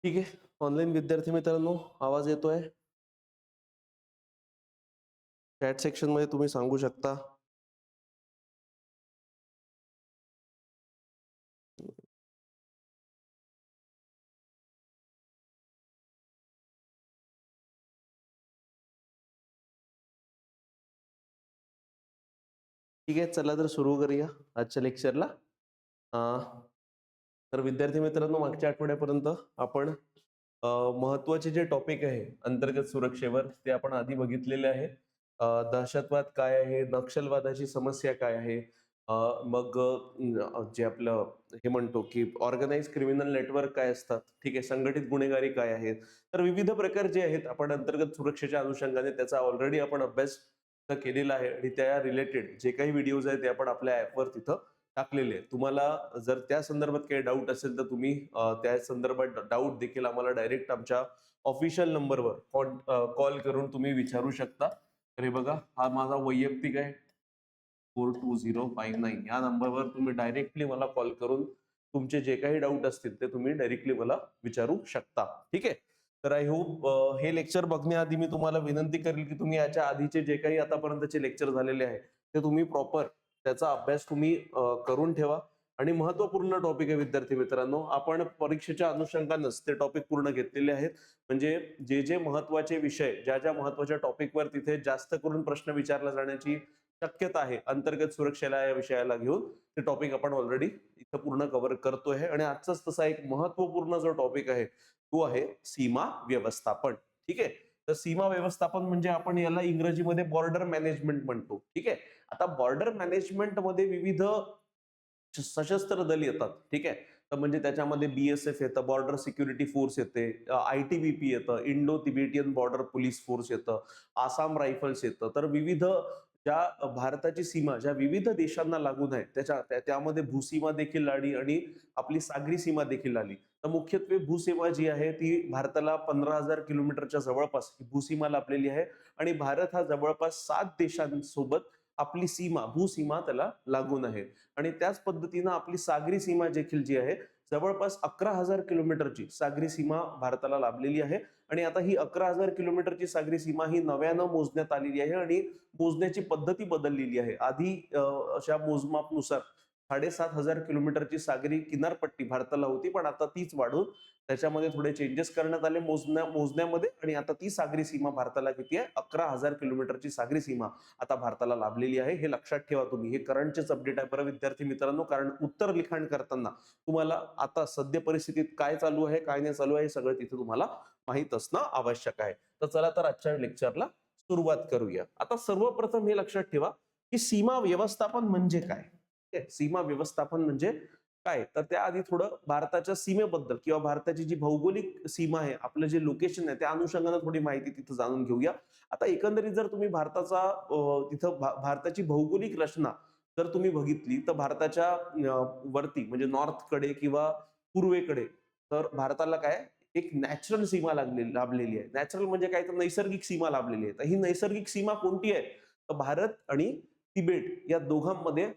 ठीक आहे. ऑनलाईन विद्यार्थी मित्रांनो, आवाज येतोय? चॅट सेक्शनमध्ये तुम्ही सांगू शकता. ठीक आहे, चला तर सुरू करूया आजच्या लेक्चरला. तर विद्यार्थी मित्रांनो, मागच्या आठवड्यापर्यंत आपण महत्वाचे जे टॉपिक आहे अंतर्गत सुरक्षेवर ते आपण आधी बघितलेले आहे. दहशतवाद काय आहे, नक्षलवादाची समस्या काय आहे, मग जे आपलं हे म्हणतो की ऑर्गनाइज क्रिमिनल नेटवर्क काय असतात, ठीक आहे, संघटित गुन्हेगारी काय आहेत. तर विविध प्रकार जे आहेत आपण अंतर्गत सुरक्षेच्या अनुषंगाने त्याचा ऑलरेडी आपण अभ्यास केलेला आहे आणि त्या रिलेटेड जे काही व्हिडिओज आहेत ते आपण आपल्या ऍपवर तिथं टाकलेले आहेत. तुम्हाला जर त्या संदर्भात काही डाऊट असेल तर तुम्ही त्या संदर्भात डाऊट देखील आम्हाला डायरेक्ट आमच्या ऑफिशियल नंबरवर कॉल करून तुम्ही विचारू शकता. तर हे बघा, हा माझा वैयक्तिक आहे 4205 या नंबरवर तुम्ही डायरेक्टली मला कॉल करून तुमचे जे काही डाऊट असतील ते तुम्ही डायरेक्टली मला विचारू शकता. ठीक आहे. तर आय होप हे लेक्चर बघण्याआधी मी तुम्हाला विनंती करेल की तुम्ही याच्या आधीचे जे काही आतापर्यंतचे लेक्चर झालेले आहे ते तुम्ही प्रॉपर त्याचा अभ्यास तुम्ही करून ठेवा. आणि महत्वपूर्ण टॉपिक आहे विद्यार्थी मित्रांनो, आपण परीक्षेच्या अनुषंगानेच ते टॉपिक पूर्ण घेतलेले आहेत. म्हणजे जे जे महत्वाचे विषय, ज्या ज्या महत्वाच्या टॉपिकवर तिथे जास्त करून प्रश्न विचारला जाण्याची शक्यता आहे अंतर्गत सुरक्षेला या विषयाला घेऊन, ते टॉपिक आपण ऑलरेडी इथं पूर्ण कव्हर करतोय. आणि आजचाच तसा एक महत्वपूर्ण जो टॉपिक आहे तो आहे सीमा व्यवस्थापन. ठीक आहे. तर सीमा व्यवस्थापन म्हणजे आपण याला इंग्रजीमध्ये बॉर्डर मॅनेजमेंट म्हणतो. ठीक आहे. आता बॉर्डर मॅनेजमेंट मध्ये विविध सशस्त्र दल येतात. ठीक आहे. तर म्हणजे त्याच्यामध्ये BSF येतं, बॉर्डर सिक्युरिटी फोर्स येते, ITBP येतं, Indo Tibetan border police force येतं, आसाम रायफल्स येतं. तर विविध ज्या भारताची सीमा ज्या विविध देशांना लागून आहे त्यामध्ये भूसीमा देखील आली आणि आपली सागरी सीमा देखील आली. तर मुख्यत्वे भूसीमा जी आहे ती भारताला 15,000 किलोमीटरच्या जवळपास भूसीमा लाभलेली आहे. आणि भारत हा जवळपास 7 देशांसोबत आपली सीमा भूसीमा त्याला लागून आहे. आणि त्याच पद्धतीनं आपली सागरी सीमा देखील जी आहे जवळपास 11,000 किलोमीटरची सागरी सीमा भारताला लाभलेली आहे. आणि आता ही 11,000 किलोमीटरची सागरी सीमा ही नव्यानं मोजण्यात आलेली आहे आणि मोजण्याची पद्धती बदललेली आहे. आधी अशा मोजमापनुसार 7,500 किलोमीटरची सागरी किनारपट्टी भारताला होती, पण आता तीच वाढून त्याच्यामध्ये थोडे चेंजेस करण्यात आले मोजण्यामध्ये. आणि आता ती सागरी सीमा भारताला किती आहे, 11,000 किलोमीटरची सागरी सीमा आता भारताला लाभलेली आहे. हे लक्षात ठेवा तुम्ही, हे करंटचेच अपडेट आहे बरं विद्यार्थी मित्रांनो, कारण उत्तर लिखाण करताना तुम्हाला आता सद्य परिस्थितीत काय चालू आहे काय नाही चालू आहे हे सगळं तिथे तुम्हाला माहित असणं आवश्यक आहे. तर चला तर आजच्या लेक्चरला सुरुवात करूया. आता सर्वप्रथम हे लक्षात ठेवा की सीमा व्यवस्थापन म्हणजे काय. सीमा व्यवस्थापन म्हणजे काय, तर त्याआधी थोडं भारताच्या सीमेबद्दल किंवा भारताची जी भौगोलिक सीमा आहे, आपलं जे लोकेशन आहे त्या अनुषंगाने थोडी माहिती तिथं जाणून घेऊया. आता एकंदरीत जर तुम्ही भारताचा तिथं भारताची भौगोलिक रचना जर तुम्ही बघितली तर भारताच्या वरती म्हणजे नॉर्थ कडे किंवा पूर्वेकडे तर भारताला काय एक नॅचरल सीमा लाभलेली आहे. नॅचरल म्हणजे काय, तर नैसर्गिक सीमा लाभलेली आहे. तर ही नैसर्गिक सीमा कोणती आहे, तर भारत आणि तिबेट या दोघांमध्ये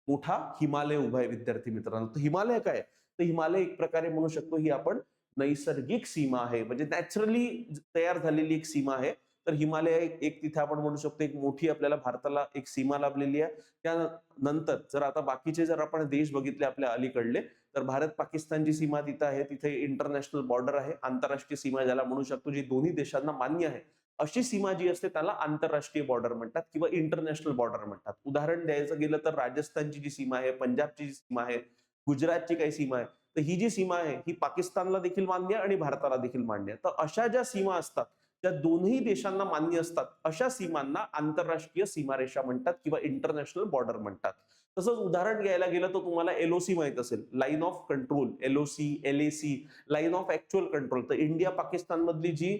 मोठा हिमालय उभा आहे विद्यार्थी मित्रांनो. तर हिमालय काय, तर हिमालय एक प्रकारे म्हणू शकतो ही आपण नैसर्गिक सीमा आहे, म्हणजे नॅचरली तयार झालेली एक सीमा आहे. तर हिमालय एक तिथे आपण म्हणू शकतो एक मोठी आपल्याला भारताला एक सीमा लाभलेली आहे. त्यानंतर जर आता बाकीचे जर आपण देश बघितले आपल्या अलीकडले, तर भारत पाकिस्तानची सीमा तिथं आहे, तिथे इंटरनॅशनल बॉर्डर आहे, आंतरराष्ट्रीय सीमा ज्याला म्हणू शकतो, जी दोन्ही देशांना मान्य आहे. अशी सीमा जी असते त्याला आंतरराष्ट्रीय बॉर्डर म्हणतात किंवा इंटरनॅशनल बॉर्डर म्हणतात. उदाहरण द्यायचं गेलं तर राजस्थानची जी सीमा आहे, पंजाबची जी सीमा आहे, गुजरातची काही सीमा आहे, तर ही जी सीमा आहे ही पाकिस्तानला देखील मान्य आणि भारताला देखील मान्य आहे. तर अशा ज्या सीमा असतात त्या दोन्ही देशांना मान्य असतात, अशा सीमांना आंतरराष्ट्रीय सीमारेषा म्हणतात किंवा इंटरनॅशनल बॉर्डर म्हणतात. तसंच उदाहरण घ्यायला गेलं तर तुम्हाला LOC माहित असेल, line of control, LOC, LAC, line of actual control. तर इंडिया पाकिस्तान मधली जी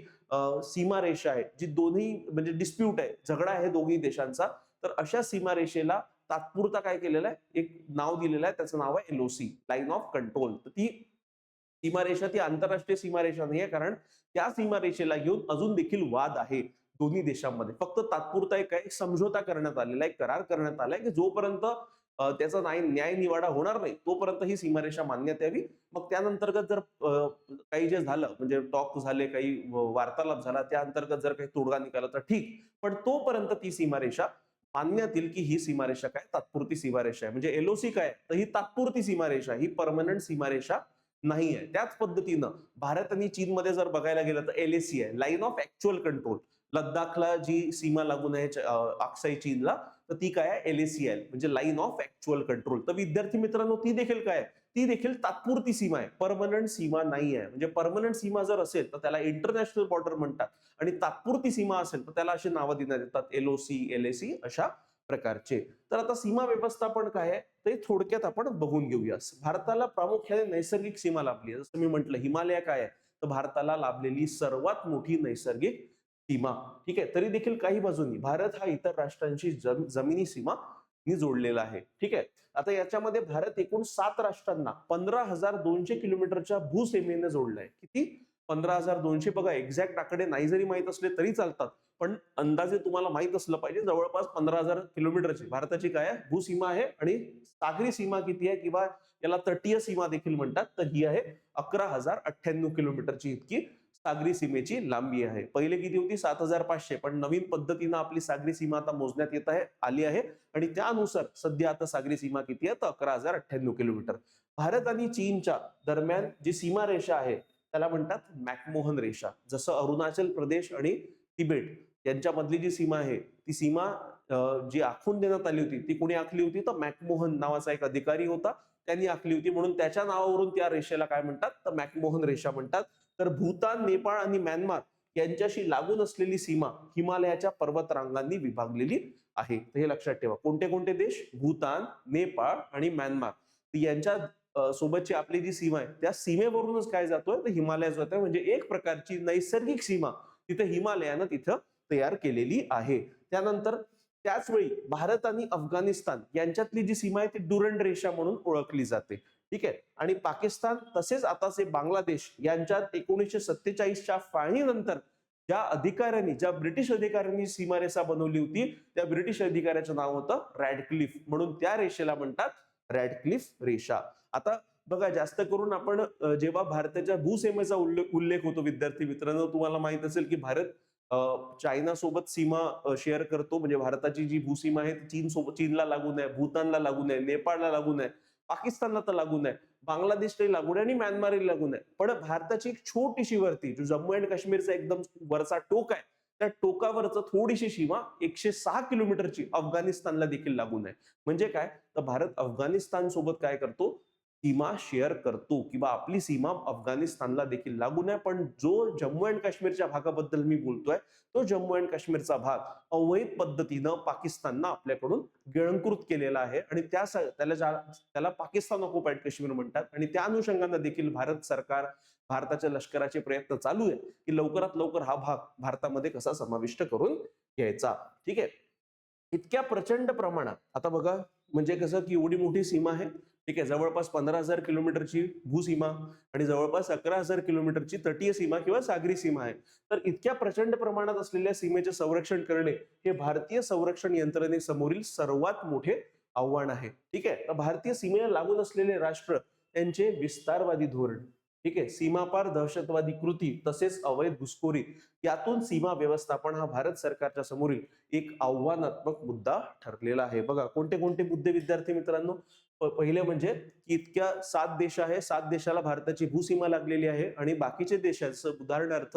सीमारेषा आहे, जी दोन्ही म्हणजे डिस्प्यूट आहे, झगडा आहे दोन्ही देशांचा, तर अशा सीमारेषेला तात्पुरता काय केलेलं आहे, एक नाव दिलेलं आहे, त्याचं नाव आहे LOC, लाईन ऑफ कंट्रोल. तर ती सीमारेषा ती आंतरराष्ट्रीय सीमारेषा नाही आहे, कारण त्या सीमारेषेला घेऊन अजून देखील वाद आहे दोन्ही देशांमध्ये. फक्त तात्पुरता एक समझोता करण्यात आलेला आहे, करार करण्यात आलाय की जोपर्यंत त्याचा न्याय निवाडा होणार नाही तोपर्यंत ही सीमारेषा मानण्यात यावी. मग त्यानंतर्गत जर काही जे झालं म्हणजे टॉक झाले, काही वार्तालाप झाला, त्या अंतर्गत जर काही तोडगा निघाला तर ठीक, पण तोपर्यंत ती सीमारेषा मानण्यात येईल की ही सीमारेषा काय, तात्पुरती सीमारेषा आहे. म्हणजे एलओसी काय, तर ही तात्पुरती सीमारेषा, ही परमनंट सीमारेषा नाही आहे. त्याच पद्धतीनं भारत आणि चीनमध्ये जर बघायला गेलं तर एलएसी आहे, लाईन ऑफ ऍक्च्युअल कंट्रोल. लद्दाखला जी सीमा लागून आहे अक्साई चीनला, तर ती काय आहे, एलएसी आहे, म्हणजे लाईन ऑफ ऍक्च्युअल कंट्रोल. तर विद्यार्थी मित्रांनो, ती देखील काय, ती देखील तात्पुरती सीमा आहे, परमनंट सीमा नाही आहे. म्हणजे परमनंट सीमा जर असेल तर त्याला इंटरनॅशनल बॉर्डर म्हणतात, आणि तात्पुरती सीमा असेल तर त्याला अशी नावं देण्यात येतात, एलओसी, एलएसी अशा प्रकारचे. तर आता सीमा व्यवस्थापन काय आहे ते थोडक्यात आपण बघून घेऊया. भारताला प्रामुख्याने नैसर्गिक सीमा लाभली आहे. जसं मी म्हटलं, हिमालय काय आहे, तर भारताला लाभलेली सर्वात मोठी नैसर्गिक सीमा. ठीक आहे, तरी देखील काही बाजूंनी भारत हा इतर राष्ट्रांची जमिनी सीमा जोडलेला आहे. ठीक आहे, आता याच्यामध्ये भारत एकूण 7 राष्ट्रांना 15,200 किलोमीटरच्या भूसीमेने जोडलाय. किती? 15,200. बघा, एक्झॅक्ट आकडे नाही जरी माहित असले तरी चालतात, पण अंदाजे तुम्हाला माहित असलं पाहिजे, जवळपास 15,000 किलोमीटरची भारताची काय आहे, भूसीमा आहे. आणि सागरी सीमा किती आहे, किंवा याला तटीय सीमा देखील म्हणतात, तर ही आहे 11,098 किलोमीटरची इतकी सागरी सीमेची लांबी आहे. पहिले किती होती, 7,500, पण नवीन पद्धतीनं आपली सागरी सीमा आता मोजण्यात येत आहे, आली आहे, आणि त्यानुसार सध्या आता सागरी सीमा किती आहे, तर 11,098 किलोमीटर. भारत आणि चीनच्या दरम्यान जी सीमारेषा आहे त्याला म्हणतात मॅकमोहन रेषा. जसं अरुणाचल प्रदेश आणि तिबेट यांच्यामधली जी सीमा आहे, ती सीमा जी आखून देण्यात आली होती, ती कोणी आखली होती, तर मॅकमोहन नावाचा एक अधिकारी होता, त्यांनी आखली होती. म्हणून त्याच्या नावावरून त्या रेषेला काय म्हणतात, तर मॅकमोहन रेषा म्हणतात. तर भूतान, नेपाळ आणि म्यानमार यांच्याशी लागून असलेली सीमा हिमालयाच्या पर्वतरांगांनी विभागलेली आहे. तर हे लक्षात ठेवा. कोणते कोणते देश? भूतान, नेपाळ आणि म्यानमार यांच्या सोबतची आपली जी सीमा आहे, त्या सीमेवरूनच काय जातोय, तर हिमालय जातोय. म्हणजे एक प्रकारची नैसर्गिक सीमा तिथे हिमालयानं तिथं तयार केलेली आहे. त्यानंतर त्याच वेळी भारत आणि अफगाणिस्तान यांच्यातली जी सीमा आहे ती डुरंड रेषा म्हणून ओळखली जाते. ठीक आहे, आणि पाकिस्तान तसेच आताचे बांगलादेश यांच्यात 1947च्या फाळणीनंतर ज्या ब्रिटिश अधिकाऱ्यांनी सीमारेषा बनवली होती, त्या ब्रिटिश अधिकाऱ्याचं नाव होतं रॅडक्लिफ, म्हणून त्या रेषेला म्हणतात रॅडक्लिफ रेषा. आता बघा, जास्त करून आपण जेव्हा भारताच्या भूसीमेचा उल्लेख होतो, विद्यार्थी मित्रांनो, तुम्हाला माहित असेल की भारत चायना सोबत सीमा शेअर करतो. म्हणजे भारताची जी भूसीमा आहे चीनला लागून आहे, भूतानला लागून आहे, नेपाळला लागून आहे, पाकिस्तानला तर लागून आहे, बांगलादेशला लागून आहे, आणि म्यानमारला लागून आहे. पण भारताची एक छोटीशी वरती, जो जम्मू अँड काश्मीरचा एकदम वरचा टोक आहे, त्या टोकावरच थोडीशी सीमा 106 किलोमीटरची अफगाणिस्तानला देखील लागून आहे. म्हणजे काय, तर भारत अफगाणिस्तान सोबत काय करतो, सीमा शेअर करतो, किंवा आपली सीमा अफगाणिस्तानला देखील लागून आहे. पण जो जम्मू अँड काश्मीरच्या भागाबद्दल मी बोलतोय, तो जम्मू अँड काश्मीरचा भाग अवैध पद्धतीनं पाकिस्ताननं आपल्याकडून गिळंकृत केलेला आहे, आणि त्याला पाकिस्तान ऑक्युपाइड काश्मीर म्हणतात. आणि त्या अनुषंगाने देखील भारत सरकार, भारताच्या लष्कराचे प्रयत्न चालू आहे की लवकरात लवकर हा भाग भारतामध्ये कसा समाविष्ट करून घ्यायचा. ठीक आहे, इतक्या प्रचंड प्रमाणात आता बघा, म्हणजे कसं की एवढी मोठी सीमा आहे. ठीक आहे, जवळपास 15,000 किलोमीटरची भूसीमा आणि जवळपास 11,000 किलोमीटरची तटीय सीमा किंवा सागरी सीमा आहे. तर इतक्या प्रचंड प्रमाणात असलेल्या सीमेचे संरक्षण करणे हे भारतीय संरक्षण यंत्रणेसमोरील सर्वात मोठे आव्हान आहे. ठीक आहे, तर भारतीय सीमेला लागून असलेले राष्ट्र त्यांचे विस्तारवादी धोरण, ठीक आहे, सीमापार दहशतवादी कृती तसेच अवैध घुसखोरी, यातून सीमा व्यवस्थापन हा भारत सरकारच्या समोरील एक आव्हानात्मक मुद्दा ठरलेला आहे. बघा, कोणते कोणते मुद्दे विद्यार्थी मित्रांनो? पहिले म्हणजे की इतक्या 7 देश आहे, 7 देशाला भारताची भूसीमा लागलेली आहे, आणि बाकीचे देशांचं उदाहरणार्थ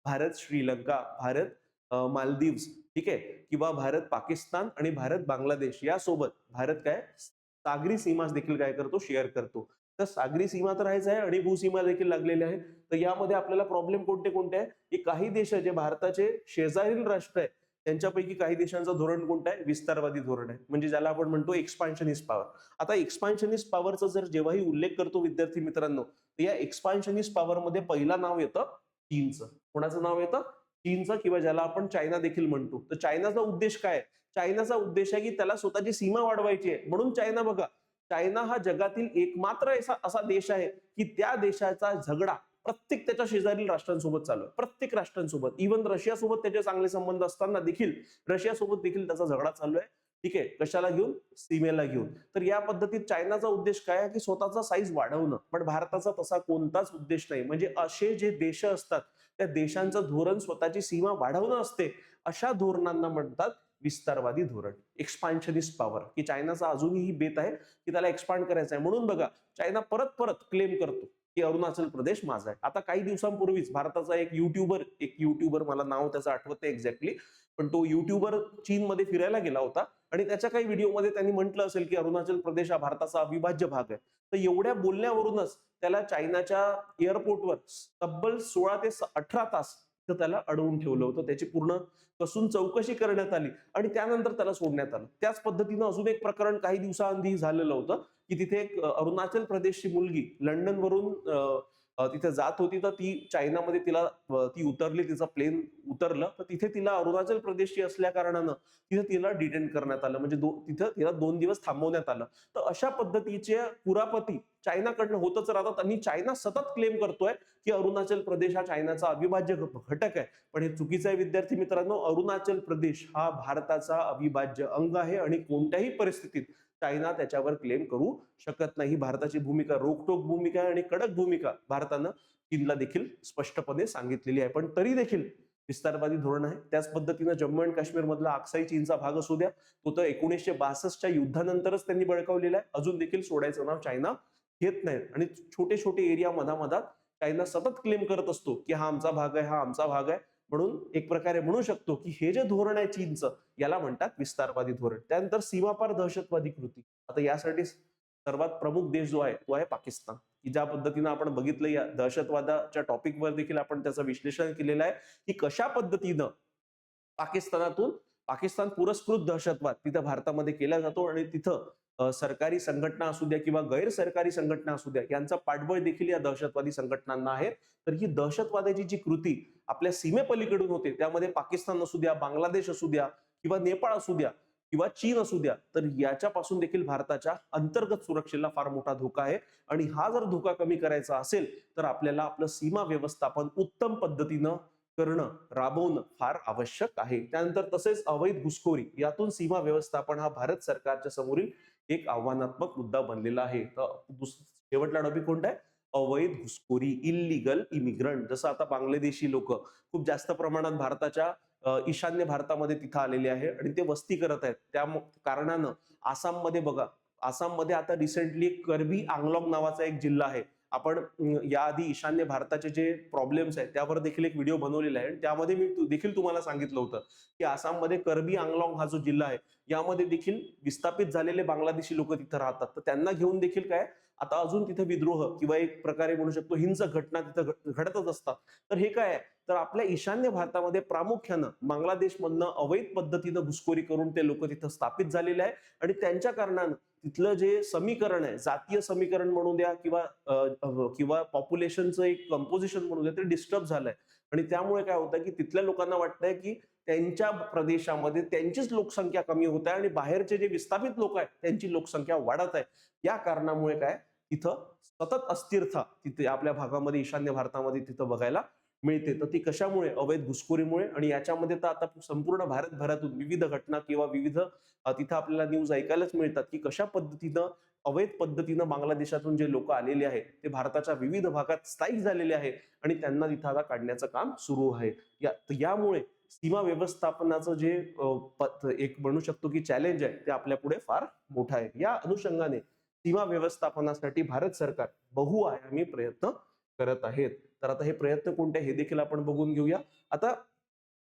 भारत श्रीलंका, भारत मालदीव्स, ठीक आहे, किंवा भारत पाकिस्तान आणि भारत बांगलादेश यासोबत भारत काय सागरी सीमा देखील काय करतो, शेअर करतो. तर सागरी सीमा तर आहेच आहे, आणि भूसीमा देखील लागलेली आहे. तर यामध्ये आपल्याला प्रॉब्लेम कोणते कोणते आहे, की काही देश जे भारताचे शेजारील राष्ट्र आहे, त्यांच्यापैकी काही देशांचं धोरण कोणतं आहे, विस्तारवादी धोरण आहे. म्हणजे ज्याला आपण म्हणतो एक्सपान्शनिस्ट पॉवर. आता एक्सपान्शनिस्ट पॉवरचा जर जेव्हाही उल्लेख करतो विद्यार्थी मित्रांनो, तर या एक्सपान्शनिस्ट पॉवर मध्ये पहिला नाव येतं चीनचं. कोणाचं नाव येतं? चीनचं, किंवा ज्याला आपण चायना देखील म्हणतो. तर चायनाचा उद्देश काय? चायनाचा उद्देश आहे की त्याला स्वतःची सीमा वाढवायची आहे. म्हणून चायना, बघा, चायना हा जगातील एकमात्र असा देश आहे की त्या देशाचा झगडा प्रत्येक त्याच्या शेजारील राष्ट्रांसोबत चालू आहे. प्रत्येक राष्ट्रांसोबत, इव्हन रशियासोबत त्याचे चांगले संबंध असताना देखील रशियासोबत देखील त्याचा झगडा चालू आहे. ठीक आहे, कशाला घेऊन? सीमेला घेऊन. तर या पद्धतीत चायनाचा उद्देश काय आहे की स्वतःचा साईज वाढवणं, पण भारताचा तसा कोणताच उद्देश नाही. म्हणजे असे जे देश असतात त्या देशांचं धोरण स्वतःची सीमा वाढवणं असते, अशा धोरणांना म्हणतात विस्तारवादी धोरण, एक्सपान्शनिस्ट पॉवर. की चायनाचा अजूनही ही बेत आहे की त्याला एक्सपांड करायचं आहे. म्हणून बघा, चायना परत परत क्लेम करतो की अरुणाचल प्रदेश माझा आहे. आता काही दिवसांपूर्वीच भारताचा एक युट्यूबर मला नाव त्याचं आठवत नाही एक्झॅक्टली, पण तो युट्यूबर चीनमध्ये फिरायला गेला होता आणि त्याच्या काही व्हिडिओमध्ये त्यांनी म्हटलं असेल की अरुणाचल प्रदेश हा भारताचा अविभाज्य भाग आहे. तर एवढ्या बोलण्यावरूनच त्याला चायनाच्या एअरपोर्टवर तब्बल 16 ते 18 तास त्याला अडवून ठेवलं होतं. त्याची पूर्ण कसून चौकशी करण्यात आली आणि त्यानंतर त्याला सोडण्यात आलं. त्याच पद्धतीनं अजून एक प्रकरण काही दिवसांआधी झालेलं होतं की तिथे एक अरुणाचल प्रदेशची मुलगी लंडनवरून तिथे जात होती. तर ती चायनामध्ये ती उतरली, तिचा प्लेन उतरलं, तर तिथे तिला अरुणाचल प्रदेशची असल्या कारणानं तिथे तिला डिटेन करण्यात आलं. म्हणजे तिथं तिला 2 दिवस थांबवण्यात आलं. तर अशा पद्धतीचे कुरापती चायनाकडनं होतच राहतात आणि चायना सतत क्लेम करतोय की अरुणाचल प्रदेश हा चायनाचा अविभाज्य घटक आहे. पण हे चुकीचं आहे विद्यार्थी मित्रांनो. अरुणाचल प्रदेश हा भारताचा अविभाज्य अंग आहे आणि कोणत्याही परिस्थितीत चायना त्याच्यावर क्लेम करू शकत नाही. भारताची भूमिका रोकटोक भूमिका आहे आणि कडक भूमिका भारतानं चीनला देखील स्पष्टपणे सांगितलेली आहे. पण तरी देखील विस्तारवादी धोरण आहे. त्याच पद्धतीनं जम्मू आणि काश्मीर मधला अक्साई चीनचा भाग असू द्या, तो तर 1962च्या युद्धानंतरच त्यांनी बळकावलेला आहे. अजून देखील सोडायचं नाव चायना घेत नाही आणि छोटे छोटे एरिया मधामधात चायना सतत क्लेम करत असतो की हा आमचा भाग आहे, हा आमचा भाग आहे. म्हणून एक प्रकारे म्हणू शकतो की हे जे धोरण आहे चीनचं, याला म्हणतात विस्तारवादी धोरण. त्यानंतर सीमापार दहशतवादी कृती. आता यासाठी सर्वात प्रमुख देश जो आहे तो आहे पाकिस्तान. की ज्या पद्धतीनं आपण बघितलं, या दहशतवादाच्या टॉपिकवर देखील आपण त्याचं विश्लेषण केलेलं आहे की कशा पद्धतीनं पाकिस्तान पुरस्कृत दहशतवाद तिथं भारतामध्ये केला जातो आणि तिथं सरकारी संघटना असू द्या किंवा गैर सरकारी संघटना असू द्या, यांचा पाठबळ देखील या दहशतवादी संघटनांना आहे. तर ही दहशतवादाची जी कृती आपल्या सीमेपलीकडून होते, त्यामध्ये पाकिस्तान असू द्या, बांगलादेश असू द्या किंवा नेपाळ असू द्या किंवा चीन असू द्या, तर याच्यापासून देखील भारताच्या अंतर्गत सुरक्षेला फार मोठा धोका आहे. आणि हा जर धोका कमी करायचा असेल तर आपल्याला आपलं सीमा व्यवस्थापन उत्तम पद्धतीनं करणं, राबवणं फार आवश्यक आहे. त्यानंतर तसेच अवैध घुसखोरी, यातून सीमा व्यवस्थापन हा भारत सरकारच्या समोरील एक आव्हानात्मक मुद्दा बनलेला आहे. तर शेवटला टॉपिक कोणता आहे? अवैध घुसखोरी, इल्लीगल इमिग्रंट. जसं आता बांगलादेशी लोक खूप जास्त प्रमाणात भारताच्या ईशान्य भारतामध्ये तिथं आलेले आहे आणि ते वस्ती करत आहेत. त्या कारणानं आसाममध्ये बघा, आसाममध्ये आता रिसेंटली कर्बी आंगलॉंग नावाचा एक जिल्हा आहे. आपण याआधी ईशान्य भारताचे जे प्रॉब्लेम्स आहेत त्यावर देखील एक व्हिडिओ बनवलेला आहे. त्यामध्ये मी देखील तुम्हाला सांगितलं होतं की आसाममध्ये कर्बी आंगलॉंग हा जो जिल्हा आहे, यामध्ये देखील विस्थापित झालेले बांगलादेशी लोक तिथं राहतात. तर त्यांना घेऊन देखील काय, आता अजून तिथे विद्रोह किंवा एक प्रकारे म्हणू शकतो हिंसक घटना तिथं घडतच असतात. तर हे काय आहे, तर आपल्या ईशान्य भारतामध्ये प्रामुख्यानं बांगलादेशमधनं अवैध पद्धतीनं घुसखोरी करून ते लोक तिथं स्थापित झालेले आहे आणि त्यांच्या कारणानं तिथलं जे समीकरण आहे, जातीय समीकरण म्हणू द्या किंवा पॉप्युलेशनचं एक कंपोजिशन म्हणू द्या, ते डिस्टर्ब झालंय. आणि त्यामुळे काय होतं की तिथल्या लोकांना वाटतंय की त्यांच्या प्रदेशामध्ये त्यांचीच लोकसंख्या कमी होत आहे आणि बाहेरचे जे विस्थापित लोक आहेत त्यांची लोकसंख्या वाढत आहे. या कारणामुळे काय, तिथं सतत अस्थिरता तिथे आपल्या भागामध्ये, ईशान्य भारतामध्ये तिथं बघायला मिळते. तर ती कशामुळे? अवैध घुसखोरीमुळे. आणि याच्यामध्ये तर आता संपूर्ण भारतभरातून विविध घटना किंवा विविध तिथं आपल्याला न्यूज ऐकायलाच मिळतात की कशा पद्धतीनं अवैध पद्धतीनं बांगलादेशातून जे लोक आलेले आहेत ते भारताच्या विविध भागात स्थायिक झालेले आहेत आणि त्यांना तिथं आता काढण्याचं काम सुरू आहे. यामुळे सीमा व्यवस्थापनाचं जे एक म्हणू शकतो की चॅलेंज आहे, ते आपल्या पुढे फार मोठं आहे. या अनुषंगाने सीमा व्यवस्थापनासाठी भारत सरकार बहुआयामी प्रयत्न करत आहेत. तर आता हे प्रयत्न कोणते हे देखील आपण बघून घेऊया. आता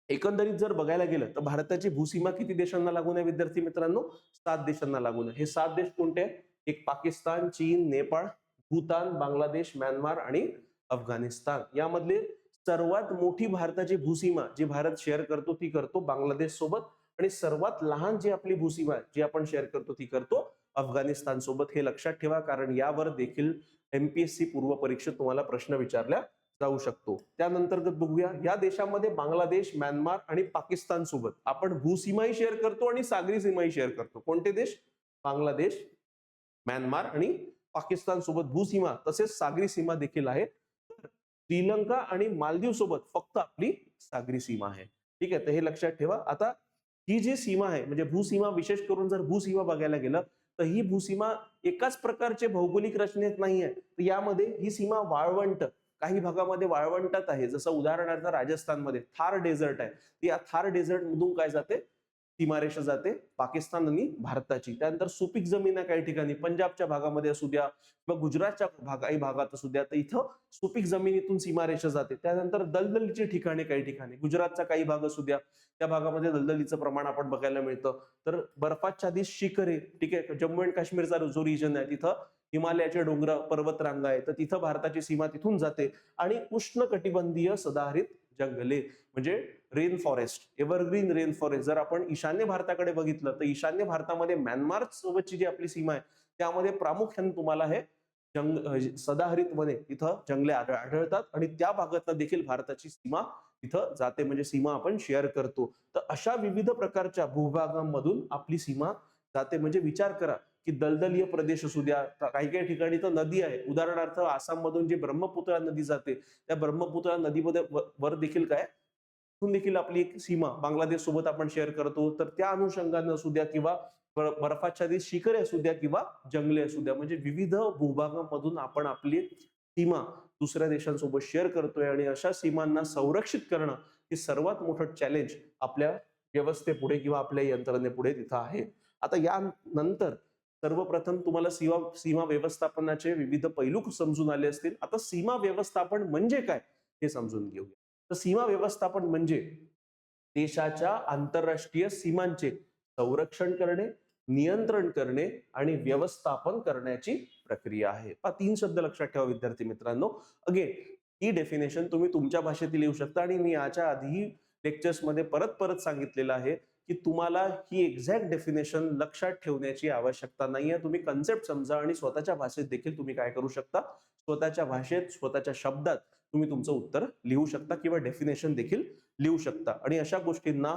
एकंदरीत जर बघायला गेलं तर भारताची भूसीमा किती देशांना लागून आहे विद्यार्थी मित्रांनो? 7 देशांना लागून आहे. हे 7 देश कोणते आहेत? एक पाकिस्तान, चीन, नेपाळ, भूतान, बांगलादेश, म्यानमार आणि अफगाणिस्तान. यामधले सर्वात मोठी भारताची भूसीमा जी भारत शेअर करतो ती करतो बांगलादेश सोबत, आणि सर्वात लहान जी आपली भूसीमा आहे जी आपण शेअर करतो ती करतो अफगाणिस्तान सोबत. हे लक्षात ठेवा, कारण यावर देखील एमपीएससी पूर्व परीक्षेत तुम्हाला प्रश्न विचारल्या जाऊ शकतो. त्यानंतर बघूया, या देशामध्ये बांगलादेश, म्यानमार आणि पाकिस्तान सोबत आपण भूसीमाही शेअर करतो आणि सागरी सीमाही शेअर करतो. कोणते देश? बांगलादेश, म्यानमार आणि पाकिस्तान सोबत भूसीमा तसेच सागरी सीमा देखील आहे. श्रीलंका आणि मालदीव सोबत फक्त आपली सागरी सीमा आहे. ठीक आहे, तर हे लक्षात ठेवा. आता ही जी सीमा आहे म्हणजे भूसीमा, विशेष करून जर भूसीमा बघायला गेलं तर ही भूसीमा एकाच प्रकारचे भौगोलिक रचनेत नाही आहे. तर यामध्ये ही सीमा वाळवंट, काही भागामध्ये वाळवंटात आहे. जसं उदाहरणार्थ राजस्थानमध्ये थार डेझर्ट आहे. या थार डेझर्ट मधून काय जाते, सीमारेषा जाते पाकिस्तान आणि भारताची. त्यानंतर सुपीक जमीन आहे काही ठिकाणी, पंजाबच्या भागामध्ये असू द्या किंवा गुजरातच्या काही भागात असू द्या, तर इथं सुपीक जमिनीतून सीमारेषा जाते. त्यानंतर दलदलीची ठिकाणे काही ठिकाणी, गुजरातचा काही भाग असू द्या, त्या भागामध्ये दलदलीचं प्रमाण आपण बघायला मिळतं. तर बर्फाच्छादित शिखरे, ठीक आहे, जम्मू अँड काश्मीरचा जो रिजन आहे तिथं हिमालयाचे डोंगर पर्वतरांगा आहे, तर तिथं भारताची सीमा तिथून जाते. आणि उष्णकटिबंधीय सदाहरित जंगले म्हणजे rain forest, evergreen rain forest. जर आपण ईशान्य भारताकडे बघितलं तर ईशान्य भारतामध्ये म्यानमार सोबतची जी आपली सीमा आहे त्यामध्ये प्रामुख्याने तुम्हाला हे सदाहरित वने, इथं जंगले आढळतात आणि त्या भागातनं देखील भारताची सीमा इथं जाते, म्हणजे सीमा आपण शेअर करतो. तर अशा विविध प्रकारच्या भूभागांमधून आपली सीमा जाते. म्हणजे विचार करा की दलदलीय प्रदेश असू द्या, काही काही ठिकाणी तर नदी आहे. उदाहरणार्थ आसाम मधून जी ब्रह्मपुत्रा नदी जाते, त्या ब्रह्मपुत्रा नदीमध्ये वर देखील काय, तिथून देखील आपली एक सीमा बांगलादेश सोबत आपण शेअर करतो. तर त्या अनुषंगाने असू द्या किंवा बर्फाच्छादित शिखरे असू द्या किंवा जंगले असू द्या, म्हणजे विविध भूभागांमधून आपण आपली सीमा दुसऱ्या देशांसोबत शेअर करतोय. आणि अशा सीमांना संरक्षित करणं हे सर्वात मोठं चॅलेंज आपल्या व्यवस्थेपुढे किंवा आपल्या यंत्रणेपुढे तिथं आहे. आता यानंतर सर्वप्रथम तुम्हाला सीमा व्यवस्थापनाचे विविध पैलू समजून आले असतील. आता सीमा व्यवस्थापन म्हणजे काय हे समजून घेऊया. तर सीमा व्यवस्थापन म्हणजे देशाच्या आंतरराष्ट्रीय सीमांचे संरक्षण करणे, नियंत्रण करणे आणि व्यवस्थापन करण्याची प्रक्रिया आहे. 3 शब्द लक्षात ठेवा विद्यार्थी मित्रांनो. अगेन ही डेफिनेशन तुम्ही तुमच्या भाषेत लिहू शकता आणि मी याच्या आधी लेक्चर्स मध्ये परत परत सांगितलेलं आहे की तुम्हाला ही एक्झॅक्ट डेफिनेशन लक्षात ठेवण्याची आवश्यकता नाहीये. तुम्ही कन्सेप्ट समजा आणि स्वतःच्या भाषेत देखील तुम्ही काय करू शकता, स्वतःच्या भाषेत स्वतःच्या शब्दात तुम्ही तुमचं उत्तर लिहू शकता किंवा डेफिनेशन देखील लिहू शकता. आणि अशा गोष्टींना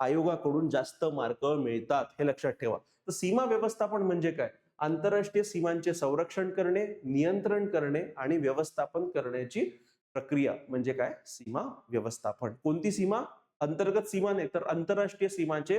आयोगाकडून जास्त मार्क मिळतात, हे लक्षात ठेवा. तर सीमा व्यवस्थापन म्हणजे काय, आंतरराष्ट्रीय सीमांचे संरक्षण करणे, नियंत्रण करणे आणि व्यवस्थापन करण्याची प्रक्रिया म्हणजे काय, सीमा व्यवस्थापन. कोणती सीमा, अंतर्गत सीमा नाही तर आंतरराष्ट्रीय सीमांचे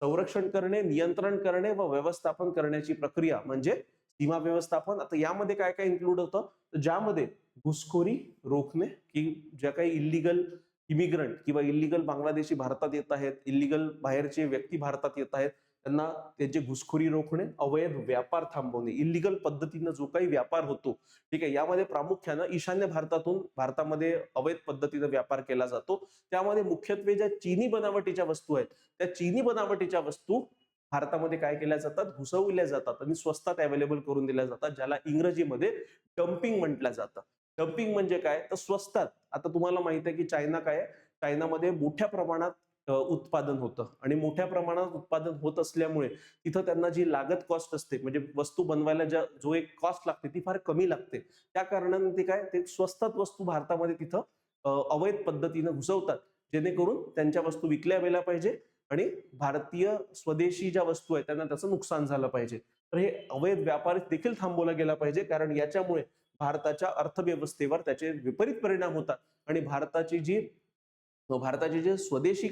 संरक्षण करणे, नियंत्रण करणे व व्यवस्थापन करण्याची प्रक्रिया म्हणजे सीमा व्यवस्थापन. आता यामध्ये काय काय इन्क्लूड होतं, ज्यामध्ये घुसखोरी रोखणे, की ज्या काही इल्लीगल इमिग्रंट किंवा इल्लीगल बांगलादेशी भारतात येत आहेत, इल्लीगल बाहेरचे व्यक्ती भारतात येत आहेत, त्यांना त्यांची घुसखोरी रोखणे, अवैध व्यापार थांबवणे, इल्लीगल पद्धतीनं जो काही व्यापार होतो, ठीक आहे, यामध्ये प्रामुख्यानं ईशान्य भारतातून भारतामध्ये अवैध पद्धतीने व्यापार केला जातो. त्यामध्ये मुख्यत्वे ज्या चीनी बनावटीच्या वस्तू आहेत, त्या चीनी बनावटीच्या वस्तू भारतामध्ये काय केल्या जातात, घुसवल्या जातात आणि स्वस्तात अवेलेबल करून दिल्या जातात, ज्याला इंग्रजीमध्ये डम्पिंग म्हटलं जातं. डम्पिंग म्हणजे काय, तर स्वस्तात. आता तुम्हाला माहित आहे की चायना काय आहे, चायनामध्ये मोठ्या प्रमाणात उत्पादन होतं आणि मोठ्या प्रमाणात उत्पादन होत असल्यामुळे तिथं त्यांना जी लागत कॉस्ट असते, म्हणजे वस्तू बनवायला जो एक कॉस्ट लागते ती फार कमी लागते. त्या कारणाने ते काय, ते स्वस्तात वस्तू भारतामध्ये तिथं अवैध पद्धतीने घुसवतात, जेणेकरून त्यांच्या वस्तू विकल्या गेल्या पाहिजे आणि भारतीय स्वदेशी ज्या वस्तू आहेत त्यांना त्याचं नुकसान झालं पाहिजे. तर हे अवैध व्यापार देखील थांबवला गेला पाहिजे, कारण याच्यामुळे भारताच्या अर्थव्यवस्थेवर त्याचे विपरीत परिणाम होतात आणि भारताचे जे स्वदेशी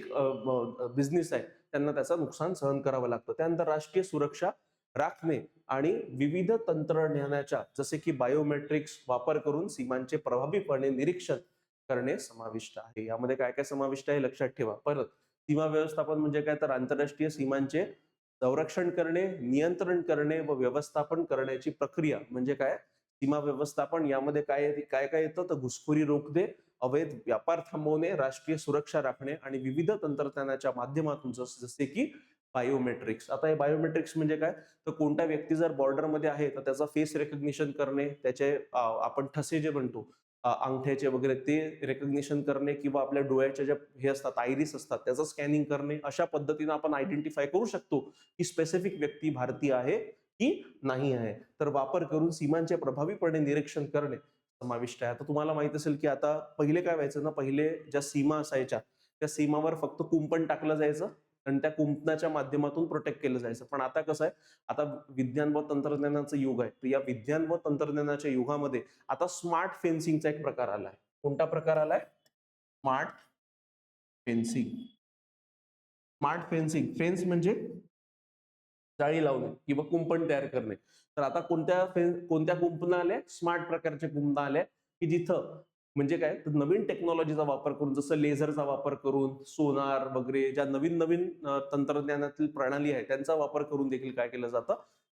बिझनेस आहे त्यांना त्याचं नुकसान सहन करावं लागतं. त्यानंतर राष्ट्रीय सुरक्षा राखणे आणि विविध तंत्रज्ञानाच्या जसे की बायोमेट्रिक्स वापर करून सीमांचे प्रभावीपणे निरीक्षण करणे समाविष्ट आहे. यामध्ये काय काय समाविष्ट आहे लक्षात ठेवा. परत सीमा व्यवस्थापन म्हणजे काय, तर आंतरराष्ट्रीय सीमांचे संरक्षण करणे, नियंत्रण करणे व व्यवस्थापन करण्याची प्रक्रिया म्हणजे काय, सीमा व्यवस्थापन. यामध्ये काय काय काय येतं, तर घुसखोरी रोखणे, अवैध व्यापार थांबवणे, राष्ट्रीय सुरक्षा राखणे आणि विविध तंत्रज्ञानाच्या माध्यमातून जसे की बायोमेट्रिक्स. आता हे बायोमेट्रिक्स म्हणजे काय, तर कोणता व्यक्ती जर बॉर्डरमध्ये आहे तर त्याचा फेस रेकग्निशन करणे, त्याचे आपण ठसे जे म्हणतो अंगठ्याचे वगैरे ते रेकग्निशन करणे किंवा आपल्या डोळ्याच्या ज्या हे असतात आयरिस असतात त्याचं स्कॅनिंग करणे. अशा पद्धतीने आपण आयडेंटिफाय करू शकतो की स्पेसिफिक व्यक्ती भारतीय आहे की नाही आहे. तर वापर करून सीमांचे प्रभावीपणे निरीक्षण करणे समाविष्ट आहे. आता तुम्हाला माहित असेल की आता पहिले काय व्हायचं ना, पहिले ज्या सीमा असायच्या त्या सीमावर फक्त कुंपण टाकलं जायचं आणि त्या कुंपणाच्या माध्यमातून प्रोटेक्ट केलं जायचं. पण आता कसं आहे, आता विज्ञान व तंत्रज्ञानाचं युग आहे. तर या विज्ञान व तंत्रज्ञानाच्या युगामध्ये आता स्मार्ट फेन्सिंगचा एक प्रकार आलाय. कोणता प्रकार आलाय, smart fencing. Smart fencing, fence म्हणजे जाळी लावणे किंवा कुंपण तयार करणे. तर आता कोणत्या कुंपणं आल्या? स्मार्ट प्रकारच्या कुंपणं आल्या, की जिथं म्हणजे काय, तर नवीन टेक्नॉलॉजीचा वापर करून, जसं लेझरचा वापर करून, सोनार वगैरे ज्या नवीन नवीन तंत्रज्ञानातील प्रणाली आहे त्यांचा वापर करून देखील काय केलं जातं,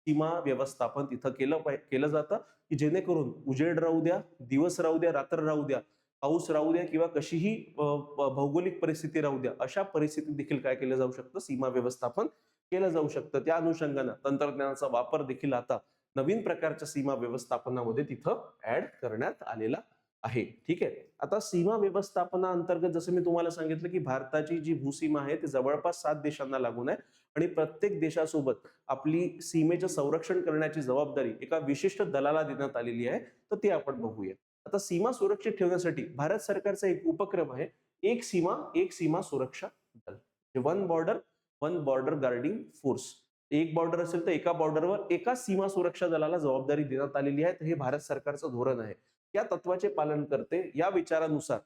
सीमा व्यवस्थापन तिथं केलं जातं, की जेणेकरून उजेड राहू द्या, दिवस राहू द्या, रात्र राहू द्या, पाऊस राहू द्या किंवा कशीही भौगोलिक परिस्थिती राहू द्या, अशा परिस्थितीत देखील काय केलं जाऊ शकतं, सीमा व्यवस्थापन केलं जाऊ शकतं. त्या अनुषंगानं तंत्रज्ञानाचा वापर देखील आता नवीन प्रकारच्या सीमा व्यवस्थापनामध्ये तिथं ऍड करण्यात आलेला आहे. ठीक आहे. आता सीमा व्यवस्थापनाअंतर्गत जसं मी तुम्हाला सांगितलं, की भारताची जी भूसीमा आहे ती जवळपास 7 देशांना लागून आहे आणि प्रत्येक देशासोबत आपली सीमेचं संरक्षण करण्याची जबाबदारी एका विशिष्ट दलाला देण्यात आलेली आहे. तर ते आपण बघूया. आता सीमा सुरक्षित ठेवण्यासाठी भारत सरकारचा एक उपक्रम आहे, एक सीमा सुरक्षा दल. One border guarding force. एक बॉर्डर असेल तर एका बॉर्डरवर एका सीमा सुरक्षा दलाला जबाबदारी देण्यात आलेली आहे. तर हे भारत सरकारचं धोरण आहे. या तत्वाचे पालन करते. या विचारानुसार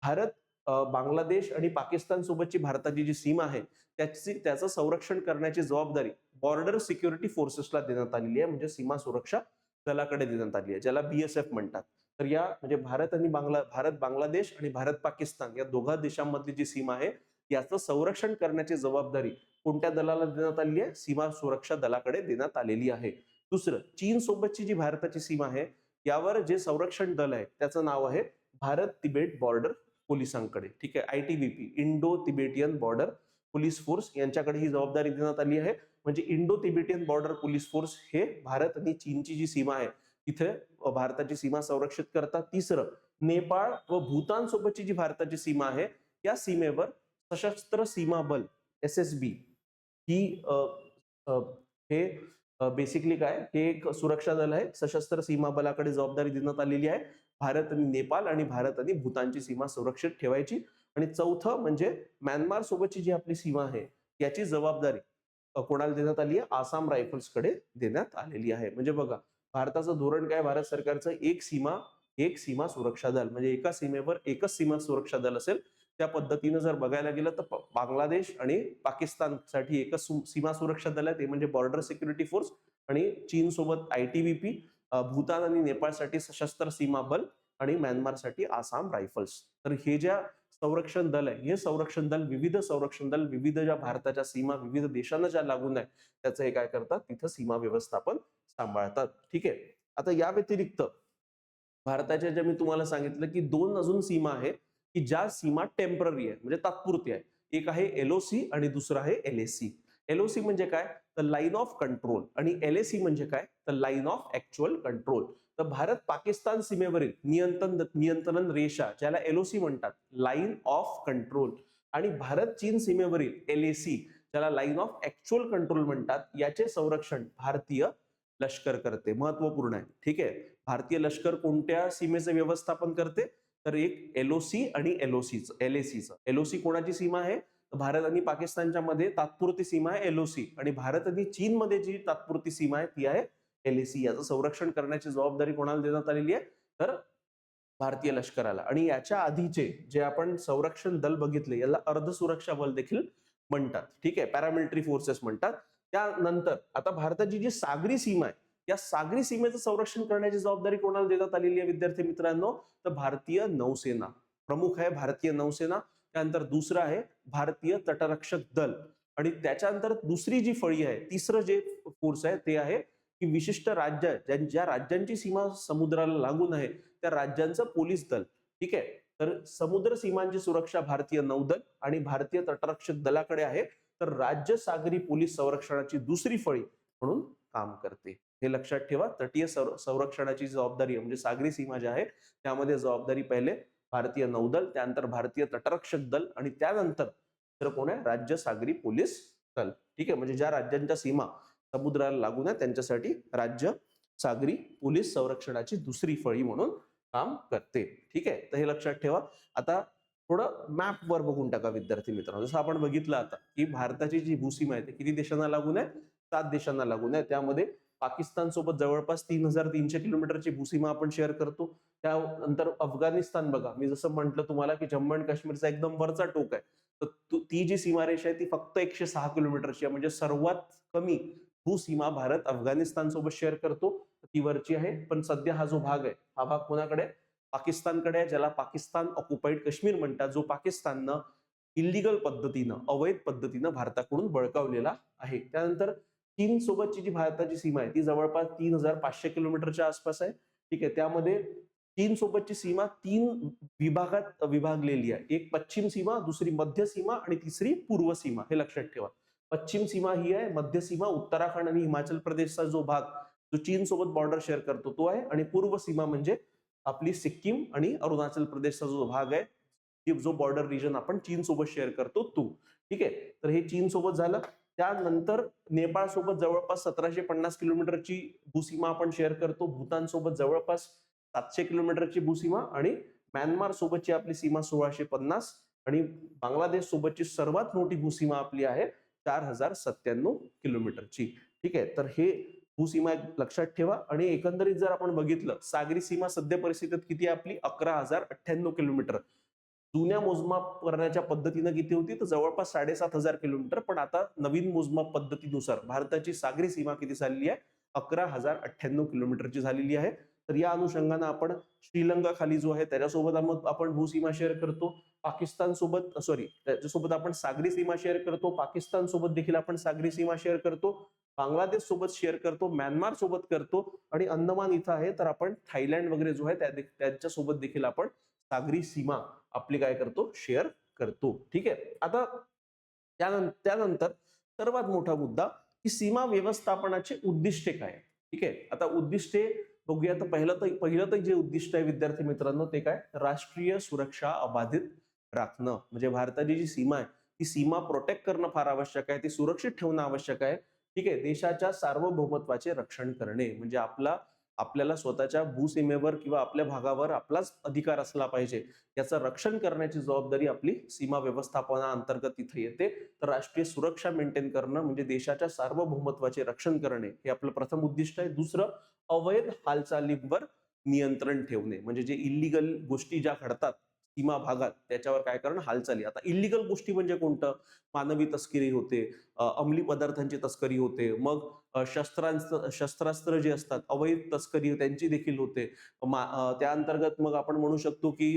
भारत, बांगलादेश आणि पाकिस्तान सोबतची भारताची जी सीमा आहे त्याचं संरक्षण करण्याची जबाबदारी बॉर्डर सिक्युरिटी फोर्सेसला देण्यात आलेली आहे, म्हणजे सीमा सुरक्षा दलाकडे देण्यात आली आहे, ज्याला BSF म्हणतात. तर या म्हणजे भारत बांगलादेश आणि भारत पाकिस्तान या दोघा देशांमधली जी सीमा आहे याचं संरक्षण करण्याची जबाबदारी कोणत्या दलाला देण्यात आलेली आहे? सीमा सुरक्षा दलाकडे देण्यात आलेली आहे. दुसरं, चीन सोबतची जी भारताची सीमा आहे यावर जे संरक्षण दल आहे त्याचं नाव आहे भारत तिबेट बॉर्डर पोलिसांकडे. ठीक आहे, ITBP, Indo Tibetan border police force यांच्याकडे ही जबाबदारी देण्यात आली आहे. म्हणजे Indo Tibetan border police force हे भारत आणि चीनची जी सीमा आहे तिथे भारताची सीमा संरक्षित करतात. तिसरं, नेपाळ व भूतान सोबतची जी भारताची सीमा आहे या सीमेवर सशस्त्र सीमा बल SSB ही हे बेसिकली काय, हे एक सुरक्षा दल आहे. सशस्त्र सीमा बलाकडे जबाबदारी देण्यात आलेली आहे भारत आणि नेपाळ आणि भारत आणि भूतानची सीमा सुरक्षित ठेवायची. आणि चौथं म्हणजे म्यानमार सोबतची जी आपली सीमा आहे याची जबाबदारी कोणाला देण्यात आली आहे? आसाम रायफल्सकडे देण्यात आलेली आहे. म्हणजे बघा, भारताचं धोरण काय, भारत सरकारचं एक सीमा सुरक्षा दल, म्हणजे एका सीमेवर एकच सीमा सुरक्षा दल असेल. त्या पद्धतीनं जर बघायला गेलं तर बांगलादेश आणि पाकिस्तानसाठी एकच सीमा सुरक्षा दल आहे, ते म्हणजे बॉर्डर सिक्युरिटी फोर्स. आणि चीन सोबत ITBP, भूतान आणि नेपाळसाठी सशस्त्र सीमा बल आणि म्यानमारसाठी आसाम रायफल्स. तर हे ज्या संरक्षण दल आहे, हे संरक्षण दल विविध ज्या भारताच्या सीमा विविध देशांना ज्या लागून आहे त्याचं हे काय करतात, तिथं सीमा व्यवस्थापन सांभाळतात. ठीक आहे. आता या व्यतिरिक्त भारताच्या ज्या मी तुम्हाला सांगितलं की दोन अजून सीमा आहे की ज्या सीमा टेम्पररी आहे, म्हणजे तात्पुरती आहे. एक आहे LOC आणि दुसरं आहे LAC. LOC म्हणजे काय, तर लाईन ऑफ कंट्रोल, आणि LAC म्हणजे काय, तर लाईन ऑफ ऍक्च्युअल कंट्रोल. तर भारत पाकिस्तान सीमेवरील नियंत्रण रेषा ज्याला LOC म्हणतात, लाईन ऑफ कंट्रोल, आणि भारत चीन सीमेवरील LAC ज्याला लाईन ऑफ ऍक्च्युअल कंट्रोल म्हणतात, याचे संरक्षण भारतीय लष्कर करते. महत्वपूर्ण आहे. ठीक आहे. भारतीय लष्कर कोणत्या सीमेचे व्यवस्थापन करते, तर एक LOC आणि LACचं. LOC कोणाची सीमा आहे, भारत आणि पाकिस्तानच्या मध्ये तात्पुरती सीमा आहे LOC, आणि भारत आणि चीन मध्ये जी तात्पुरती सीमा आहे ती आहे LAC. याचं संरक्षण करण्याची जबाबदारी कोणाला देण्यात आलेली आहे, तर भारतीय लष्कराला. आणि याच्या आधीचे जे आपण संरक्षण दल बघितले याला अर्ध सुरक्षा बल देखील म्हणतात. ठीक आहे, पॅरामिलिटरी फोर्सेस म्हणतात. त्यानंतर आता भारताची जी सागरी सीमा आहे या सागरी सीमेचं संरक्षण करण्याची जबाबदारी कोणाला देण्यात आलेली आहे विद्यार्थी मित्रांनो, तर भारतीय नौसेना. प्रमुख आहे भारतीय नौसेना. त्यानंतर दुसरं आहे भारतीय तटरक्षक दल, आणि त्याच्यानंतर दुसरी जी फळी आहे, तिसरं जे फोर्स आहे ते आहे की विशिष्ट राज्य ज्या राज्यांची सीमा समुद्राला लागून आहे त्या राज्यांचं पोलीस दल. ठीक आहे. तर समुद्र सीमांची सुरक्षा भारतीय नौदल आणि भारतीय तटरक्षक दलाकडे आहे, तर राज्य सागरी पोलीस संरक्षणाची दुसरी फळी म्हणून काम करते. हे लक्षात ठेवा. तटीय संरक्षणाची जबाबदारी म्हणजे सागरी सीमा ज्या आहे त्यामध्ये जबाबदारी पहिले भारतीय नौदल, त्यानंतर भारतीय तटरक्षक दल, आणि त्यानंतर तर कोण आहे, राज्य सागरी पोलीस दल. ठीक आहे. म्हणजे ज्या राज्यांच्या सीमा समुद्राला लागून आहे त्यांच्यासाठी राज्य सागरी पोलीस संरक्षणाची दुसरी फळी म्हणून काम करते. ठीक आहे. तर हे लक्षात ठेवा. आता थोडं मॅप वर बघून टाका विद्यार्थी मित्रांनो. जसं आपण बघितलं आता की भारताची जी भूसीमा आहे ती किती देशांना लागून आहे, 7 देशांना लागून आहे. त्यामध्ये पाकिस्तान सोबत जवळपास 3300 किलोमीटरची भूसीमा आपण शेअर करतो. त्यानंतर अफगाणिस्तान बघा, मी जसं म्हटलं तुम्हाला की जम्मू आणि काश्मीरचा एकदम वरचा टोक आहे. तर ती जी सीमारेषा आहे ती फक्त 106 किलोमीटरची आहे. म्हणजे सर्वात कमी भूसीमा भारत अफगाणिस्तान सोबत शेअर करतो, ती वरची आहे. पण सध्या हा जो भाग आहे, हा भाग कोणाकडे आहे? पाकिस्तानकडे आहे, ज्याला पाकिस्तान ऑक्युपाईड काश्मीर म्हणतात, जो पाकिस्ताननं इल्लीगल पद्धतीनं, अवैध पद्धतीनं भारताकडून बळकावलेला आहे. त्यानंतर चीन सोबतची जी भारताची सीमा आहे ती जवळपास 3500 किलोमीटरच्या आसपास आहे. ठीक आहे. त्यामध्ये चीन सोबतची सीमा 3 विभागात विभागलेली आहे. एक पश्चिम सीमा, दुसरी मध्य सीमा आणि तिसरी पूर्व सीमा. हे लक्षात ठेवा. पश्चिम सीमा ही आहे, मध्य सीमा उत्तराखंड आणि हिमाचल प्रदेशचा जो भाग जो चीन सोबत बॉर्डर शेअर करतो तो आहे, आणि पूर्व सीमा म्हणजे आपली सिक्कीम आणि अरुणाचल प्रदेशचा जो भाग आहे, जो बॉर्डर रिजन आपण चीन सोबत शेअर करतो तो. ठीक आहे. तर हे चीन सोबत झालं. त्यानंतर नेपाळ सोबत जवळपास 1750 किलोमीटरची भूसीमा आपण शेअर करतो. भूतान सोबत जवळपास 700 किलोमीटरची भूसीमा, आणि म्यानमार सोबतची आपली सीमा 1650, आणि बांगलादेश सोबतची सर्वात मोठी भूसीमा आपली आहे 4097 किलोमीटरची. ठीक आहे. तर हे भूसीमा लक्षात ठेवा. आणि एकंदरीत जर आपण बघितलं, सागरी सीमा सध्या परिस्थितीत किती आहे आपली? 11,098 किलोमीटर. जुन्या मोजमाप करण्याच्या पद्धतीनं किती होती? तर जवळपास 7500 किलोमीटर. पण आता नवीन मोजमाप पद्धतीनुसार भारताची सागरी सीमा किती झालेली आहे? 11,098 किलोमीटरची झालेली आहे. तर या अनुषंगाने आपण श्रीलंका खाली जो आहे त्याच्यासोबत आपण भूसीमा शेअर करतो. पाकिस्तान सोबत, सॉरी, त्याच्यासोबत आपण सागरी सीमा शेअर करतो. पाकिस्तान सोबत देखील आपण सागरी सीमा शेअर करतो. बांगलादेश सोबत शेअर करतो. म्यानमार सोबत करतो. आणि अंदमान इथं आहे तर आपण थायलंड वगैरे जो आहे त्यांच्या सोबत देखील आपण सागरी सीमा आपली काय करतो? शेअर करतो. ठीक आहे. आता त्यानंतर सर्वात मोठा मुद्दा की सीमा व्यवस्थापनाचे उद्दिष्टे काय? ठीक आहे. आता उद्दिष्टे बघूया. तर पहिलं तर जे उद्दिष्ट आहे विद्यार्थी मित्रांनो ते काय? राष्ट्रीय सुरक्षा अबाधित राखणं. म्हणजे भारताची जी सीमा आहे ती सीमा प्रोटेक्ट करणं फार आवश्यक आहे, ती सुरक्षित ठेवणं आवश्यक आहे. ठीक आहे. देशाच्या सार्वभौमत्वाचे रक्षण करणे म्हणजे आपल्याला स्वतःच्या भूसीमेवर किंवा आपल्या भागावर आपलाच अधिकार असला पाहिजे, याचं रक्षण करण्याची जबाबदारी आपली सीमा व्यवस्थापनाअंतर्गत तिथे येते. तर राष्ट्रीय सुरक्षा मेंटेन करणं म्हणजे देशाच्या सार्वभौमत्वाचे रक्षण करणे हे आपलं प्रथम उद्दिष्ट आहे. दुसरं, अवैध हालचालींवर नियंत्रण ठेवणे. म्हणजे जे इल्लीगल गोष्टी ज्या घडतात सीमा भागात त्याच्यावर काय करणं? हालचाली. आता इल्लीगल गोष्टी म्हणजे कोणतं? मानवी तस्करी होते, अंमली पदार्थांची तस्करी होते, मग शस्त्रास्त्र जे असतात अवैध तस्करी त्यांची देखील होते. त्या अंतर्गत मग आपण म्हणू शकतो की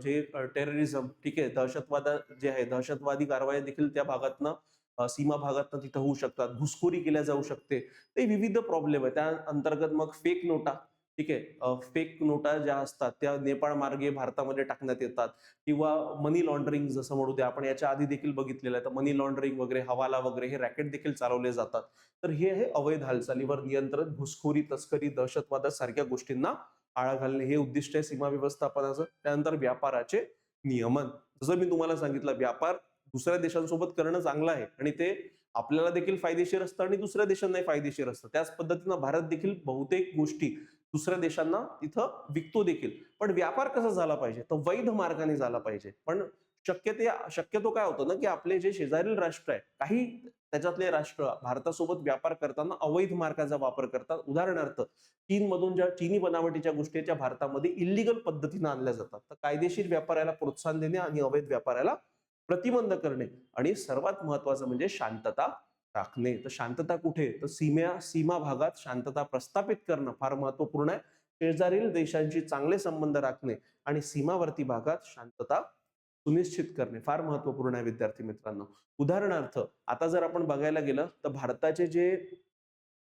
जे टेररिझम, ठीक आहे, दहशतवाद जे आहे, दहशतवादी कारवाया देखील त्या भागातनं सीमा भागातनं तिथं होऊ शकतात. घुसखोरी केल्या जाऊ शकते. ते विविध प्रॉब्लेम आहे. त्या अंतर्गत मग फेक नोटा, ठीक आहे, फेक नोटा ज्या असतात त्या नेपाळ मार्गे भारतामध्ये टाकण्यात येतात, किंवा मनी लॉन्ड्रिंग जसं म्हणू ते आपण याच्या आधी देखील बघितलेलं आहे. तर मनी लॉन्ड्रिंग वगैरे, हवाला वगैरे हे रॅकेट देखील चालवले जातात. तर हे आहे अवैध हालचालीवर नियंत्रण, घुसखोरी, तस्करी, दहशतवादासारख्या गोष्टींना आळा घालणे हे उद्दिष्ट आहे सीमा व्यवस्थापनाचं. त्यानंतर व्यापाराचे नियमन. जसं मी तुम्हाला सांगितलं, व्यापार दुसऱ्या देशांसोबत करणं चांगलं आहे आणि ते आपल्याला देखील फायदेशीर असतं आणि दुसऱ्या देशांनाही फायदेशीर असतं. त्याच पद्धतीनं भारत देखील बहुतेक गोष्टी दुसऱ्या देशांना तिथं विकतो देखील. पण व्यापार कसा झाला पाहिजे? तर वैध मार्गाने झाला पाहिजे. पण शक्यतो काय होतं ना, की आपले जे शेजारील राष्ट्र आहे, काही त्याच्यातले राष्ट्र भारतासोबत व्यापार करताना अवैध मार्गाचा वापर करतात. उदाहरणार्थ, चीनमधून ज्या चीनी बनावटीच्या गोष्टी त्या भारतामध्ये इल्लीगल पद्धतीने आणल्या जातात. तर कायदेशीर व्यापाराला प्रोत्साहन देणे आणि अवैध व्यापाराला प्रतिबंध करणे, आणि सर्वात महत्वाचं म्हणजे शांतता राखणे. तर शांतता कुठे? तर सीमा भागात शांतता प्रस्थापित करणं फार महत्वपूर्ण आहे. शेजारील देशांशी चांगले संबंध राखणे आणि सीमावर्ती भागात शांतता सुनिश्चित करणे फार महत्वपूर्ण आहे विद्यार्थी मित्रांनो. उदाहरणार्थ, आता जर आपण बघायला गेलं तर भारताचे जे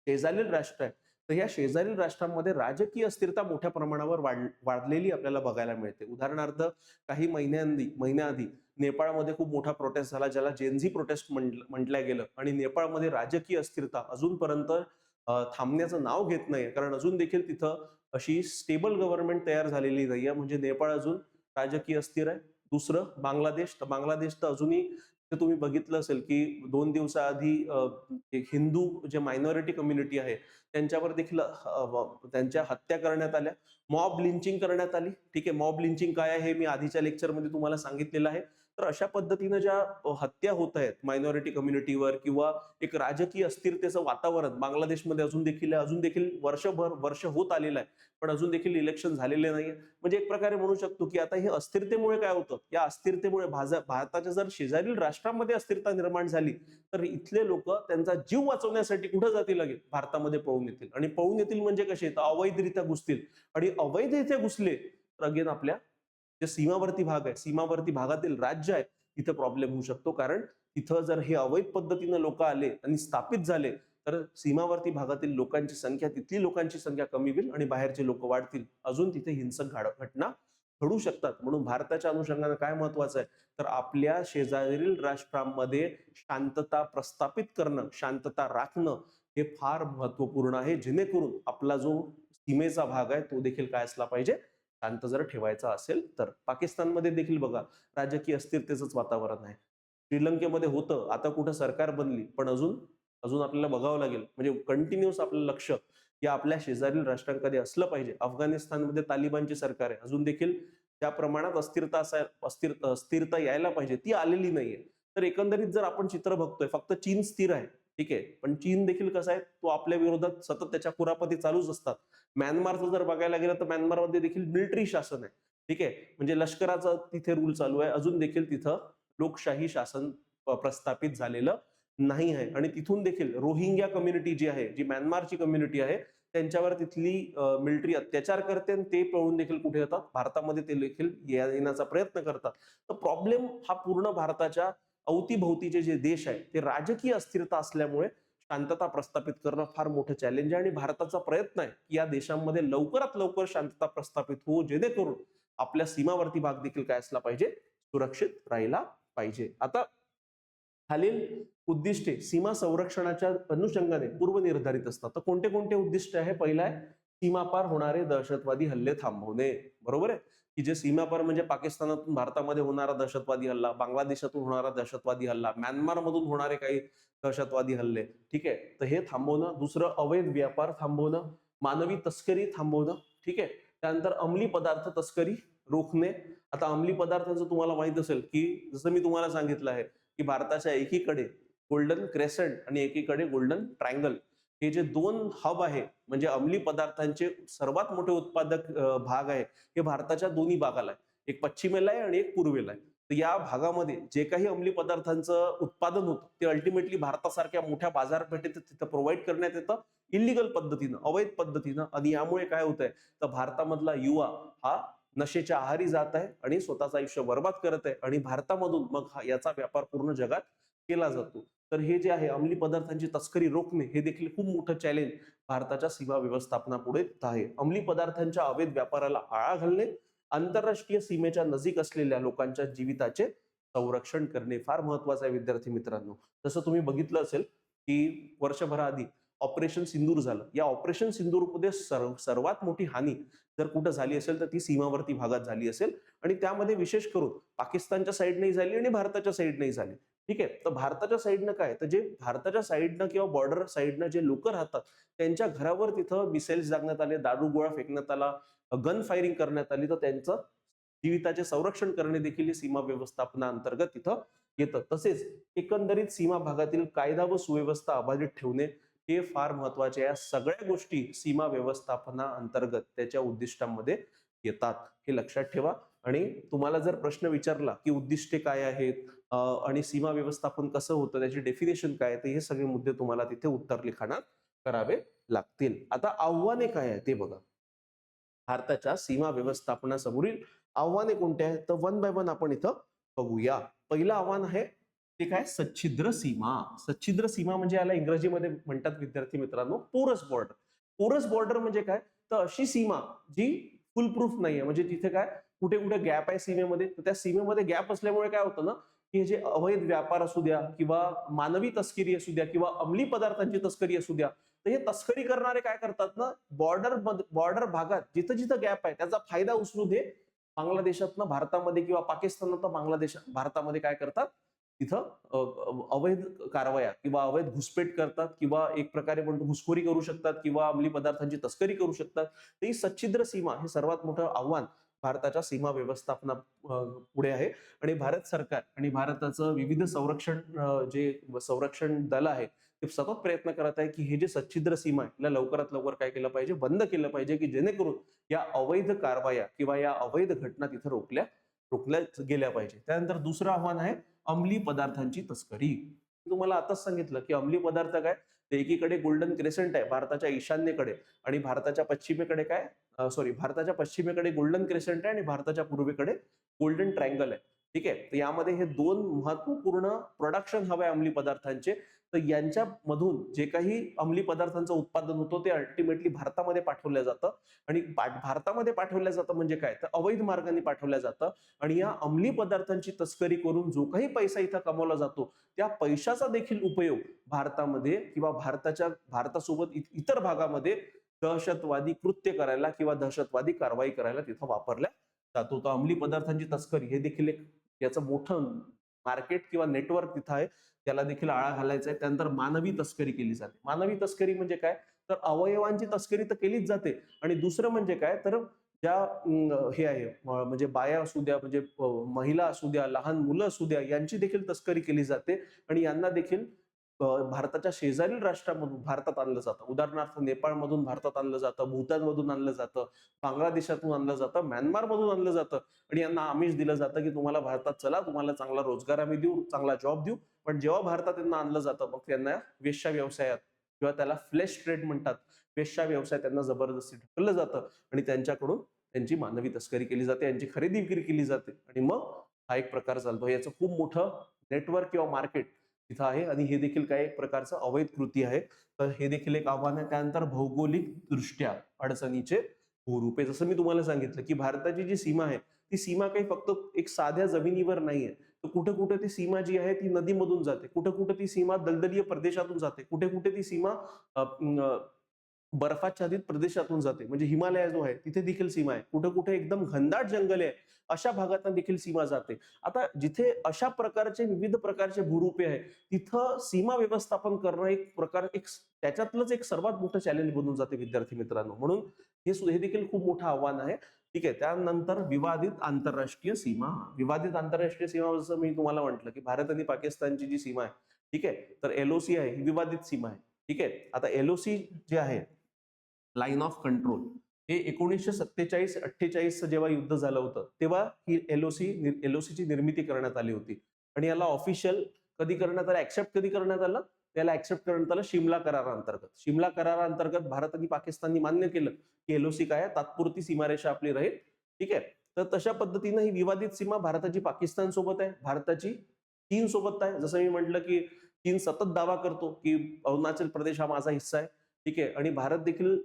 शेजारील राष्ट्र आहे, तर या शेजारील राष्ट्रांमध्ये राजकीय अस्थिरता मोठ्या प्रमाणावर वाढलेली आपल्याला बघायला मिळते. उदाहरणार्थ, काही महिन्याआधी नेपाळमध्ये खूप मोठा प्रोटेस्ट झाला, ज्याला जेनझी प्रोटेस्ट म्हटलं गेलं, आणि नेपाळमध्ये राजकीय अस्थिरता अजूनपर्यंत थांबण्याचं नाव घेत नाही, कारण अजून देखील तिथं अशी स्टेबल गव्हर्नमेंट तयार झालेली नाहीये. म्हणजे नेपाळ अजून राजकीय अस्थिर आहे. दुसरं, बांगलादेश तर अजूनही ते तुम्ही बघितलं असेल की 2 दिवसाआधी एक हिंदू जे मायनॉरिटी कम्युनिटी आहे त्यांच्यावर देखील त्यांच्या हत्या करण्यात आल्या, मॉब लिंचिंग करण्यात आली. ठीक आहे. मॉब लिंचिंग काय आहे हे मी आधीच्या लेक्चरमध्ये तुम्हाला सांगितलेलं आहे. तर अशा पद्धतीनं ज्या हत्या होत आहेत मायनॉरिटी कम्युनिटीवर, किंवा एक राजकीय अस्थिरतेचं वातावरण बांगलादेशमध्ये अजून देखील वर्ष होत आलेलं आहे, पण अजून देखील इलेक्शन झालेले नाहीये. म्हणजे एक प्रकारे म्हणू शकतो की आता हे अस्थिरतेमुळे काय होतं, या अस्थिरतेमुळे भारताच्या जर शेजारील राष्ट्रांमध्ये अस्थिरता निर्माण झाली, तर इथले लोक त्यांचा जीव वाचवण्यासाठी कुठे जातील, लगेच भारतामध्ये पळून येतील. आणि पळून येतील म्हणजे कसे, तर अवैधरित्या घुसतील. आणि अवैधरित्या घुसले तर अगेन आपल्या जे सीमावर्ती भाग आहे, सीमावर्ती भागातील राज्य आहे, तिथे प्रॉब्लेम होऊ शकतो. कारण तिथं जर हे अवैध पद्धतीने लोक आले आणि स्थापित झाले, तर सीमावर्ती भागातील लोकांची संख्या, तिथली लोकांची संख्या कमी होईल आणि बाहेरचे लोक वाढतील. अजून तिथे हिंसक घटना घडू शकतात. म्हणून भारताच्या अनुषंगाने काय महत्वाचं आहे, तर आपल्या शेजारील राष्ट्रांमध्ये शांतता प्रस्थापित करणं, शांतता राखणं हे फार महत्वपूर्ण आहे. जेणेकरून आपला जो सीमेचा भाग आहे तो देखील काय असला पाहिजे, शांत जर ठेवायचा असेल तर. पाकिस्तानमध्ये देखील बघा, राजकीय अस्थिरतेचंच वातावरण आहे. श्रीलंकेमध्ये होतं, आता कुठं सरकार बनली, पण अजून अजून आपल्याला बघावं लागेल. म्हणजे कंटिन्युअस आपलं लक्ष या आपल्या शेजारील राष्ट्रांकडे असलं पाहिजे. अफगाणिस्तानमध्ये तालिबानची सरकार आहे, अजून देखील त्या प्रमाणात स्थिरता यायला पाहिजे, ती आलेली नाहीये. तर एकंदरीत जर आपण चित्र बघतोय, फक्त चीन स्थिर आहे, ठीक आहे, पण चीन देखील कसा आहे, तो आपल्या विरोधात सतत त्याच्या कुरापती चालूच असतात. म्यानमारचं जर बघायला गेलं तर म्यानमारमध्ये देखील मिलिटरी शासन आहे, ठीक आहे, म्हणजे लष्कराचा तिथे रूल चालू आहे. अजून देखील तिथं लोकशाही शासन प्रस्थापित झालेलं नाही आहे. आणि तिथून देखील रोहिंग्या कम्युनिटी जी आहे, जी म्यानमारची कम्युनिटी आहे, त्यांच्यावर तिथली मिलिटरी अत्याचार करते आणि ते पळून देखील कुठे येतात, भारतामध्ये ते देखील येण्याचा प्रयत्न करतात. तर प्रॉब्लेम हा पूर्ण भारताच्या अवतीभोवतीचे जे देश आहे, ते राजकीय अस्थिरता असल्यामुळे शांतता प्रस्थापित करणं फार मोठं चॅलेंज आहे. आणि भारताचा प्रयत्न आहे की या देशांमध्ये लवकरात लवकर शांतता प्रस्थापित हो, जेणेकरून आपल्या सीमावर्ती भाग देखील काय असला पाहिजे, सुरक्षित राहिला पाहिजे. आता खालील उद्दिष्टे सीमा संरक्षणाच्या अनुषंगाने पूर्व निर्धारित असतात. तर कोणते कोणते उद्दिष्ट आहे? पहिला आहे सीमापार होणारे दहशतवादी हल्ले थांबवणे. बरोबर आहे, की जे सीमापार म्हणजे पाकिस्तानातून भारतामध्ये होणारा दहशतवादी हल्ला, बांगलादेशातून होणारा दहशतवादी हल्ला, म्यानमार मधून होणारे काही दहशतवादी हल्ले, ठीक आहे, तर हे थांबवणं. दुसरं अवैध व्यापार थांबवणं, मानवी तस्करी थांबवणं, ठीक आहे. त्यानंतर अंमली पदार्थ तस्करी रोखणे. आता अंमली पदार्थांचं तुम्हाला माहित असेल की जसं मी तुम्हाला सांगितलं आहे की भारताच्या एकीकडे गोल्डन क्रेसेंट आणि एकीकडे गोल्डन ट्रायंगल, हे जे दोन हब आहे, म्हणजे अंमली पदार्थांचे सर्वात मोठे उत्पादक भाग आहे, हे भारताच्या दोन्ही भागाला आहे. एक पश्चिमेला आहे आणि एक पूर्वेला आहे. तर या भागामध्ये जे काही अंमली पदार्थांचं उत्पादन होतं, ते अल्टिमेटली भारतासारख्या मोठ्या बाजारपेठेत तिथं प्रोव्हाइड करण्यात येतं इलिगल पद्धतीनं, अवैध पद्धतीनं. आणि यामुळे काय होत आहे, तर भारतामधला युवा हा नशेच्या आहारी जात आहे आणि स्वतःचं आयुष्य बर्बाद करत आहे. आणि भारतामधून मग याचा व्यापार पूर्ण जगात केला जातो. तर हे जे आहे अंमली पदार्थांची तस्करी रोखणे, हे देखील खूप मोठं चॅलेंज भारताच्या सीमा व्यवस्थापनापुढे आहे. अंमली पदार्थांच्या अवैध व्यापाराला आळा घालणे, आंतरराष्ट्रीय सीमेच्या नजीक असलेल्या लोकांच्या जीविताचे संरक्षण करणे फार महत्वाचं आहे विद्यार्थी मित्रांनो. जसं तुम्ही बघितलं असेल की वर्षभराआधी ऑपरेशन सिंदूर झालं. या ऑपरेशन सिंदूरमध्ये सर्वात मोठी हानी जर कुठं झाली असेल तर ती सीमावर्ती भागात झाली असेल. आणि त्यामध्ये विशेष करून पाकिस्तानच्या साईडने झाली आणि भारताच्या साईडने झाली, ठीक आहे. तर भारताच्या साईडनं काय, तर जे भारताच्या साईडनं किंवा बॉर्डर साईडनं जे लोक राहतात, त्यांच्या घरावर तिथं मिसाईल्स डागण्यात आले, दारूगोळा फेकण्यात आला, गन फायरिंग करण्यात आली. तर त्यांचं जीविताचे संरक्षण करणे देखील सीमा व्यवस्थापना अंतर्गत तिथं येतं. तसेच एकंदरीत सीमा भागातील कायदा व सुव्यवस्था अबाधित ठेवणे हे फार महत्वाचे. या सगळ्या गोष्टी सीमा व्यवस्थापना अंतर्गत त्याच्या उद्दिष्टांमध्ये येतात, हे लक्षात ठेवा. आणि तुम्हाला जर प्रश्न विचारला की उद्दिष्टे काय आहेत आणि सीमा व्यवस्थापन कसं होतं, त्याची डेफिनेशन काय आहे, तर हे सगळे मुद्दे तुम्हाला तिथे उत्तर लिखाणात करावे लागतील. आता आव्हाने काय आहे ते बघा. भारताच्या सीमा व्यवस्थापनासमोरील आव्हाने कोणते आहेत, तर वन बाय वन आपण इथं बघूया. पहिलं आव्हान आहे ते काय, सच्छिद्र सीमा. सच्छिद्र सीमा म्हणजे याला इंग्रजीमध्ये म्हणतात विद्यार्थी मित्रांनो पोरस बॉर्डर. पोरस बॉर्डर म्हणजे काय, तर अशी सीमा जी फुल प्रूफ नाहीये, म्हणजे तिथे काय कुठे कुठे गॅप आहे सीमेमध्ये. तर त्या सीमेमध्ये गॅप असल्यामुळे काय होतं ना, की जे अवैध व्यापार असू द्या किंवा मानवी तस्करी असू द्या किंवा अंमली पदार्थांची तस्करी असू द्या, तर हे तस्करी करणारे काय करतात ना, बॉर्डर भागात जिथं जिथं गॅप आहे त्याचा फायदा उचलून हे बांगलादेशातनं भारतामध्ये किंवा पाकिस्तानातनं भारतामध्ये काय करतात, तिथं अवैध कारवाया किंवा अवैध घुसपेट करतात किंवा एक प्रकारे म्हणतो घुसखोरी करू शकतात किंवा अंमली पदार्थांची तस्करी करू शकतात. तर ही सच्छिद्र सीमा हे सर्वात मोठं आव्हान भारताच्या सीमा व्यवस्थापना पुढे आहे. आणि भारत सरकार आणि भारताचं विविध संरक्षण जे संरक्षण दल आहे ते सतत प्रयत्न करत आहे की हे जे सच्छिद्र सीमा आहे याला लवकरात लवकर काय केलं पाहिजे, बंद केलं पाहिजे, की जेणेकरून या अवैध कारवाया किंवा या अवैध घटना तिथे रोखल्या गेल्या पाहिजे. त्यानंतर दुसरं आव्हान आहे अंमली पदार्थांची तस्करी. मी तुम्हाला आताच सांगितलं की अंमली पदार्थ काय, ते एकीकडे गोल्डन क्रेसेंट आहे भारताच्या ईशान्येकडे आणि भारताच्या पश्चिमेकडे काय, भारताच्या पश्चिमेकडे गोल्डन क्रेसेंट आहे आणि भारताच्या पूर्वेकडे गोल्डन ट्रायंगल आहे. ठीक आहे. तर यामध्ये हे दोन महत्वपूर्ण प्रोडक्शन हवे अंमली पदार्थांचे. तर यांच्यामधून जे काही अंमली पदार्थांचं उत्पादन होतं ते अल्टिमेटली भारतामध्ये पाठवलं जातं आणि भारतामध्ये पाठवलं जातं म्हणजे काय, तर अवैध मार्गाने पाठवलं जातं. आणि या अंमली पदार्थांची तस्करी करून जो काही पैसा इथं कमवला जातो त्या पैशाचा देखील उपयोग भारतामध्ये किंवा भारतासोबत इतर भागामध्ये दहशतवादी कृत्य करायला किंवा दहशतवादी कारवाई करायला तिथं वापरल्या जातो. तर अंमली पदार्थांची तस्करी हे देखील एक याचं मोठं मार्केट किंवा नेटवर्क तिथं आहे, त्याला देखील आळा घालायचा आहे. त्यानंतर मानवी तस्करी केली जाते. मानवी तस्करी म्हणजे काय, तर अवयवांची तस्करी तर केलीच जाते आणि दुसरं म्हणजे काय, तर ज्या हे आहे म्हणजे बाया असू द्या, म्हणजे महिला असू द्या, लहान मुलं असू द्या, यांची देखील तस्करी केली जाते आणि यांना देखील भारताच्या शेजारील राष्ट्रामधून भारतात आणलं जातं. उदाहरणार्थ नेपाळमधून भारतात आणलं जातं, भूतानमधून आणलं जातं, बांगलादेशातून आणलं जातं, म्यानमारमधून आणलं जातं आणि यांना आमिष दिलं जातं की तुम्हाला भारतात चला, तुम्हाला चांगला रोजगार आम्ही देऊ, चांगला जॉब देऊ. पण जेव्हा भारतात त्यांना आणलं जातं मग त्यांना वेश्या व्यवसायात किंवा त्याला फ्लेश ट्रेड म्हणतात, वेश्या व्यवसाय त्यांना जबरदस्ती ढकललं जातं आणि त्यांच्याकडून त्यांची मानवी तस्करी केली जाते, यांची खरेदी विक्री केली जाते आणि मग हा एक प्रकार चालतो. याचं खूप मोठं नेटवर्क किंवा मार्केट तिथं आहे आणि हे देखील काही एक प्रकारचं अवैध कृती आहे. तर हे देखील एक आव्हान आहे. त्यानंतर भौगोलिक दृष्ट्या अडचणीचे भूरूपे. जसं मी तुम्हाला सांगितलं की भारताची जी सीमा आहे ती सीमा काही फक्त एक साध्या जमिनीवर नाहीये. तर कुठे कुठे ती सीमा जी आहे ती नदीमधून जाते, कुठे कुठे ती सीमा दलदलीय प्रदेशातून जाते, कुठे कुठे ती सीमा बर्फाच्छादित प्रदेशातून जाते. म्हणजे हिमालय जो आहे तिथे देखील सीमा आहे, कुठे कुठे एकदम घनदाट जंगल आहे अशा भागातून देखील सीमा जाते. आता जिथे अशा प्रकारचे विविध प्रकारचे भूरूपे आहे तिथं सीमा व्यवस्थापन करणं एक प्रकार त्याच्यातलंच एक सर्वात मोठं चॅलेंज बनून जाते विद्यार्थी मित्रांनो. म्हणून हे देखील खूप मोठं आव्हान आहे. ठीक आहे. त्यानंतर विवादित आंतरराष्ट्रीय सीमा. विवादित आंतरराष्ट्रीय सीमा जसं मी तुम्हाला म्हटलं की भारत आणि पाकिस्तानची जी सीमा आहे, ठीक आहे, तर एलओसी आहे ही विवादित सीमा आहे. ठीक आहे. आता एलओसी जे आहे, लाईन ऑफ कंट्रोल, हे 1947-48 जेव्हा युद्ध झालं होतं तेव्हा ही एलओसीची निर्मिती करण्यात आली होती आणि याला ऑफिशियल कधी करण्यात आलं, ऍक्सेप्ट कधी करण्यात आलं, त्याला ऍक्सेप्ट करण्यात आलं शिमला कराराअंतर्गत. शिमला कराराअंतर्गत भारत आणि पाकिस्ताननी मान्य केलं की एलओसी काय आहे, तात्पुरती सीमारेषा आपली राहील. ठीक आहे. तर तशा पद्धतीनं ही विवादित सीमा भारताची पाकिस्तान सोबत आहे, भारताची चीन सोबत आहे. जसं मी म्हटलं की चीन सतत दावा करतो की अरुणाचल प्रदेश हा माझा हिस्सा आहे. ठीक आहे. आणि भारत देखील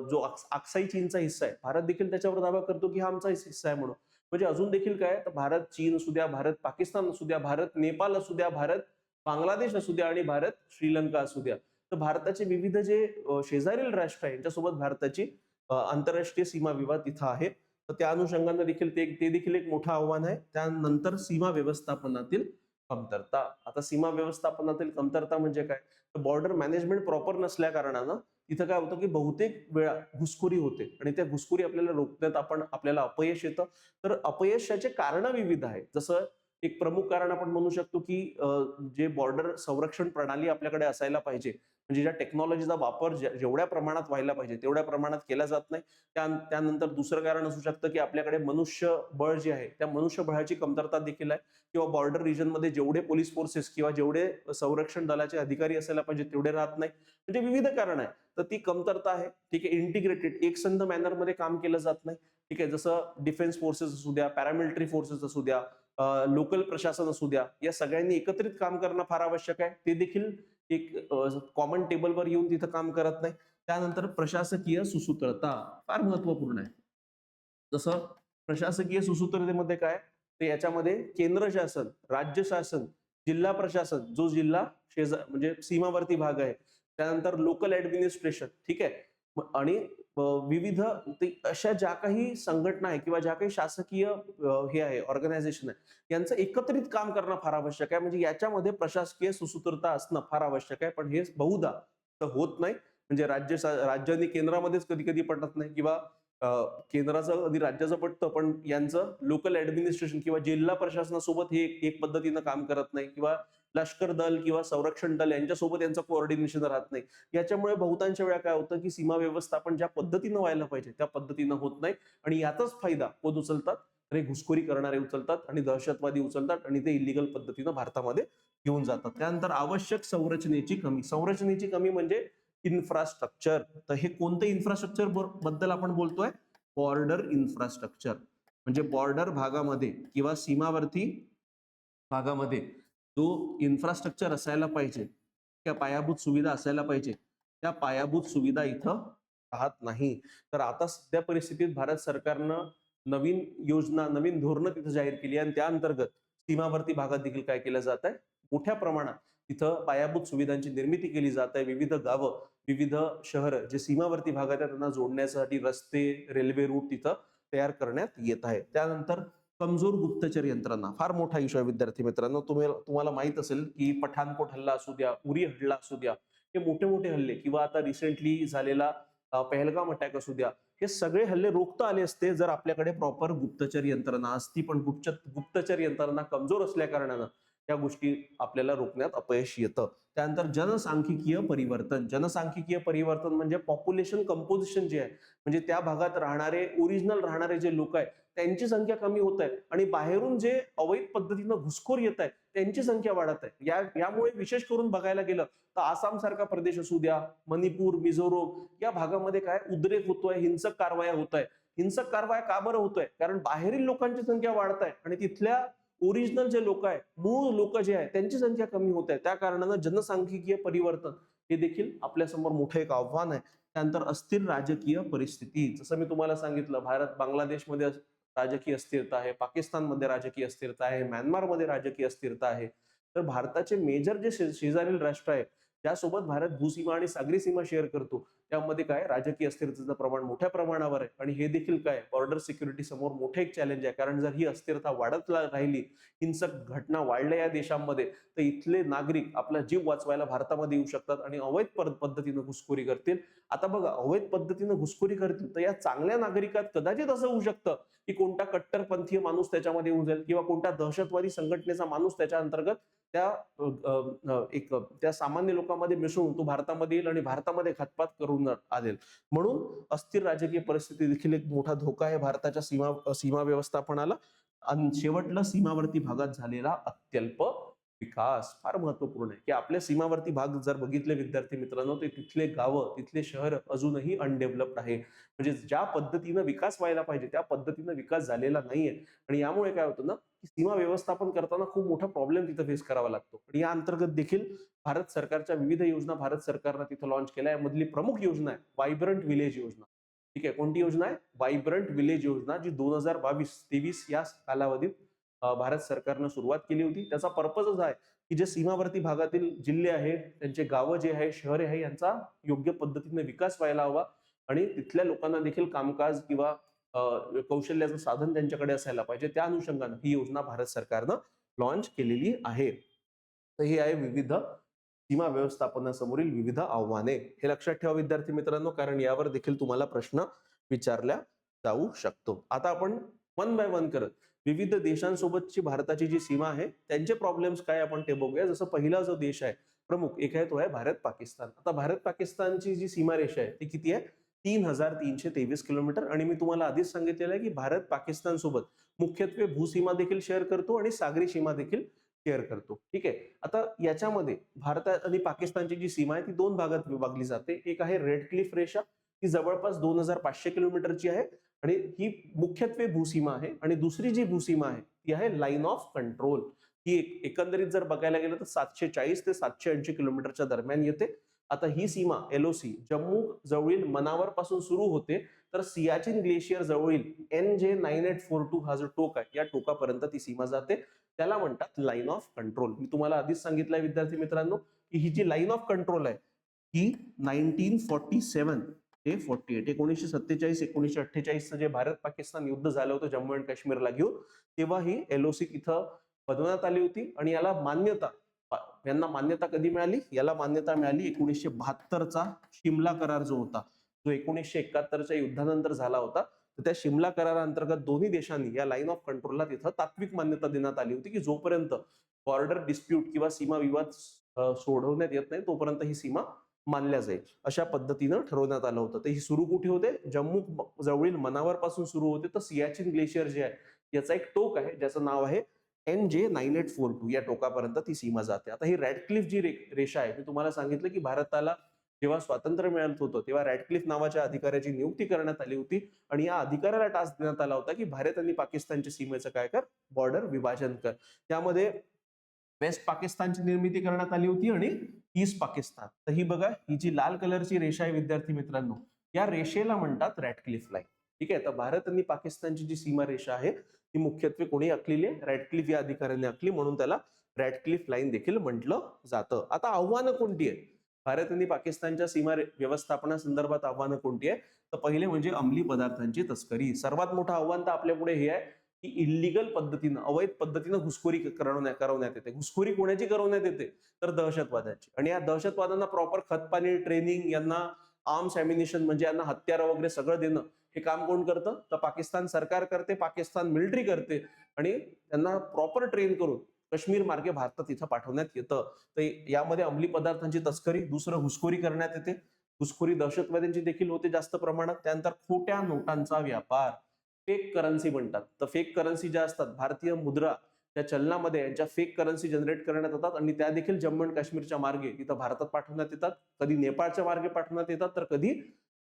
जो अक्साई चीनचा हिस्सा आहे, भारत देखील त्याच्यावर दावा करतो की हा आमचा हिस्सा आहे म्हणून. म्हणजे अजून देखील काय, तर भारत चीन असू द्या, भारत पाकिस्तान असू द्या, भारत नेपाळ असू द्या, भारत बांगलादेश असू द्या आणि भारत श्रीलंका असू द्या, तर भारताचे विविध जे शेजारील राष्ट्र आहे यांच्यासोबत भारताची आंतरराष्ट्रीय सीमा विवाद तिथं आहे. तर त्या अनुषंगाने देखील ते देखील एक मोठं आव्हान आहे. त्यानंतर सीमा व्यवस्थापनातील कमतरता. आता सीमा व्यवस्थापनातील कमतरता म्हणजे काय, तर बॉर्डर मॅनेजमेंट प्रॉपर नसल्या कारणानं इथं काय होतं की बहुतेक वेळा घुसखोरी होते आणि त्या घुसखोरी आपल्याला रोखण्यात आपल्याला अपयश येतं. तर अपयशाचे कारण विविध आहेत. जसं एक प्रमुख कारण आपण म्हणू शकतो की जे बॉर्डर संरक्षण प्रणाली आपल्याकडे असायला पाहिजे, म्हणजे ज्या टेक्नॉलॉजीचा वापर जेवढ्या प्रमाणात व्हायला पाहिजे तेवढ्या प्रमाणात केला जात नाही. त्यानंतर दुसरं कारण असू शकतं की आपल्याकडे मनुष्यबळ जे आहे त्या मनुष्यबळाची कमतरता देखील आहे किंवा बॉर्डर रिजन मध्ये जेवढे पोलीस फोर्सेस किंवा जेवढे संरक्षण दलाचे अधिकारी असायला पाहिजे तेवढे राहत नाही. म्हणजे विविध कारण आहे. तर ती कमतरता आहे. ठीक आहे. इंटिग्रेटेड एकसंध मॅनर मध्ये काम केलं जात नाही. ठीक आहे. जसं डिफेन्स फोर्सेस असू द्या, पॅरामिलिटरी फोर्सेस असू द्या, लोकल प्रशासन असू द्या, या सगळ्यांनी एकत्रित काम करणं फार आवश्यक आहे. ते देखील एक कॉमन टेबलवर येऊन तिथं काम करत नाही. त्यानंतर प्रशासकीय सुसूत्रता फार महत्वपूर्ण आहे. जसं प्रशासकीय सुसूत्रतेमध्ये काय, तर याच्यामध्ये केंद्र शासन, राज्य शासन, जिल्हा प्रशासन, जो जिल्हा म्हणजे सीमावर्ती भाग आहे, त्यानंतर लोकल ऍडमिनिस्ट्रेशन, ठीक आहे, आणि विविध अशा ज्या काही संघटना आहे किंवा ज्या काही शासकीय हे आहे ऑर्गनायझेशन आहे यांचं एकत्रित काम करणं फार आवश्यक आहे. म्हणजे याच्यामध्ये प्रशासकीय सुसूत्रता असणं फार आवश्यक आहे. पण हे बहुधा तर होत नाही. म्हणजे राज्यांनी केंद्रामध्येच कधी कधी पटत नाही किंवा केंद्राचं आणि राज्याचं पटतं, पण यांचं लोकल ऍडमिनिस्ट्रेशन किंवा जिल्हा प्रशासनासोबत हे एक पद्धतीनं काम करत नाही, किंवा लष्कर दल किंवा संरक्षण दल यांच्यासोबत यांचं कोऑर्डिनेशन राहत नाही. याच्यामुळे बहुतांश वेळा काय होतं की सीमा व्यवस्थापन ज्या पद्धतीनं व्हायला पाहिजे त्या पद्धतीनं होत नाही, आणि याचाच फायदा कोण उचलतात, तर हे घुसखोरी करणारे उचलतात आणि दहशतवादी उचलतात, आणि ते इलिगल पद्धतीनं भारतामध्ये घेऊन जातात. त्यानंतर आवश्यक संरचनेची कमी. संरचनेची कमी म्हणजे इन्फ्रास्ट्रक्चर. तर हे कोणतं इन्फ्रास्ट्रक्चर बद्दल आपण बोलतोय? Border infrastructure. म्हणजे बॉर्डर भागामध्ये किंवा सीमावर्ती भागामध्ये जो इन्फ्रास्ट्रक्चर असायला पाहिजे, त्या पायाभूत सुविधा असायला पाहिजे, त्या पायाभूत सुविधा इथं राहत नाही. तर आता सध्या परिस्थितीत भारत सरकारनं नवीन योजना, नवीन धोरणं तिथं जाहीर केली, आणि त्या अंतर्गत सीमावर्ती भागात देखील काय केलं जात आहे, मोठ्या प्रमाणात तिथं पायाभूत सुविधांची निर्मिती केली जात आहे. विविध गावं, विविध शहर जे सीमावर्ती भागात आहेत त्यांना जोडण्यासाठी रस्ते, रेल्वे रूट तिथं तयार करण्यात येत आहे. त्यानंतर कमजोर गुप्तचर यंत्रणा, फार मोठा इशू आहे विद्यार्थी मित्रांनो. तुम्हाला माहित असेल की पठाणकोट हल्ला असू द्या, उरी हल्ला असू द्या, हे मोठे मोठे हल्ले, किंवा आता रिसेंटली झालेला पहलगाम अटॅक असू द्या, हे सगळे हल्ले रोखता आले असते जर आपल्याकडे प्रॉपर गुप्तचर यंत्रणा असती. पण गुप्तचर यंत्रणा कमजोर असल्या कारणानं या गोष्टी आपल्याला रोखण्यात अपयश येतं. त्यानंतर जनसांख्यिकीय परिवर्तन. जनसांख्यिकीय परिवर्तन म्हणजे पॉप्युलेशन कंपोजिशन जे आहे, म्हणजे त्या भागात राहणारे, ओरिजिनल राहणारे जे लोक आहेत त्यांची संख्या कमी होत आहे, आणि बाहेरून जे अवैध पद्धतीनं घुसखोर येत आहे त्यांची संख्या वाढत आहे. यामुळे विशेष करून बघायला गेलं तर आसाम सारखा प्रदेश असू द्या, मणिपूर, मिझोरम या भागामध्ये काय उद्रेक होतोय, हिंसक कारवाया होत आहे. हिंसक कारवाया का बरं होतोय? कारण बाहेरील लोकांची संख्या वाढत आहे आणि तिथल्या ओरिजिनल जे लोक आहे, मूळ लोक जे आहे त्यांची संख्या कमी होत आहे. त्या कारणानं जनसांख्यिकीय परिवर्तन हे देखील आपल्या समोर मोठं एक आव्हान आहे. त्यानंतर अस्थिर राजकीय परिस्थिती. जसं मी तुम्हाला सांगितलं, भारत बांगलादेशमध्ये राजकीय अस्थिरता आहे, पाकिस्तानमध्ये राजकीय अस्थिरता आहे, म्यानमारमध्ये राजकीय अस्थिरता आहे. तर भारताचे मेजर जे शेजारील राष्ट्र आहे, त्यासोबत भारत भूसीमा आणि सागरी सीमा शेअर करतो, त्यामध्ये काय राजकीय अस्थिरतेचं प्रमाण मोठ्या प्रमाणावर आहे. आणि हे देखील काय बॉर्डर सिक्युरिटी समोर मोठे एक चॅलेंज आहे. कारण जर ही अस्थिरता वाढत राहिली, हिंसक घटना वाढल्या या देशांमध्ये, तर इथले नागरिक आपला जीव वाचवायला भारतामध्ये येऊ शकतात आणि अवैध पद्धतीनं घुसखोरी करतील. आता बघा, अवैध पद्धतीनं घुसखोरी करतील तर या चांगल्या नागरिकात कदाचित असं होऊ शकतं की कोणता कट्टरपंथीय माणूस त्याच्यामध्ये येऊन जाईल, किंवा कोणता दहशतवादी संघटनेचा माणूस त्याच्या अंतर्गत त्या सामान्य लोकांमध्ये मिसळून तो भारतामध्ये येईल आणि भारतामध्ये घातपात करून आणेल. म्हणून अस्थिर राजकीय परिस्थिती देखील एक मोठा धोका आहे भारताच्या सीमा व्यवस्थापनाला. आणि शेवटला सीमावर्ती भागात झालेला अत्यल्प विकास फार महत्वपूर्ण आहे. की आपल्या सीमावर्ती भाग जर बघितले विद्यार्थी मित्रांनो, ते तिथले गावं, तिथले शहर अजूनही अनडेव्हलप्ड आहे. म्हणजे ज्या पद्धतीनं विकास व्हायला पाहिजे त्या पद्धतीनं विकास झालेला नाहीये. आणि यामुळे काय होतं ना, की सीमा व्यवस्थापन करताना खूप मोठा प्रॉब्लेम तिथं फेस करावा लागतो. आणि या अंतर्गत देखील भारत सरकारच्या विविध योजना भारत सरकारनं तिथं लॉन्च केल्या. यामधली प्रमुख योजना आहे व्हायब्रंट विलेज योजना. ठीक आहे, कोणती योजना आहे? व्हायब्रंट विलेज योजना, जी 2022-23 या कालावधीत भारत सरकारनं सुरुवात केली होती. त्याचा पर्पजच आहे की जे सीमावर्ती भागातील जिल्हे आहेत, त्यांचे गावं जे आहे, शहरे आहे, यांचा योग्य पद्धतीने विकास व्हायला हवा, आणि तिथल्या लोकांना देखील कामकाज किंवा कौशल्याचं साधन त्यांच्याकडे असायला पाहिजे. त्या अनुषंगानं ही योजना भारत सरकारनं लॉन्च केलेली आहे. तर ही आहे विविध सीमा व्यवस्थापनासमोरील विविध आव्हाने. हे लक्षात ठेवा विद्यार्थी मित्रांनो, कारण यावर देखील तुम्हाला प्रश्न विचारल्या जाऊ शकतो. आता आपण वन बाय वन करत विविध देशांसोबतची भारताची जी सीमा आहे त्यांचे प्रॉब्लेम्स काय आपण ते बघूया. जसं पहिला जो देश आहे प्रमुख एक आहे तो आहे भारत पाकिस्तान. आता भारत पाकिस्तानची जी सीमारेषा आहे ती किती आहे? 3,323 किलोमीटर. आणि मी तुम्हाला आधीच सांगितलेलं आहे की भारत पाकिस्तान सोबत मुख्यत्वे भूसीमा देखील शेअर करतो आणि सागरी सीमा देखील शेअर करतो. ठीक आहे. आता याच्यामध्ये भारत आणि पाकिस्तानची जी सीमा आहे ती दोन भागात विभागली जाते. एक आहे रेड क्लिफ रेषा, ती जवळपास 2,500 किलोमीटरची आहे आणि ही मुख्यत्वे भूसीमा आहे. आणि दुसरी जी भूसीमा आहे ती आहे लाईन ऑफ कंट्रोल. ही एकंदरीत जर बघायला गेलं तर 740 ते 780 किलोमीटरच्या दरम्यान येते. आता ही सीमा एलओसी जम्मू जवळील मनावर पासून सुरू होते तर सियाचिन ग्लेशियर जवळील NJ9842 हा जो टोक आहे या टोकापर्यंत ती सीमा जाते. त्याला म्हणतात लाईन ऑफ कंट्रोल. मी तुम्हाला आधीच सांगितलंय विद्यार्थी मित्रांनो की ही जी लाईन ऑफ कंट्रोल आहे ही 1947 ते 48 1947-1948 जे भारत पाकिस्तान युद्ध झालं होतं जम्मू अँड काश्मीरला घेऊन, तेव्हा ही एलओसी इथं बनवण्यात आली होती. आणि याला यांना मान्यता कधी मिळाली? याला मान्यता मिळाली 1972चा शिमला करार जो होता, जो 1971च्या युद्धानंतर झाला होता, तर त्या शिमला कराराअंतर्गत दोन्ही देशांनी या लाईन ऑफ कंट्रोलला तिथं तात्विक मान्यता देण्यात आली होती, की जोपर्यंत बॉर्डर डिस्प्यूट किंवा सीमा विवाद सोडवण्यात येत नाही तोपर्यंत ही सीमा मानल्या जाईल, अशा पद्धतीनं ठरवण्यात आलं होतं. तर ही सुरू कुठे होते? जम्मू जवळील मनावर पासून सुरू होते. तर सियाचीन ग्लेशियर जे आहे याचा एक टोक आहे ज्याचं नाव आहे NJ9842, या टोकापर्यंत ती सीमा जाते. आता ही रॅडक्लिफ जी रेषा आहे, मी तुम्हाला सांगितलं की भारताला जेव्हा स्वातंत्र्य मिळत होतं तेव्हा रॅडक्लिफ नावाच्या अधिकाऱ्याची नियुक्ती करण्यात आली होती आणि या अधिकाऱ्याला टास्क देण्यात आला होता की भारत आणि पाकिस्तानच्या सीमेचं काय कर, बॉर्डर विभाजन कर. त्यामध्ये वेस्ट पाकिस्तानची निर्मिती करण्यात आली होती आणि ईस्ट पाकिस्तान. तर ही बघा, ही जी लाल कलरची रेषा आहे विद्यार्थी मित्रांनो, या रेषेला म्हणतात रॅडक्लिफ लाईन. ठीक आहे. तर भारत आणि पाकिस्तानची जी सीमा रेषा आहे ती मुख्यत्वे कोणी आखलेली आहे? रॅडक्लिफ या अधिकाऱ्याने आखली, म्हणून त्याला रॅडक्लिफ लाईन देखील म्हटलं जातं. आता आव्हानं कोणती आहेत भारत आणि पाकिस्तानच्या सीमा व्यवस्थापनासंदर्भात? आव्हानं कोणती आहे? तर पहिले म्हणजे अंमली पदार्थांची तस्करी. सर्वात मोठं आव्हान तर आपल्या पुढे हे आहे की इल्लीगल पद्धतीनं, अवैध पद्धतीनं घुसखोरी करवण्यात येते. घुसखोरी कोणाची करवण्यात येते? तर दहशतवादाची. आणि या दहशतवाद्यांना प्रॉपर खतपाणी, ट्रेनिंग, यांना आर्म्स ॲम्युनिशन म्हणजे यांना हत्यारं वगैरे सगळं देणं, हे काम कोण करतं? तर पाकिस्तान सरकार करते, पाकिस्तान मिलिटरी करते आणि त्यांना प्रॉपर ट्रेन करून काश्मीर मार्गे भारतात इथं पाठवण्यात येतं. तर यामध्ये अंमली पदार्थांची तस्करी, दुसरं घुसखोरी करण्यात येते. घुसखोरी दहशतवाद्यांची देखील होते जास्त प्रमाणात. त्यानंतर खोट्या नोटांचा व्यापार, फेक करन्सी म्हणतात. तर फेक करन्सी ज्या असतात, भारतीय मुद्रा त्या चलनामध्ये यांच्या फेक करन्सी जनरेट करण्यात येतात आणि त्या देखील जम्मू आणि काश्मीरच्या मार्गे इथं भारतात पाठवण्यात येतात. कधी नेपाळच्या मार्गे पाठवण्यात येतात, तर कधी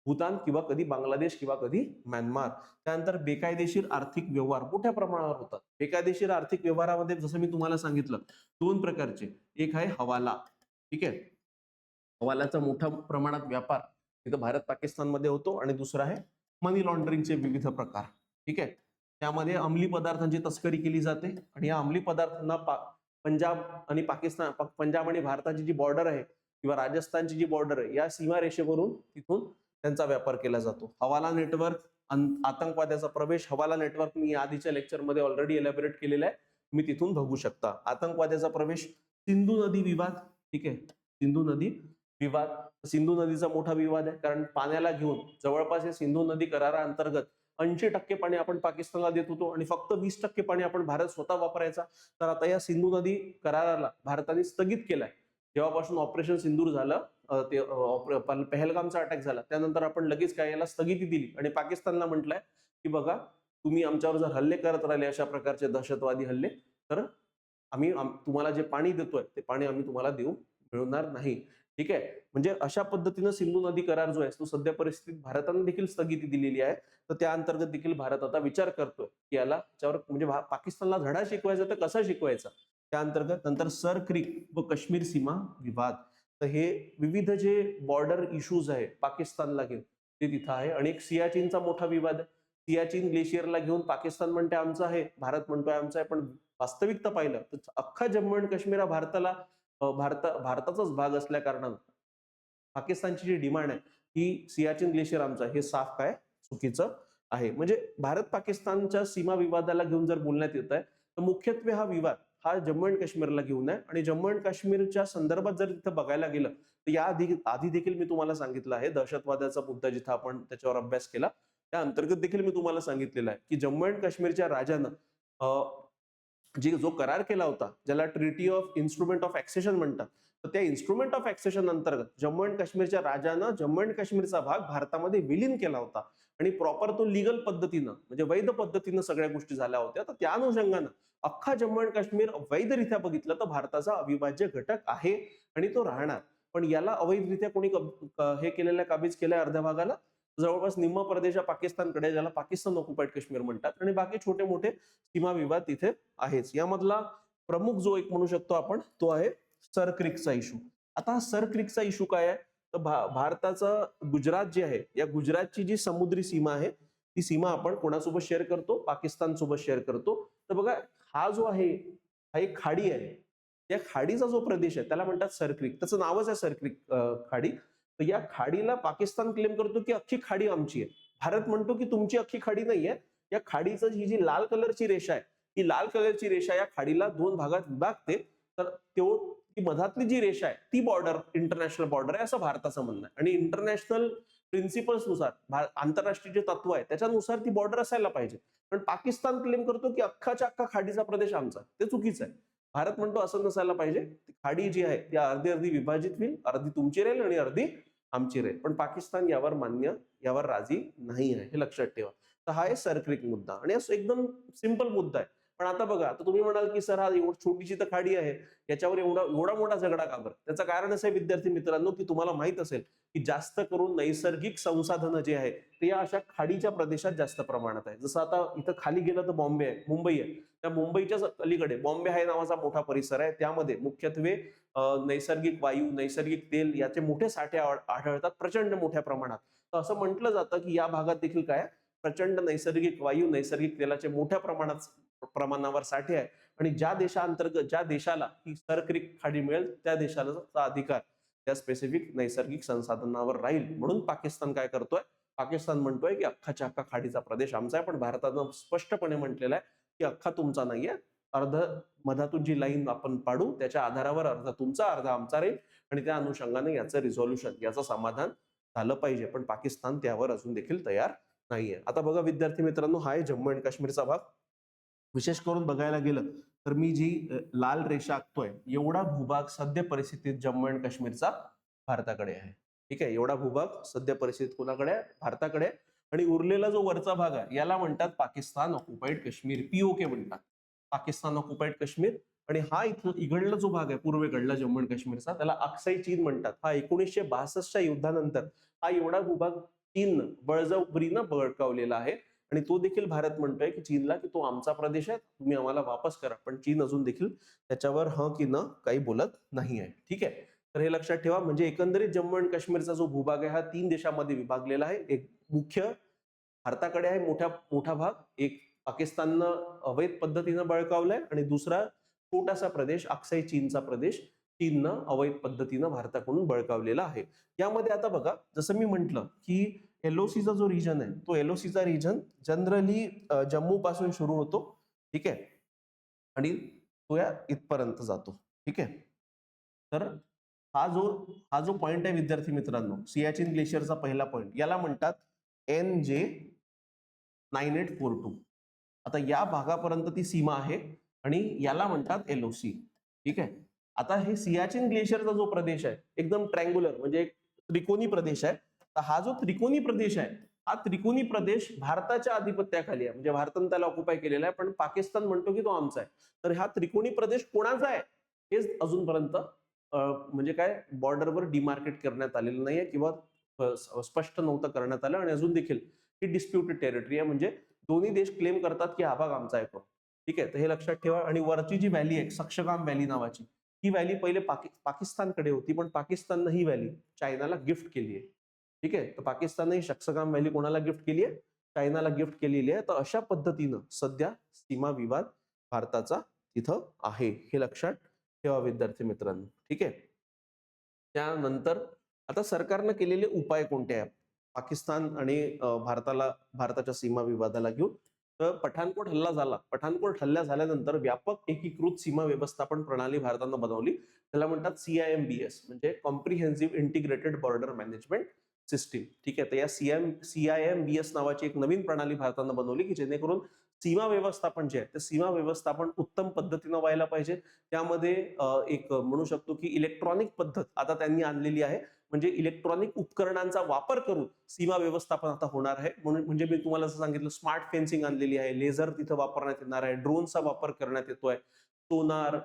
भूतान किंवा कधी बांगलादेश किंवा कधी म्यानमार. त्यानंतर बेकायदेशीर आर्थिक व्यवहार मोठ्या प्रमाणावर होतात. बेकायदेशीर आर्थिक व्यवहारामध्ये जसं मी तुम्हाला सांगितलं, दोन प्रकारचे. एक आहे हवाला. ठीक आहे. हवालाचा मोठ्या प्रमाणात व्यापार इथं भारत पाकिस्तानमध्ये होतो आणि दुसरा आहे मनी लॉन्ड्रिंगचे विविध प्रकार. ठीक आहे. त्यामध्ये अंमली पदार्थांची तस्करी केली जाते आणि या अंमली पदार्थांना पंजाब आणि पाकिस्तान, पंजाब आणि भारताची जी बॉर्डर आहे किंवा राजस्थानची जी बॉर्डर आहे, या सीमा रेषेवरून तिथून त्यांचा व्यापार केला जातो. हवाला नेटवर्क, आतंकवाद्याचा प्रवेश. हवाला नेटवर्क मी आधीच्या लेक्चरमध्ये ऑलरेडी एलॅबोरेट केलेला आहे, तुम्ही तिथून बघू शकता. आतंकवाद्याचा प्रवेश, सिंधू नदी विवाद. ठीक आहे. सिंधू नदी विवाद, सिंधू नदीचा मोठा विवाद आहे, कारण पाण्याला घेऊन जवळपास सिंधू नदी कराराअंतर्गत 80% पाणी आपण पाकिस्तानला देत होतो आणि फक्त 20% पाणी आपण भारत स्वतः वापरायचा. तर आता या सिंधू नदी कराराला भारताने स्थगित केलाय. जेव्हापासून ऑपरेशन सिंदूर झालं, ते पहलगामचा अटॅक झाला, त्यानंतर आपण लगेच काय याला स्थगिती दिली आणि पाकिस्तानला म्हटलंय की बघा, तुम्ही आमच्यावर जर हल्ले करत राहिले, अशा प्रकारचे दहशतवादी हल्ले, तर आम्ही तुम्हाला जे पाणी देतोय ते पाणी आम्ही तुम्हाला मिळणार नाही. ठीक आहे. म्हणजे अशा पद्धतीनं सिंधू नदी करार जो आहे तो सध्या परिस्थितीत भारताने देखील स्थगिती दिलेली आहे. तर त्या अंतर्गत देखील भारत आता विचार करतोय की याला त्याच्यावर म्हणजे पाकिस्तानला धडा शिकवायचा तर कसा शिकवायचा. त्या अंतर्गत नंतर सर क्रिक व काश्मीर सीमा विवाद. तर हे विविध जे बॉर्डर इश्यूज आहे पाकिस्तानला घेऊन ते तिथं आहे. आणि एक सियाचीनचा मोठा विवाद आहे. सियाचीन ग्लेशियरला घेऊन पाकिस्तान म्हणते आमचं आहे, भारत म्हणतोय आमचं आहे, पण वास्तविकता पाहिलं तर अख्खा जम्मू आणि काश्मीर हा भारताचाच भाग असल्या कारणानं पाकिस्तानची जी डिमांड आहे की सियाचीन ग्लेशियर आमचा, हे साफ काय चुकीचं आहे. म्हणजे भारत पाकिस्तानच्या सीमा विवादाला घेऊन जर बोलण्यात येत आहे, तर मुख्यत्वे हा विवाद हा जम्मू आणि काश्मीरला घेऊन आहे. आणि जम्मू आणि काश्मीरच्या संदर्भात जर तिथं बघायला गेलं तर या आधी देखील मी तुम्हाला सांगितलं आहे, दहशतवादाचा मुद्दा जिथं आपण त्याच्यावर अभ्यास केला त्या अंतर्गत देखील मी तुम्हाला सांगितलेलं आहे की जम्मू आणि काश्मीरच्या राजानं जो करार केला होता, ज्याला ट्रिटी ऑफ इन्स्ट्रुमेंट ऑफ ॲक्सेशन म्हणतात, तर त्या इन्स्ट्रुमेंट ऑफ ॲक्सेशन अंतर्गत जम्मू आणि काश्मीरच्या राजानं जम्मू आणि काश्मीरचा भाग भारतामध्ये विलीन केला होता आणि प्रॉपर तो लीगल पद्धतीनं म्हणजे वैध पद्धतीनं सगळ्या गोष्टी झाल्या होत्या. तर त्या अनुषंगानं अख्खा जम्मू आणि काश्मीर वैधरित्या बघितलं तर भारताचा अविभाज्य घटक आहे आणि तो राहणार. पण याला अवैधरित्या कोणी हे केलेलं, काबीज केलंय अर्ध्या भागाला. जवळपास निम्मा प्रदेश पाकिस्तानकडे, ज्याला पाकिस्तान ऑक्युपाईड काश्मीर म्हणतात, आणि बाकी छोटे मोठे सीमा विवाद तिथे आहेच. यामधला प्रमुख जो एक म्हणू शकतो आपण तो आहे सर क्रिकचा इशू. आता हा सर क्रिकचा इशू काय आहे, तर भारताचं गुजरात जे आहे, या गुजरातची जी समुद्री सीमा आहे ती सीमा आपण कोणासोबत शेअर करतो? पाकिस्तान सोबत शेअर करतो. तर बघा, हा जो आहे हा एक खाडी आहे. या खाडीचा जो प्रदेश आहे त्याला म्हणतात सर क्रिक. त्याचं नावच आहे सर क्रिक खाडी. तर या खाडीला पाकिस्तान क्लेम करतो की अख्खी खाडी आमची आहे. भारत म्हणतो की तुमची अख्खी खाडी नाहीये. या खाडीचं ही जी लाल कलरची रेषा आहे, ही लाल कलरची रेषा या खाडीला दोन भागात विभागते. तर ती मधातली जी रेषा आहे ती बॉर्डर इंटरनॅशनल बॉर्डर आहे असं भारताचं म्हणणं आहे. आणि इंटरनॅशनल प्रिन्सिपल्स नुसार, आंतरराष्ट्रीय जे तत्व आहे त्याच्यानुसार ती बॉर्डर असायला पाहिजे. पण पाकिस्तान क्लेम करतो की अख्खाच्या अख्खा खाडीचा प्रदेश आमचा, ते चुकीचं आहे. भारत म्हणतो असं नसायला पाहिजे, खाडी जी आहे ती अर्धी अर्धी विभाजित होईल, अर्धी तुमची राहील आणि अर्धी आमची राहील. पण पाकिस्तान यावर राजी नाही आहे, हे लक्षात ठेवा. तर हा आहे सर्क्रिक मुद्दा आणि एकदम सिंपल मुद्दा आहे. पण आता बघा, आता तुम्ही म्हणाल की सर हा छोटीशी तर खाडी आहे, याच्यावर एवढा मोठा झगडा का बरं? त्याचं कारण असं आहे विद्यार्थी मित्रांनो, की तुम्हाला माहित असेल की जास्त करून नैसर्गिक संसाधनं जे आहे ते या अशा खाडीच्या प्रदेशात जास्त प्रमाणात आहे. जसं आता इथं खाली गेलं तर मुंबई आहे. त्या मुंबईच्या अलीकडे बॉम्बे आहे नावाचा मोठा परिसर आहे. त्यामध्ये मुख्यत्वे नैसर्गिक वायू, नैसर्गिक तेल याचे मोठे साठे आढळतात प्रचंड मोठ्या प्रमाणात. तर असं म्हटलं जातं की या भागात देखील काय प्रचंड नैसर्गिक वायू, नैसर्गिक तेलाचे मोठ्या प्रमाणावर साठे आहे. आणि ज्या देशाला ही सर्क्रिक खाडी मिळेल त्या देशाला अधिकार त्या स्पेसिफिक नैसर्गिक संसाधनावर राहील. म्हणून पाकिस्तान काय करतोय, पाकिस्तान म्हणतोय की अख्खाच्या अख्खा खाडीचा प्रदेश आमचा आहे. पण भारतानं स्पष्टपणे म्हटलेलं आहे की अख्खा तुमचा नाहीये, अर्ध मधातून जी लाईन आपण पाडू त्याच्या आधारावर अर्धा तुमचा अर्धा आमचा राहील आणि त्या अनुषंगाने याचं रिझॉल्युशन, याचं समाधान झालं पाहिजे. पण पाकिस्तान त्यावर अजून देखील तयार नाहीये. आता बघा विद्यार्थी मित्रांनो, हा आहे जम्मू अँड काश्मीरचा भाग. विशेष करून बघायला गेलं तर मी जी लाल रेषा आखतोय, एवढा भूभाग सध्या परिस्थितीत जम्मू अँड काश्मीरचा भारताकडे आहे. ठीक आहे, एवढा भूभाग सध्या परिस्थितीत कोणाकडे आहे? भारताकडे. आणि उरलेला जो वरचा भाग आहे याला म्हणतात पाकिस्तान ऑक्युपाइड काश्मीर, पीओके म्हणतात, पाकिस्तान ऑक्युपाइड काश्मीर. आणि हा इथं इकडला जो भाग आहे पूर्वेकडला जम्मू अँड काश्मीरचा, त्याला अक्साई चीन म्हणतात. हा 1962च्या युद्धानंतर हा एवढा भूभाग चीननं बळजबरीनं बळकावलेला आहे. आणि तो देखील भारत म्हणतोय की चीनला की तो आमचा प्रदेश आहे, तुम्ही आम्हाला वापस करा. पण चीन अजून देखील त्याच्यावर ह की न काही बोलत नाही आहे. ठीक आहे, तर हे लक्षात ठेवा. म्हणजे एकंदरीत जम्मू अँड काश्मीरचा जो भूभाग आहे हा 3 देशांमध्ये विभागलेला आहे. एक मुख्य भारताकडे आहे मोठा भाग, एक पाकिस्ताननं अवैध पद्धतीनं बळकावलाय आणि दुसरा छोटासा प्रदेश अक्साई चीनचा प्रदेश चीननं अवैध पद्धतीनं भारताकडून बळकावलेला आहे. यामध्ये आता बघा, जसं मी म्हंटल की एलओसीचा जो रिजन आहे तो एलओसीचा रिजन जनरली जम्मू पासून सुरू होतो. ठीक आहे, आणि तो या इथपर्यंत जातो. ठीक आहे, तर हा जो पॉइंट आहे विद्यार्थी मित्रांनो, सियाचिन ग्लेशियरचा पहिला पॉइंट, याला म्हणतात NJ9842. आता या भागापर्यंत ती सीमा आहे आणि याला म्हणतात एलओसी. ठीक आहे, आता हे सियाचिन ग्लेशियरचा जो प्रदेश आहे एकदम ट्रँग्युलर म्हणजे एक त्रिकोणी प्रदेश आहे. तर हा जो त्रिकोणी प्रदेश आहे, हा त्रिकोणी प्रदेश भारताच्या अधिपत्याखाली आहे, म्हणजे भारताने त्याला ऑक्युपाय केलेला आहे. पण पाकिस्तान म्हणतो की तो आमचा आहे. तर हा त्रिकोणी प्रदेश कोणाचा आहे हेच अजूनपर्यंत म्हणजे काय बॉर्डरवर डिमार्केट करण्यात आलेलं नाहीये किंवा स्पष्ट नव्हतं करण्यात आलं. आणि अजून देखील ही डिस्प्युटेड टेरिटरी आहे, म्हणजे दोन्ही देश क्लेम करतात की हा भाग आमचा आहे. ठीक आहे, तर हे लक्षात ठेवा. आणि वरची जी व्हॅली आहे सक्शगाम व्हॅली नावाची, ही व्हॅली पहिले पाकिस्तानकडे होती, पण पाकिस्ताननं ही व्हॅली चायनाला गिफ्ट केली आहे. ठीक आहे, तर पाकिस्तानने सक्शगाम व्हॅली कोणाला गिफ्ट केली आहे? चायनाला गिफ्ट केलेली आहे. तर अशा पद्धतीनं सध्या सीमा विवाद भारताचा तिथं आहे, हे लक्षात ठेवा विद्यार्थी मित्रांनो. ठीक आहे, त्यानंतर आता सरकारनं केलेले उपाय कोणते आहेत पाकिस्तान आणि भारताच्या सीमा विवादाला घेऊन? तर पठाणकोट हल्ला झाला. पठाणकोट हल्ला झाल्यानंतर व्यापक एकीकृत सीमा व्यवस्थापन प्रणाली भारतानं बनवली. त्याला म्हणतात CIMBS, म्हणजे comprehensive integrated border management system. ठीक आहे, तर या CIMBS नावाची एक नवीन प्रणाली भारतानं बनवली की जेणेकरून सीमा व्यवस्थापन जे आहे ते सीमा व्यवस्थापन उत्तम पद्धतीनं व्हायला पाहिजे. त्यामध्ये एक म्हणू शकतो की इलेक्ट्रॉनिक पद्धत आता त्यांनी आणलेली आहे. म्हणजे इलेक्ट्रॉनिक उपकरणांचा वापर करून सीमा व्यवस्थापन आता होणार आहे. म्हणजे मी तुम्हाला असं सांगितलं, स्मार्ट फेन्सिंग आणलेली आहे, लेझर तिथं वापरण्यात येणार आहे, ड्रोनचा वापर करण्यात येतोय, सोनार,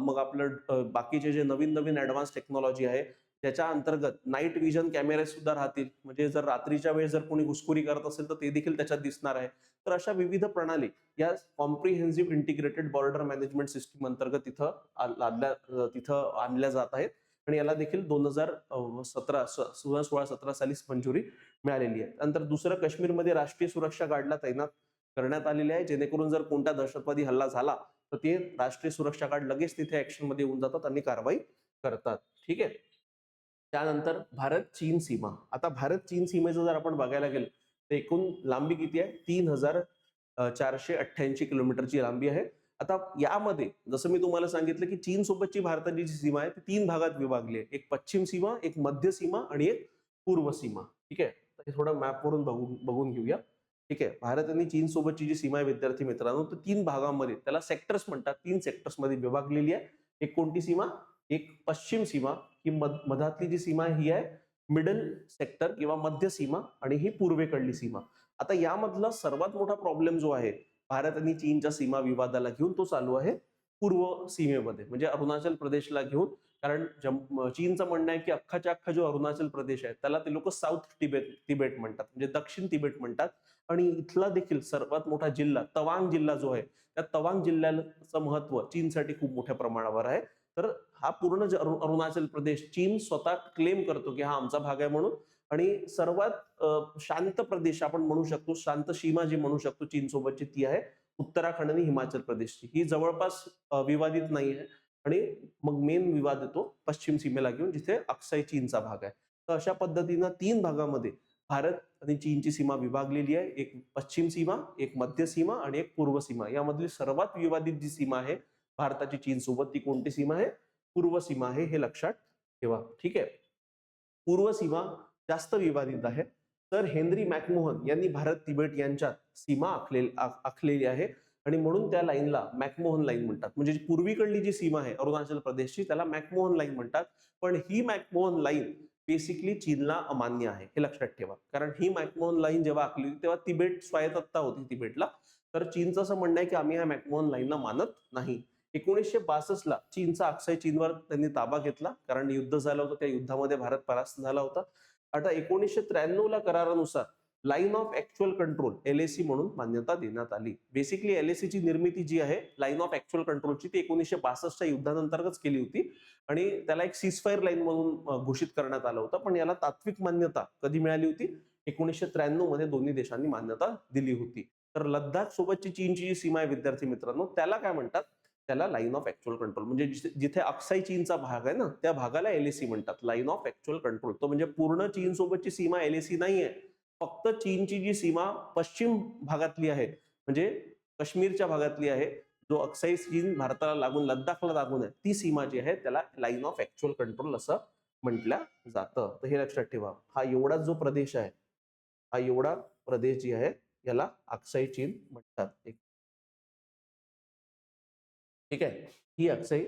मग आपलं बाकीचे जे नवीन ऍडव्हान्स टेक्नॉलॉजी आहे त्याच्या अंतर्गत नाईट विजन कॅमेरे सुद्धा राहतील. म्हणजे जर रात्रीच्या वेळेस जर कोणी घुसखोरी करत असेल तर ते देखील त्याच्यात दिसणार आहे. तर अशा विविध प्रणाली या comprehensive integrated border management system अंतर्गत तिथं आणल्या जात आहेत. आणि याला देखील 2016-17 साली मंजुरी मिळालेली आहे. नंतर दुसरं, काश्मीरमध्ये राष्ट्रीय सुरक्षा गार्डला तैनात करण्यात आलेले आहे, जेणेकरून जर कोणता दहशतवादी हल्ला झाला तर ते राष्ट्रीय सुरक्षा गार्ड लगेच तिथे ऍक्शन मध्ये येऊन जातात आणि कारवाई करतात. ठीक आहे, त्यानंतर भारत चीन सीमा. आता भारत चीन सीमेचं जर आपण बघायला गेलो तर एकूण लांबी किती आहे? 3488 किलोमीटरची लांबी आहे. आता यामध्ये जसं मी तुम्हाला सांगितलं की चीन सोबतची भारताची जी सीमा आहे ती 3 भागात विभागली आहे. एक पश्चिम सीमा, एक मध्य सीमा आणि एक पूर्व सीमा. ठीक आहे, हे थोडं मॅपवरून बघून घेऊया. ठीक आहे. भारत आणि चीन सोबतची जी सीमा आहे विद्यार्थी मित्रांनो, तर 3 भागांमध्ये त्याला सेक्टर्स म्हणतात. 3 सेक्टर्समध्ये विभागलेली आहे. एक कोणती सीमा? एक पश्चिम सीमा, ही मधातली जी सीमा आहे ही आहे मिडल सेक्टर किंवा मध्य सीमा, आणि ही पूर्वेकडली सीमा. आता यामधला सर्वात मोठा प्रॉब्लेम जो आहे भारत आणि चीनच्या सीमा विवादाला घेऊन, तो चालू आहे पूर्व सीमेमध्ये, म्हणजे अरुणाचल प्रदेशला घेऊन. कारण चीनचं म्हणणं आहे की अख्खाच्या अख्खा जो अरुणाचल प्रदेश आहे त्याला ते लोक साऊथ तिबेट म्हणतात, म्हणजे दक्षिण तिबेट म्हणतात. आणि इथला देखील सर्वात मोठा जिल्हा तवांग जिल्हा जो आहे, त्या तवांग जिल्ह्याचं महत्व चीनसाठी खूप मोठ्या प्रमाणावर आहे. तर हा पूर्ण अरुणाचल प्रदेश चीन स्वतः क्लेम करतो की हा आमचा भाग आहे म्हणून. आणि सर्वात शांत प्रदेश आपण म्हणू शकतो, शांत सीमा जी म्हणू शकतो चीन सोबतची, ती आहे उत्तराखंड आणि हिमाचल प्रदेशची. ही जवळपास विवादित नाही आहे. आणि मग मेन विवाद येतो पश्चिम सीमेला घेऊन, जिथे अक्साई चीनचा भाग आहे. तर अशा पद्धतीनं 3 भागामध्ये भारत आणि चीनची सीमा विभागलेली आहे. एक पश्चिम सीमा, एक मध्य सीमा आणि एक पूर्व सीमा. यामधली सर्वात विवादित जी सीमा आहे भारताची चीन सोबत, ती कोणती सीमा आहे? पूर्व सीमा आहे, हे लक्षात ठेवा. ठीक आहे. पूर्व सीमा जास्त विवादित आहे. तर हेनरी मॅकमोहन यांनी भारत तिबेट यांच्यात सीमा आखलेली आहे, आणि म्हणून त्या लाईनला मॅकमोहन लाईन म्हणतात. म्हणजे पूर्वीकडली जी सीमा आहे अरुणाचल प्रदेशची, त्याला मॅकमोहन लाईन म्हणतात. पण ही मॅकमोहन लाईन बेसिकली चीनला अमान्य आहे, हे लक्षात ठेवा. कारण ही मॅकमोहन लाईन जेव्हा आखली होती तेव्हा तिबेट स्वायत्तता होती तिबेटला. तर चीनचं असं म्हणणं आहे की आम्ही ह्या मॅकमोहन लाईनला मानत नाही. 1962 ला चीनचा अक्साई चीनवर त्यांनी ताबा घेतला, कारण युद्ध झालं होतं. त्या युद्धामध्ये भारत परास्त झाला होता. आता 1993 ला करारानुसार line of actual control LAC म्हणून मान्यता देण्यात आली. बेसिकली LAC ची निर्मिती जी आहे लाईन ऑफ ऍक्च्युअल कंट्रोलची, ती 1962 च्या युद्धानंतरच केली होती. आणि त्याला एक सीजफायर लाईन म्हणून घोषित करण्यात आलं होतं. पण याला तात्विक मान्यता कधी मिळाली होती? 1993 मध्ये दोन्ही देशांनी मान्यता दिली होती. तर लद्दाख सोबतची चीनची जी सीमा आहे विद्यार्थी मित्रांनो, त्याला काय म्हणतात? त्याला लाईन ऑफ ऍक्च्युअल कंट्रोल. म्हणजे जिथे अक्साई चीनचा भाग आहे ना, त्या भागाला LAC म्हणतात, लाईन ऑफ ऍक्च्युअल कंट्रोल. तो म्हणजे पूर्ण चीन सोबतची सीमा LAC नाहीये. फक्त चीनची जी सीमा पश्चिम भागातली आहे, म्हणजे काश्मीरच्या भागातली आहे, जो अक्साई चीन भारताला लागून लद्दाखला लागून आहे, ती सीमा जी आहे त्याला लाईन ऑफ ऍक्च्युअल कंट्रोल असं म्हटलं जातं. तर हे लक्षात ठेवा. हा एवढा जो प्रदेश आहे, हा एवढा प्रदेश जी आहे याला अक्साई चीन म्हणतात. ठीक आहे. ही अक्साई,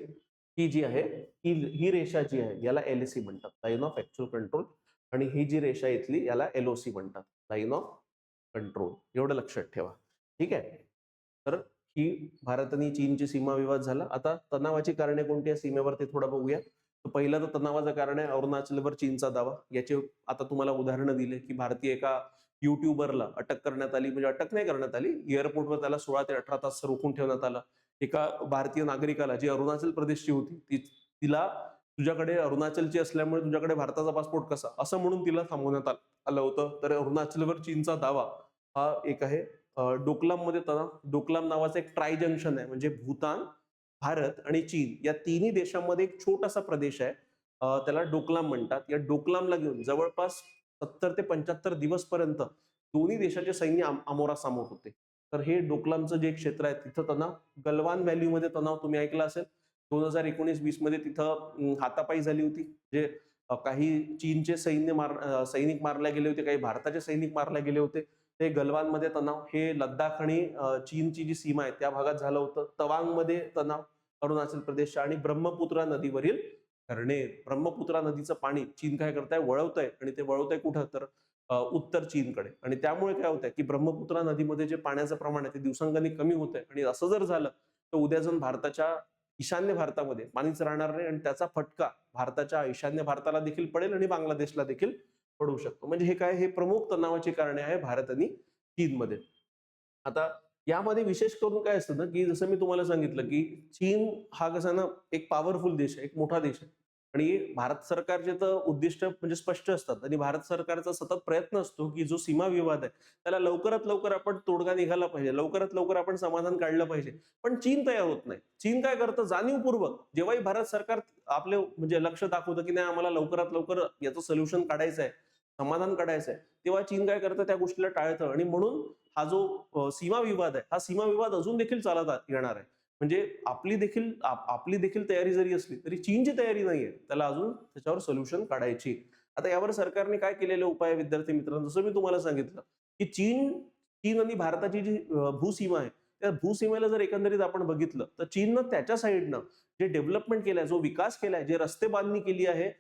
ही जी आहे, ही रेषा जी आहे याला LAC म्हणतात, लाईन ऑफ ऍक्च्युअल कंट्रोल. आणि ही जी रेषा इथली याला LOC म्हणतात, लाईन ऑफ कंट्रोल. एवढं लक्षात ठेवा. ठीक आहे. तर ही भारत आणि चीनची सीमा विवाद झाला. आता तणावाची कारणे कोणती आहे सीमेवर ते थोडं बघूया. तर पहिलं तर तणावाचं कारण आहे अरुणाचलवर चीनचा दावा. याचे आता तुम्हाला उदाहरणं दिले की भारतीय एका युट्यूबरला अटक करण्यात आली, म्हणजे अटक नाही करण्यात आली, एअरपोर्टवर त्याला 16 ते 18 तास रोखून ठेवण्यात आलं. एका भारतीय नागरिकाला, जी अरुणाचल प्रदेशची होती, तिला तुझ्याकडे अरुणाचलची असल्यामुळे तुझ्याकडे भारताचा पासपोर्ट कसा, असं म्हणून तिला थांबवण्यात आलं होतं. तर अरुणाचलवर चीनचा दावा हा एक आहे. डोकलाम मध्ये तणाव. डोकलाम नावाचं एक ट्राय जंक्शन आहे, म्हणजे भूतान, भारत आणि चीन या तिन्ही देशांमध्ये एक छोटासा प्रदेश आहे. त्याला डोकलाम म्हणतात. या डोकलामला घेऊन जवळपास 70 ते 75 दिवस पर्यंत दोन्ही देशाचे सैन्य अमोरासमोर होते. तर हे डोकलामचं जे क्षेत्र आहे तिथं तणाव. गलवान व्हॅल्यूमध्ये तणाव तुम्ही ऐकला असेल. 2019-20 मध्ये तिथं हातापाई झाली होती. जे काही चीनचे सैनिक मारले गेले होते, काही भारताचे सैनिक मारले गेले होते. ते गलवानमध्ये तणाव. हे लद्दाख आणि चीनची जी सीमा आहे त्या भागात झालं होतं. तवांगमध्ये तणाव अरुणाचल प्रदेशच्या. आणि ब्रह्मपुत्रा नदीवरील धरणे. ब्रह्मपुत्रा नदीचं पाणी चीन काय करताय? वळवतंय. आणि ते वळवतंय कुठं? तर उत्तर चीनकडे. आणि त्यामुळे काय होतंय की ब्रह्मपुत्रा नदीमध्ये जे पाण्याचं प्रमाण आहे ते दिवसांगणी कमी होतंय. आणि असं जर झालं तर उद्या जाऊन भारताच्या ईशान्य भारतामध्ये पाणीच राहणार नाही, आणि त्याचा फटका भारताच्या ईशान्य भारताला देखील पडेल आणि बांगलादेशला देखील पडू शकतो. म्हणजे हे काय, हे प्रमुख तणावाची कारणे आहे भारत आणि चीनमध्ये. आता यामध्ये विशेष करून काय असतं ना, की जसं मी तुम्हाला सांगितलं की चीन हा कसा ना एक पॉवरफुल देश आहे, एक मोठा देश आहे. आणि भारत सरकारचे तर उद्दिष्ट म्हणजे स्पष्ट असतात, आणि भारत सरकारचा सतत प्रयत्न असतो की जो सीमा विवाद आहे त्याला लवकरात लवकर आपण तोडगा निघाला पाहिजे, लवकरात लवकर आपण समाधान काढलं पाहिजे. पण चीन तयार होत नाही. चीन काय करतं? जाणीवपूर्वक जेव्हाही भारत सरकार आपले म्हणजे लक्ष दाखवतं की नाही आम्हाला लवकरात लवकर याचं सोल्युशन काढायचं आहे, समाधान काढायचं आहे, तेव्हा चीन काय करतं? त्या गोष्टीला टाळतं. आणि म्हणून हा जो सीमा विवाद आहे, हा सीमा विवाद अजून देखील चालत येणार आहे. म्हणजे आपली देखील तयारी जरी असली तरी चीनची तयारी नाहीये त्याला अजून त्याच्यावर सोल्युशन काढायची. आता यावर सरकारने काय केलेले उपाय आहे विद्यार्थी मित्रांनो, जसं मी तुम्हाला सांगितलं की चीन आणि भारताची जी भूसीमा आहे, त्या भूसीमेला जर एकंदरीत आपण बघितलं तर चीननं त्याच्या साईडनं जे डेव्हलपमेंट केलंय, जो विकास केलाय, जे रस्ते बांधणी केली आहे,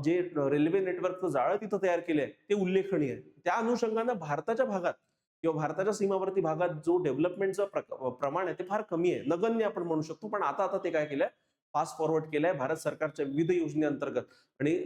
जे रेल्वे नेटवर्कचं जाळं तिथं तयार केलंय, ते उल्लेखनीय आहे. त्या अनुषंगानं भारताच्या भागात किंवा भारताच्या सीमावर्ती भागात जो डेव्हलपमेंटचं प्रमाण आहे ते फार कमी आहे, नगण्य आपण म्हणू शकतो. पण आता आता ते काय केलंय, फास्ट फॉरवर्ड केलंय भारत सरकारच्या विविध योजनेअंतर्गत. आणि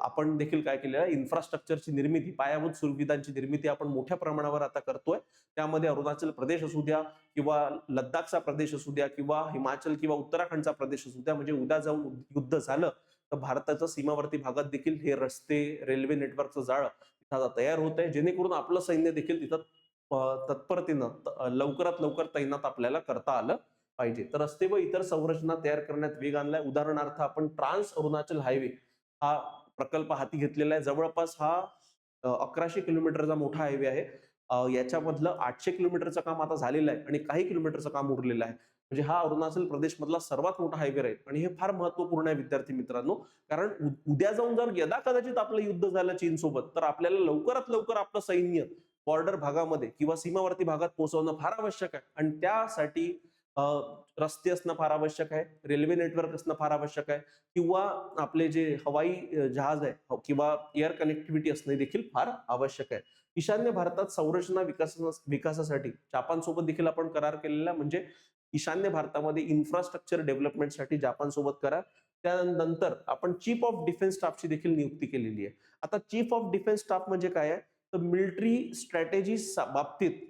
आपण देखील काय केलेलं आहे, इन्फ्रास्ट्रक्चरची निर्मिती, पायाभूत सुविधांची निर्मिती आपण मोठ्या प्रमाणावर आता करतोय. त्यामध्ये अरुणाचल प्रदेश असू द्या किंवा लद्दाखचा प्रदेश असू द्या किंवा हिमाचल किंवा उत्तराखंडचा प्रदेश असू द्या, म्हणजे उद्या जाऊन युद्ध झालं तर भारताच्या सीमावर्ती भागात देखील हे रस्ते, रेल्वे नेटवर्कचं जाळं आता तयार होत आहे, जेणेकरून आपलं सैन्य देखील तिथं तत्परतेनं लवकरात लवकर तैनात आपल्याला करता आलं पाहिजे. तर रस्ते व इतर संरचना तयार करण्यात वेग आणलाय. उदाहरणार्थ आपण ट्रान्स अरुणाचल हायवे हा प्रकल्प हाती घेतलेला आहे. जवळपास हा 1100 किलोमीटरचा मोठा हायवे आहे. याच्यामधलं 800 किलोमीटरचं काम आता झालेलं आहे आणि काही किलोमीटरचं काम उरलेलं आहे. म्हणजे हा अरुणाचल प्रदेश मधला सर्वात मोठा हायवे राहील आणि हे फार महत्वपूर्ण आहे विद्यार्थी मित्रांनो. कारण उद्या जाऊन जर यदा कदाचित आपलं युद्ध झालं चीन सोबत, तर आपल्याला लवकरात लवकर आपलं सैन्य बॉर्डर भागामध्ये किंवा सीमावर्ती भागात पोहोचवणं फार आवश्यक आहे. आणि त्यासाठी रस्ते असणं फार आवश्यक आहे, रेल्वे नेटवर्क असणं फार आवश्यक आहे, किंवा आपले जे हवाई जहाज आहे किंवा एअर कनेक्टिव्हिटी असणे देखील फार आवश्यक आहे. ईशान्य भारतात संरचना विकासासाठी जपान सोबत देखील आपण करार केलेला, म्हणजे ईशान्य भारतामध्ये इन्फ्रास्ट्रक्चर डेव्हलपमेंटसाठी जपान सोबत करार. त्यानंतर आपण चीफ ऑफ डिफेन्स स्टाफची देखील नियुक्ती केलेली आहे. आता चीफ ऑफ डिफेन्स स्टाफ म्हणजे काय आहे, तर मिलिटरी स्ट्रॅटेजी बाबतीत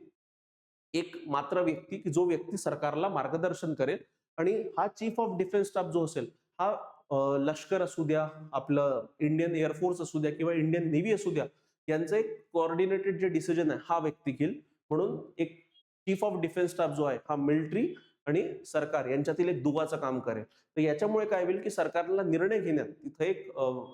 एक मात्र व्यक्ती, की जो व्यक्ती सरकारला मार्गदर्शन करेल. आणि हा चीफ ऑफ डिफेन्स स्टाफ जो असेल, हा लष्कर असू द्या, आपलं इंडियन एअरफोर्स असू द्या किंवा इंडियन नेव्ही असू द्या, यांचं एक कोऑर्डिनेटेड जे डिसिजन आहे हा व्यक्ती घेईल. म्हणून एक चीफ ऑफ डिफेन्स स्टाफ जो आहे हा मिलिटरी आणि सरकार यांच्यातील एक दुवाचं काम करेल. तर याच्यामुळे काय होईल, की सरकारला निर्णय घेण्यात तिथे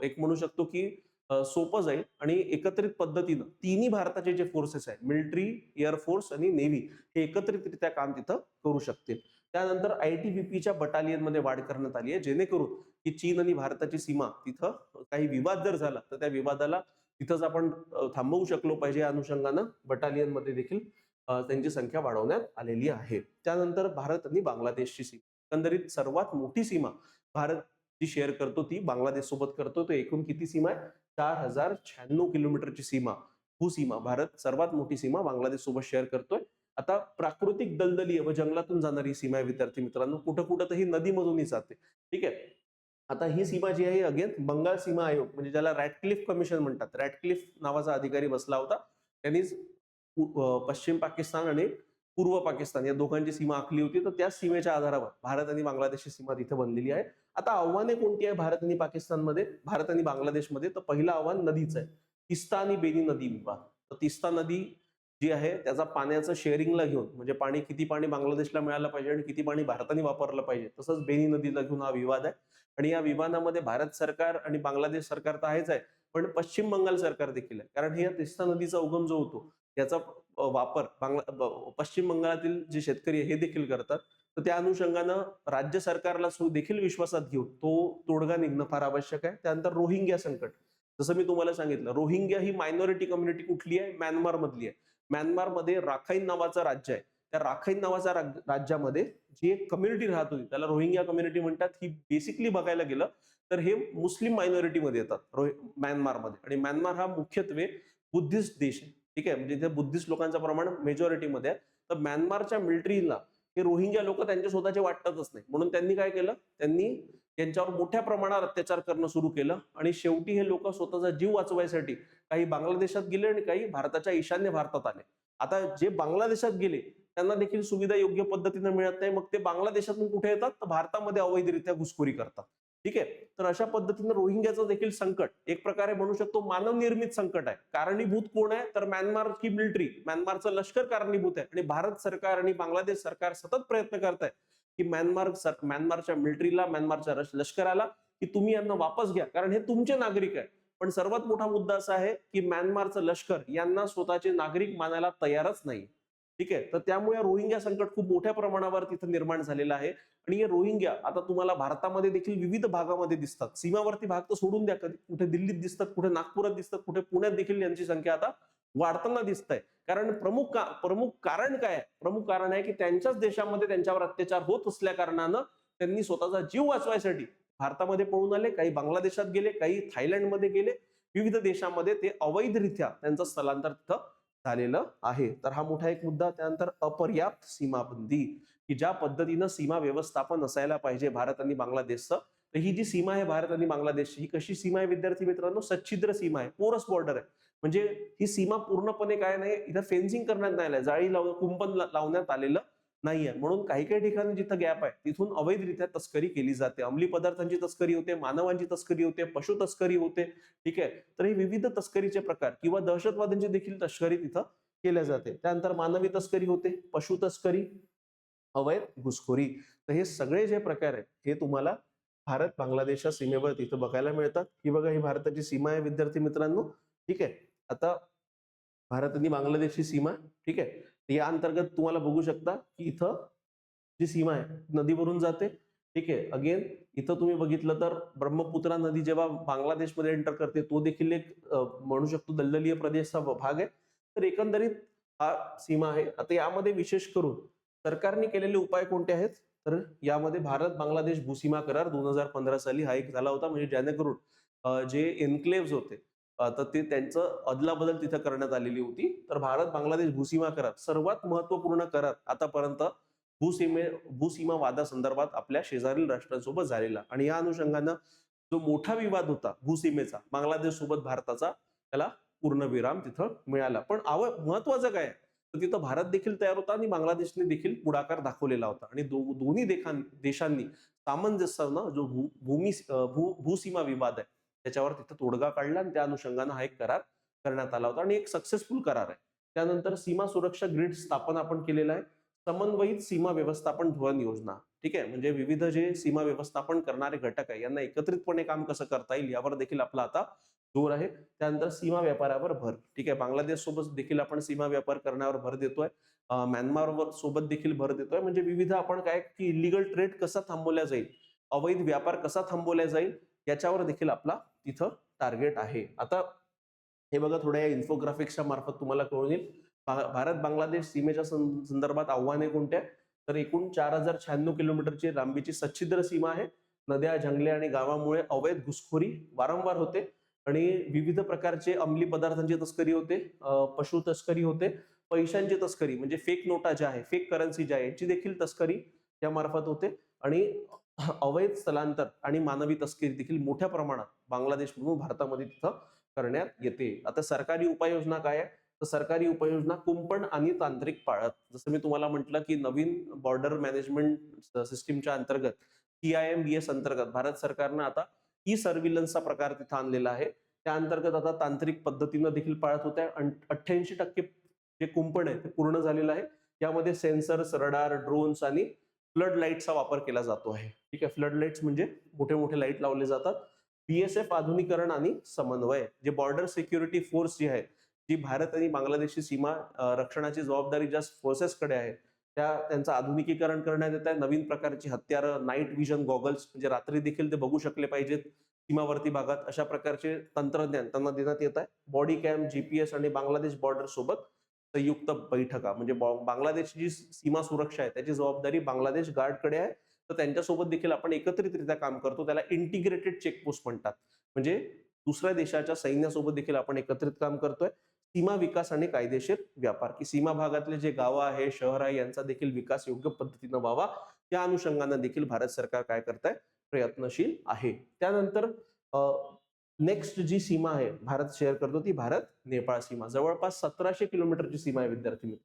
एक म्हणू शकतो की सोपं जाईल आणि एकत्रित पद्धतीनं तिन्ही भारताचे जे फोर्सेस आहेत, मिलिटरी, एअरफोर्स आणि नेव्ही, हे एकत्रितरित्या काम तिथं करू शकतील. त्यानंतर ITBPच्या बटालियन मध्ये वाढ करण्यात आली आहे, जेणेकरून की चीन आणि भारताची सीमा तिथं काही विवाद जर झाला तर त्या विवादाला तिथंच आपण थांबवू शकलो पाहिजे. या अनुषंगानं बटालियन मध्ये देखील त्यांची संख्या वाढवण्यात आलेली आहे. त्यानंतर भारत आणि बांगलादेशची सीमा, एकंदरीत सर्वात मोठी सीमा भारत जी शेअर करतो ती बांगलादेश सोबत करतो. तो एकूण किती सीमा आहे, 4096 किलोमीटरची सीमा, भूसीमा भारत सर्वात मोठी सीमा बांगलादेश सोबत शेअर करतोय. आता प्राकृतिक दलदलीय व जंगलातून जाणारी सीमा आहे विद्यार्थी मित्रांनो, कुठं कुठं तर ही नदीमधूनही जाते. ठीक आहे. आता ही सीमा जी आहे, अगेन बंगाल सीमा आयोग, म्हणजे ज्याला रॅटक्लिफ कमिशन म्हणतात, रॅटक्लिफ नावाचा अधिकारी बसला होता. त्यांनीच पश्चिम पाकिस्तान आणि पूर्व पाकिस्तान या दोघांची सीमा आखली होती. तर त्या सीमेच्या आधारावर भारत आणि बांगलादेशची सीमा तिथे बनलेली आहे. आता आव्हाने कोणती आहे भारत आणि पाकिस्तानमध्ये, भारत आणि बांगलादेशमध्ये? तर पहिलं आव्हान नदीचं आहे, तिस्ता आणि बेनी नदी विवाद. तर तिस्ता नदी जी आहे त्याचा पाण्याचं शेअरिंगला घेऊन, म्हणजे किती पाणी बांगलादेशला मिळालं पाहिजे आणि किती पाणी भारताने वापरलं पाहिजे, तसंच बेनी नदीला घेऊन हा विवाद आहे. आणि या विवादामध्ये भारत सरकार आणि बांगलादेश सरकार तर आहेच आहे, पण पश्चिम बंगाल सरकार देखील आहे. कारण हे तिस्ता नदीचा उगम जो होतो त्याचा वापर पश्चिम बंगालातील जे शेतकरी हे देखील करतात. तर त्या अनुषंगानं राज्य सरकारला देखील विश्वासात घेऊन तो तोडगा निघणं फार आवश्यक आहे. त्यानंतर रोहिंग्या संकट, जसं मी तुम्हाला सांगितलं, रोहिंग्या ही मायनॉरिटी कम्युनिटी कुठली आहे, म्यानमार मधली आहे. म्यानमारमध्ये राखाईन नावाचं राज्य आहे. त्या राखाईन नावाच्या राज्यामध्ये जी एक कम्युनिटी राहत होती त्याला रोहिंग्या कम्युनिटी म्हणतात. ही बेसिकली बघायला गेलं तर हे मुस्लिम मायनॉरिटी मध्ये येतात म्यानमारमध्ये. आणि म्यानमार हा मुख्यत्वे बुद्धिस्ट देश आहे. ठीक आहे, म्हणजे इथे बुद्धिस्ट लोकांचं प्रमाण मेजॉरिटीमध्ये आहे. तर म्यानमारच्या मिलिटरीला हे रोहिंग्या लोक त्यांच्या स्वतःचे वाटतच नाही, म्हणून त्यांनी काय केलं, त्यांनी त्यांच्यावर मोठ्या प्रमाणात अत्याचार करणं सुरू केलं. आणि शेवटी हे लोक स्वतःचा जीव वाचवायसाठी काही बांगलादेशात गेले आणि काही भारताच्या ईशान्य भारतात आले. आता जे बांगलादेशात गेले त्यांना देखील सुविधा योग्य पद्धतीने मिळत नाही, मग ते बांगलादेशातून कुठे येतात, तर भारतामध्ये अवैधरित्या घुसखोरी करतात. ठीक आहे, तर अशा पद्धतीने रोहिंग्याचं देखील संकट एक प्रकारे म्हणू शकतो मानव निर्मित संकट आहे. कारणीभूत कोण आहे, तर म्यानमारची मिलिटरी, म्यानमारचं लष्कर कारणीभूत आहे. आणि भारत सरकार आणि बांगलादेश सरकार सतत प्रयत्न करत आहे की म्यानमारच्या मिलिटरीला, म्यानमारच्या लष्कराला, की तुम्ही यांना वापस घ्या, कारण हे तुमचे नागरिक आहे. पण सर्वात मोठा मुद्दा असा आहे की म्यानमारचं लष्कर यांना स्वतःचे नागरिक मानायला तयारच नाही. ठीक आहे. तर त्यामुळे रोहिंग्या संकट खूप मोठ्या प्रमाणावर तिथं निर्माण झालेलं आहे. आणि हे रोहिंग्या आता तुम्हाला भारतामध्ये देखील विविध भागामध्ये दिसतात. सीमावर्ती भाग तर सोडून द्या, कधी कुठे दिल्लीत दिसतात, कुठे नागपुरात दिसतात, कुठे पुण्यात देखील यांची संख्या आता वाढताना दिसत आहे. कारण प्रमुख कारण काय आहे? प्रमुख कारण आहे की त्यांच्याच देशामध्ये त्यांच्यावर अत्याचार होत असल्या कारणानं त्यांनी स्वतःचा जीव वाचवायसाठी भारतामध्ये पळून आले, काही बांगलादेशात गेले, काही थायलंडमध्ये गेले, विविध देशामध्ये ते अवैधरित्या त्यांचं स्थलांतर तिथं झालेलं आहे. तर हा मोठा एक मुद्दा. त्यानंतर अपर्याप्त सीमाबंदी, की ज्या पद्धतीनं सीमा व्यवस्थापन असायला पाहिजे भारत आणि बांगलादेशचं, तर ही जी सीमा आहे भारत आणि बांगलादेशची, ही कशी सीमा आहे विद्यार्थी मित्रांनो? सच्छिद्र सीमा आहे, पोरस बॉर्डर आहे. म्हणजे ही सीमा पूर्णपणे काय नाही, इथं फेन्सिंग करण्यात नाही आलंय, जाळी कुंपण लावण्यात आलेलं नाहीये. म्हणून काही काही ठिकाणी जिथं गॅप आहे तिथून अवैधरित्या तस्करी केली जाते. अंमली पदार्थांची तस्करी होते, मानवांची तस्करी होते, पशु तस्करी होते. ठीक आहे. तर हे विविध तस्करीचे प्रकार किंवा दहशतवाद्यांची देखील तस्करी तिथं केल्या जाते. त्यानंतर मानवी तस्करी होते, पशु तस्करी, अवैध घुसखोरी. तर हे सगळे जे प्रकार आहेत हे तुम्हाला भारत बांगलादेशच्या सीमेवर तिथं बघायला मिळतात. ही बघा, ही भारताची सीमा आहे विद्यार्थी मित्रांनो. ठीक आहे. आता भारत आणि बांगलादेशची सीमा, ठीक आहे. या अंतर्गत तुम्हाला बघू शकता की इथं जी सीमा आहे नदीवरून जाते. ठीक आहे. अगेन इथं तुम्ही बघितलं तर ब्रह्मपुत्रा नदी जेव्हा बांगलादेशमध्ये एंटर करते, तो देखील एक म्हणू शकतो दलदलीय प्रदेशचा भाग आहे. तर एकंदरीत हा सीमा आहे. आता यामध्ये विशेष करून सरकारने केलेले उपाय कोणते आहेत? तर यामध्ये भारत बांगलादेश भूसीमा करार 2015 साली हा एक झाला होता, म्हणजे जेणेकरून जे एन्क्लेव्स होते तर ते त्यांचं अदलाबदल तिथं करण्यात आलेली होती. तर भारत बांगलादेश भूसीमा करार सर्वात महत्वपूर्ण करार आतापर्यंत भूसीमा वादासंदर्भात आपल्या शेजारील राष्ट्रांसोबत झालेला. आणि या अनुषंगानं जो मोठा विवाद होता भूसीमेचा बांगलादेश सोबत भारताचा, त्याला पूर्णविराम तिथं मिळाला. पण महत्वाचं काय आहे? तर तिथं भारत देखील तयार होता आणि बांगलादेशने देखील पुढाकार दाखवलेला होता. आणि दोन्ही देशांनी सामंजस्यानं जो भूसीमा विवाद आहे त्याच्यावर तिथं तोडगा काढला आणि त्या अनुषंगानं हा एक करार करण्यात आला होता आणि एक सक्सेसफुल करार आहे. त्यानंतर सीमा सुरक्षा ग्रीड स्थापन आपण केलेला आहे. समन्वयित सीमा व्यवस्थापन धोरण योजना. ठीक आहे. म्हणजे विविध जे सीमा व्यवस्थापन करणारे घटक आहे यांना एकत्रितपणे काम कसं करता येईल यावर देखील आपला आता जोर आहे. त्यानंतर सीमा व्यापारावर भर. ठीक आहे. बांगलादेश सोबत देखील आपण सीमा व्यापार करण्यावर भर देतोय. म्यानमार सोबत देखील भर देतोय. म्हणजे विविध आपण काय की इलिगल ट्रेड कसा थांबवला जाईल, अवैध व्यापार कसा थांबवला जाईल याच्यावर देखील आपला तिथं टार्गेट आहे. आता हे बघा, थोड्या इन्फोग्राफिक्सच्या मार्फत तुम्हाला कळून येईल. भारत बांगलादेश सीमेच्या संदर्भात आव्हाने कोणत्या? तर एकूण 4096 किलोमीटरची लांबीची सच्छिद्र सीमा आहे. नद्या, जंगले आणि गावामुळे अवैध घुसखोरी वारंवार होते आणि विविध प्रकारचे अंमली पदार्थांची तस्करी होते, पशु तस्करी होते, पैशांची तस्करी म्हणजे फेक नोटा ज्या आहे, फेक करन्सी ज्या आहे याची देखील तस्करी त्या मार्फत होते. आणि अवैध स्थलांतर आणि मानवी तस्करी देखील मोठ्या प्रमाणात बांगलादेशमधून भारतामध्ये तिथं करण्यात येते. आता सरकारी उपाययोजना काय आहे? तर सरकारी उपाययोजना कुंपण आणि तांत्रिक पाळत. जसं मी तुम्हाला म्हटलं की नवीन बॉर्डर मॅनेजमेंट सिस्टीमच्या अंतर्गत CIMBS अंतर्गत भारत सरकारनं आता ई सर्व्हिलन्सचा प्रकार तिथं आणलेला आहे. त्या अंतर्गत आता तांत्रिक पद्धतीनं देखील पाळत होत्या. 88% जे कुंपण आहे ते पूर्ण झालेलं आहे. यामध्ये सेन्सर्स, रडार, ड्रोन्स आणि फ्लड लाईटचा वापर केला जातो आहे. ठीक आहे. फ्लड लाईट्स म्हणजे मोठे मोठे लाईट लावले जातात. BSF आधुनिकरण आणि समन्वय, जे बॉर्डर सिक्युरिटी फोर्स जी आहे, जी भारत आणि बांगलादेशची सीमा रक्षणाची जबाबदारी ज्या फोर्सेसकडे आहे, त्यांचं आधुनिकीकरण करण्यात येत आहे. नवीन प्रकारची हत्यारं, नाईट विजन गॉगल्स, म्हणजे रात्री देखील ते बघू शकले पाहिजेत सीमावर्ती भागात, अशा प्रकारचे तंत्रज्ञान त्यांना देण्यात येत आहे. बॉडी कॅम, GPS आणि बांगलादेश बॉर्डर सोबत संयुक्त बैठका, म्हणजे बांगलादेशची जी सीमा सुरक्षा आहे त्याची जबाबदारी बांगलादेश गार्डकडे आहे. तर त्यांच्यासोबत देखील आपण एकत्रितरित्या काम करतो. त्याला इंटिग्रेटेड चेकपोस्ट म्हणतात. म्हणजे दुसऱ्या देशाच्या सैन्यासोबत देखील आपण एकत्रित काम करतोय. सीमा विकास आणि कायदेशीर व्यापार, की सीमा भागातले जे गावं आहे, शहर आहे, यांचा देखील विकास योग्य पद्धतीनं व्हावा, त्या अनुषंगानं देखील भारत सरकार काय करताय? प्रयत्नशील आहे. त्यानंतर नेक्स्ट जी सीमा आहे भारत शेअर करतो ती भारत नेपाळ सीमा. जवळपास 1700 किलोमीटरची सीमा आहे विद्यार्थी मित्र.